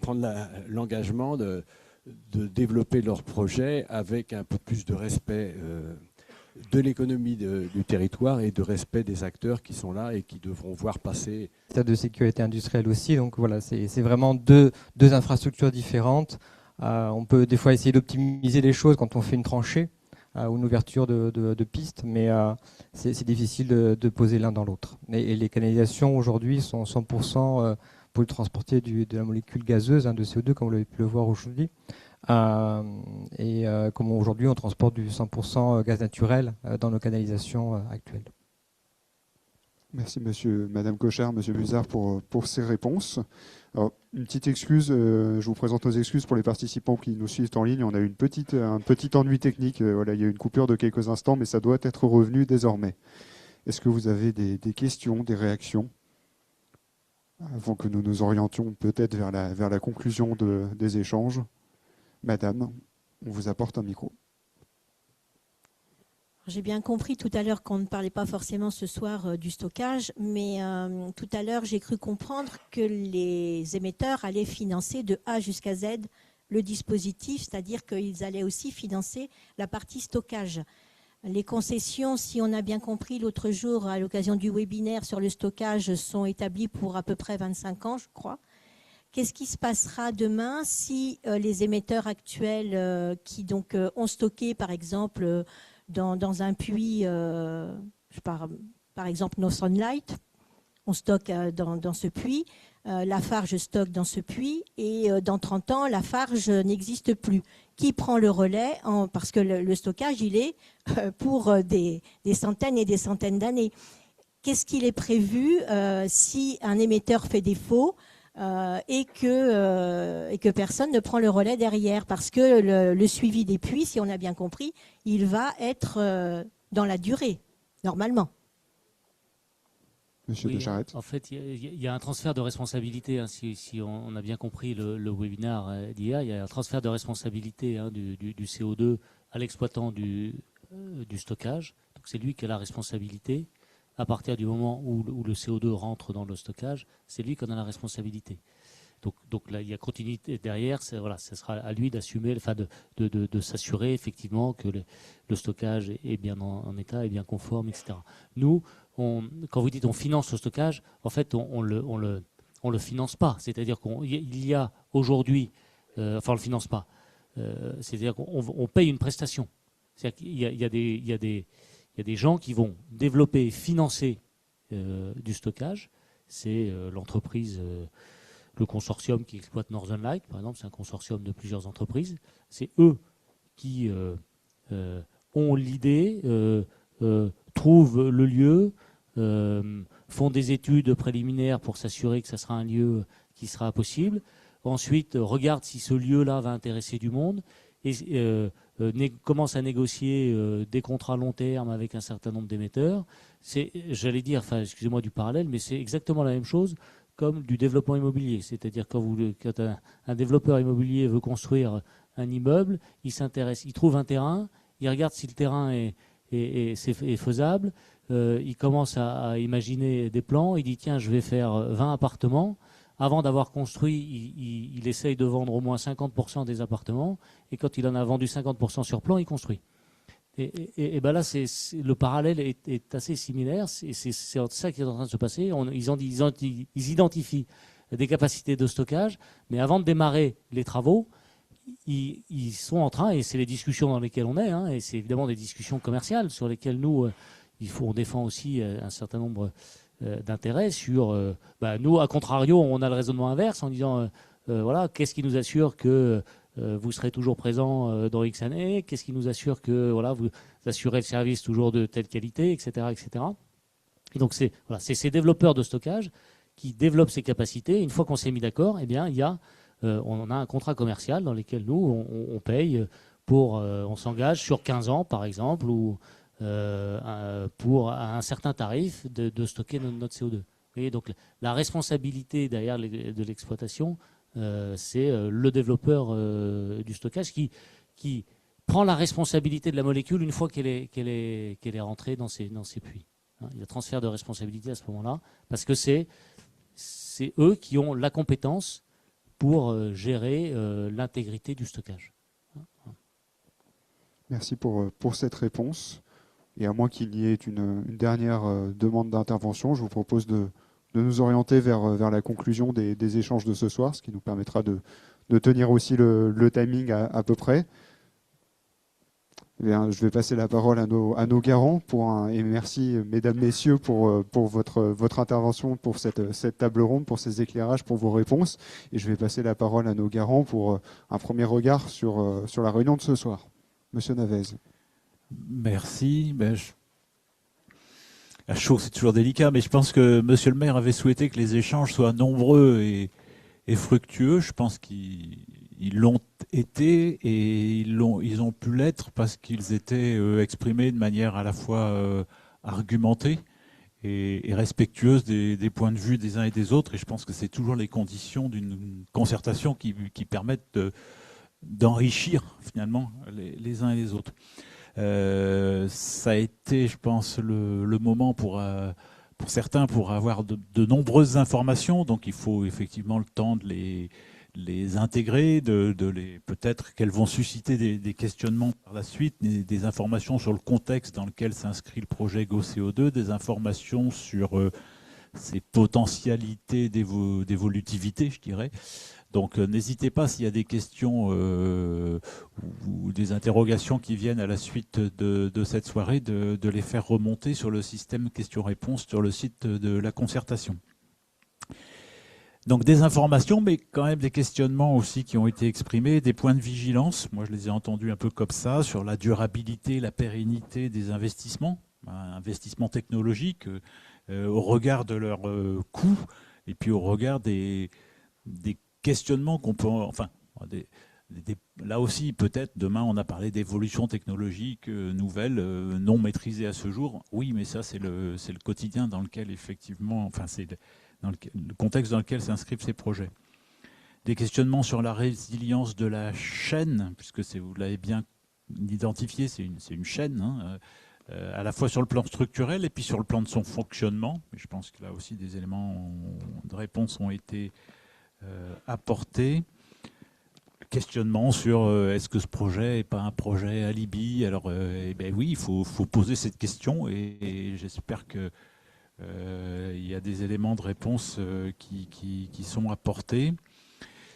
prendre l'engagement de développer leur projet avec un peu plus de respect de l'économie du territoire et de respect des acteurs qui sont là et qui devront voir passer. État de sécurité industrielle aussi, donc voilà, c'est vraiment deux infrastructures différentes. On peut des fois essayer d'optimiser les choses quand on fait une tranchée ou une ouverture de piste, mais c'est difficile de poser l'un dans l'autre. Et les canalisations aujourd'hui sont 100% pour transporter de la molécule gazeuse, de CO2, comme vous l'avez pu le voir aujourd'hui. Comme aujourd'hui on transporte du 100% gaz naturel dans nos canalisations actuelles. Merci Madame Cochard, Monsieur Musard pour ces réponses. Alors, une petite excuse, je vous présente nos excuses pour les participants qui nous suivent en ligne. On a eu un petit ennui technique, voilà, il y a eu une coupure de quelques instants, mais ça doit être revenu désormais. Est-ce que vous avez des questions, des réactions avant que nous nous orientions peut-être vers la conclusion des échanges? Madame, on vous apporte un micro. J'ai bien compris tout à l'heure qu'on ne parlait pas forcément ce soir du stockage, mais tout à l'heure j'ai cru comprendre que les émetteurs allaient financer de A jusqu'à Z le dispositif, c'est-à-dire qu'ils allaient aussi financer la partie stockage. Les concessions, si on a bien compris l'autre jour à l'occasion du webinaire sur le stockage, sont établies pour à peu près 25 ans, je crois. Qu'est-ce qui se passera demain si les émetteurs actuels qui donc ont stocké, par exemple, dans un puits, par exemple Northern Light, on stocke dans ce puits, Lafarge stocke dans ce puits, et dans 30 ans, Lafarge n'existe plus. Qui prend le relais parce que le stockage, il est pour des centaines et des centaines d'années. Qu'est-ce qu'il est prévu si un émetteur fait défaut et que personne ne prend le relais derrière, parce que le suivi des puits, si on a bien compris, il va être dans la durée, normalement. Monsieur de Charette. En fait, il y a un transfert de responsabilité, hein, si on a bien compris le webinaire d'hier, il y a un transfert de responsabilité du CO2 à l'exploitant du stockage. Donc c'est lui qui a la responsabilité. À partir du moment où le CO2 rentre dans le stockage, c'est lui qui en a la responsabilité. Donc là, il y a continuité derrière. Voilà, ce sera à lui d'assumer, enfin de s'assurer effectivement que le stockage est bien en état, est bien conforme, etc. Nous, quand vous dites on finance le stockage, en fait, on le finance pas. C'est-à-dire qu'il y a aujourd'hui, enfin on le finance pas. C'est-à-dire qu'on paye une prestation. C'est-à-dire qu'il y a des gens qui vont développer, financer du stockage. C'est l'entreprise, le consortium qui exploite Northern Light, par exemple, c'est un consortium de plusieurs entreprises. C'est eux qui ont l'idée, trouvent le lieu, font des études préliminaires pour s'assurer que ça sera un lieu qui sera possible. Ensuite, regardent si ce lieu-là va intéresser du monde et commence à négocier des contrats long terme avec un certain nombre d'émetteurs. J'allais dire, enfin, excusez-moi du parallèle, mais c'est exactement la même chose comme du développement immobilier. C'est-à-dire quand un développeur immobilier veut construire un immeuble, il trouve un terrain, il regarde si le terrain est faisable, il commence à imaginer des plans, il dit tiens, je vais faire 20 appartements. Avant d'avoir construit, il essaye de vendre au moins 50% des appartements, et quand il en a vendu 50% sur plan, il construit. Et ben là, le parallèle est assez similaire, c'est ça qui est en train de se passer. Ils identifient des capacités de stockage, mais avant de démarrer les travaux, ils sont en train, et c'est les discussions dans lesquelles on est, et c'est évidemment des discussions commerciales sur lesquelles nous, on défend aussi un certain nombre d'intérêts sur... nous, à contrario, on a le raisonnement inverse en disant, voilà, qu'est-ce qui nous assure que vous serez toujours présent dans X années, qu'est-ce qui nous assure que voilà, vous assurez le service toujours de telle qualité, etc. etc. Et donc, c'est ces développeurs de stockage qui développent ces capacités. Une fois qu'on s'est mis d'accord, eh bien, on a un contrat commercial dans lequel nous, on paye on s'engage sur 15 ans, par exemple, ou pour un certain tarif de stocker notre CO2. Et donc, la responsabilité derrière de l'exploitation, c'est le développeur du stockage qui prend la responsabilité de la molécule une fois qu'elle est rentrée dans ses puits. Il y a transfert de responsabilité à ce moment-là, parce que c'est eux qui ont la compétence pour gérer l'intégrité du stockage. Merci pour cette réponse. Et à moins qu'il y ait une dernière demande d'intervention, je vous propose de nous orienter vers la conclusion des échanges de ce soir, ce qui nous permettra de tenir aussi le timing à peu près. Eh bien, je vais passer la parole à nos garants et merci, mesdames, messieurs, pour votre intervention, pour cette table ronde, pour ces éclairages, pour vos réponses. Et je vais passer la parole à nos garants pour un premier regard sur la réunion de ce soir. Monsieur Navez. Merci. À chaud, c'est toujours délicat, mais je pense que Monsieur le maire avait souhaité que les échanges soient nombreux et fructueux. Je pense qu'ils l'ont été et ils ont pu l'être parce qu'ils étaient exprimés de manière à la fois argumentée et respectueuse des points de vue des uns et des autres. Et je pense que c'est toujours les conditions d'une concertation qui permettent d'enrichir finalement les uns et les autres. Ça a été, je pense, le moment pour certains pour avoir de nombreuses informations. Donc il faut effectivement le temps de les intégrer, peut-être qu'elles vont susciter des questionnements par la suite, des informations sur le contexte dans lequel s'inscrit le projet GoCO2, des informations sur ses potentialités d'évolutivité, je dirais. Donc n'hésitez pas s'il y a des questions ou des interrogations qui viennent à la suite de cette soirée, de les faire remonter sur le système questions-réponses sur le site de la concertation. Donc des informations, mais quand même des questionnements aussi qui ont été exprimés, des points de vigilance. Moi, je les ai entendus un peu comme ça, sur la durabilité, la pérennité des investissements, investissements technologiques, au regard de leurs coûts, et puis au regard des questionnements qu'on peut... Enfin, là aussi, peut-être, demain, on a parlé d'évolution technologique nouvelle, non maîtrisée à ce jour. Oui, mais ça, c'est le quotidien dans lequel, effectivement... Enfin, c'est dans le contexte dans lequel s'inscrivent ces projets. Des questionnements sur la résilience de la chaîne, puisque vous l'avez bien identifié, c'est une chaîne, hein, à la fois sur le plan structurel et puis sur le plan de son fonctionnement. Mais je pense que là aussi des éléments de réponse ont été apportés. Questionnement sur est-ce que ce projet n'est pas un projet alibi? Alors oui, il faut poser cette question et j'espère que il y a des éléments de réponse qui sont apportés.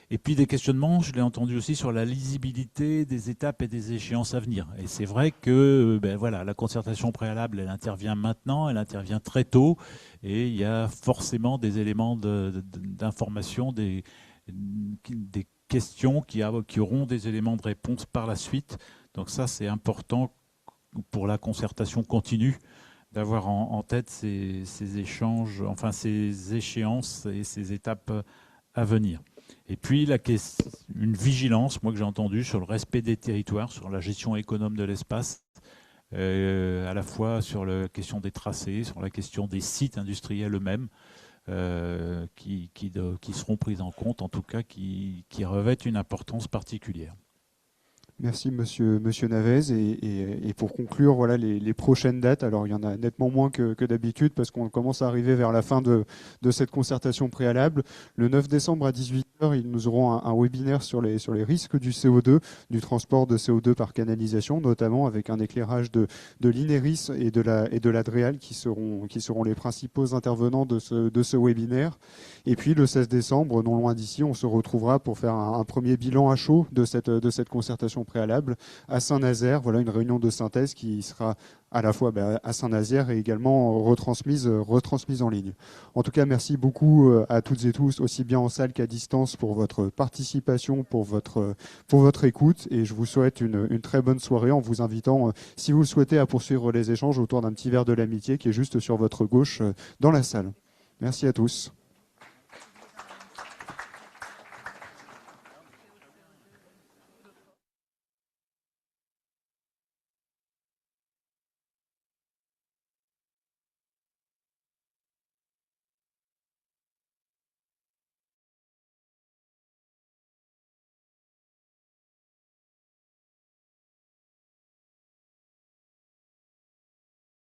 Et puis des questionnements, je l'ai entendu aussi, sur la lisibilité des étapes et des échéances à venir. Et c'est vrai que voilà, la concertation préalable, elle intervient maintenant, elle intervient très tôt, et il y a forcément des éléments d'information, des questions qui auront des éléments de réponse par la suite. Donc ça, c'est important pour la concertation continue, d'avoir en tête ces échanges, enfin ces échéances et ces étapes à venir. Et puis une vigilance, moi que j'ai entendu, sur le respect des territoires, sur la gestion économe de l'espace, à la fois sur la question des tracés, sur la question des sites industriels eux-mêmes, qui seront pris en compte, en tout cas qui revêtent une importance particulière. Merci Monsieur Navez. Et pour conclure, voilà les prochaines dates. Alors il y en a nettement moins que d'habitude parce qu'on commence à arriver vers la fin de cette concertation préalable. Le 9 décembre à 18h, nous aurons un webinaire sur les risques du CO2, du transport de CO2 par canalisation, notamment avec un éclairage de l'INERIS et de la DREAL qui seront les principaux intervenants de ce webinaire. Et puis le 16 décembre, non loin d'ici, on se retrouvera pour faire un premier bilan à chaud de cette concertation préalable. À Saint-Nazaire, voilà une réunion de synthèse qui sera à la fois à Saint-Nazaire et également retransmise en ligne. En tout cas, merci beaucoup à toutes et tous, aussi bien en salle qu'à distance, pour votre participation, pour votre écoute. Et je vous souhaite une très bonne soirée en vous invitant, si vous le souhaitez, à poursuivre les échanges autour d'un petit verre de l'amitié qui est juste sur votre gauche dans la salle. Merci à tous.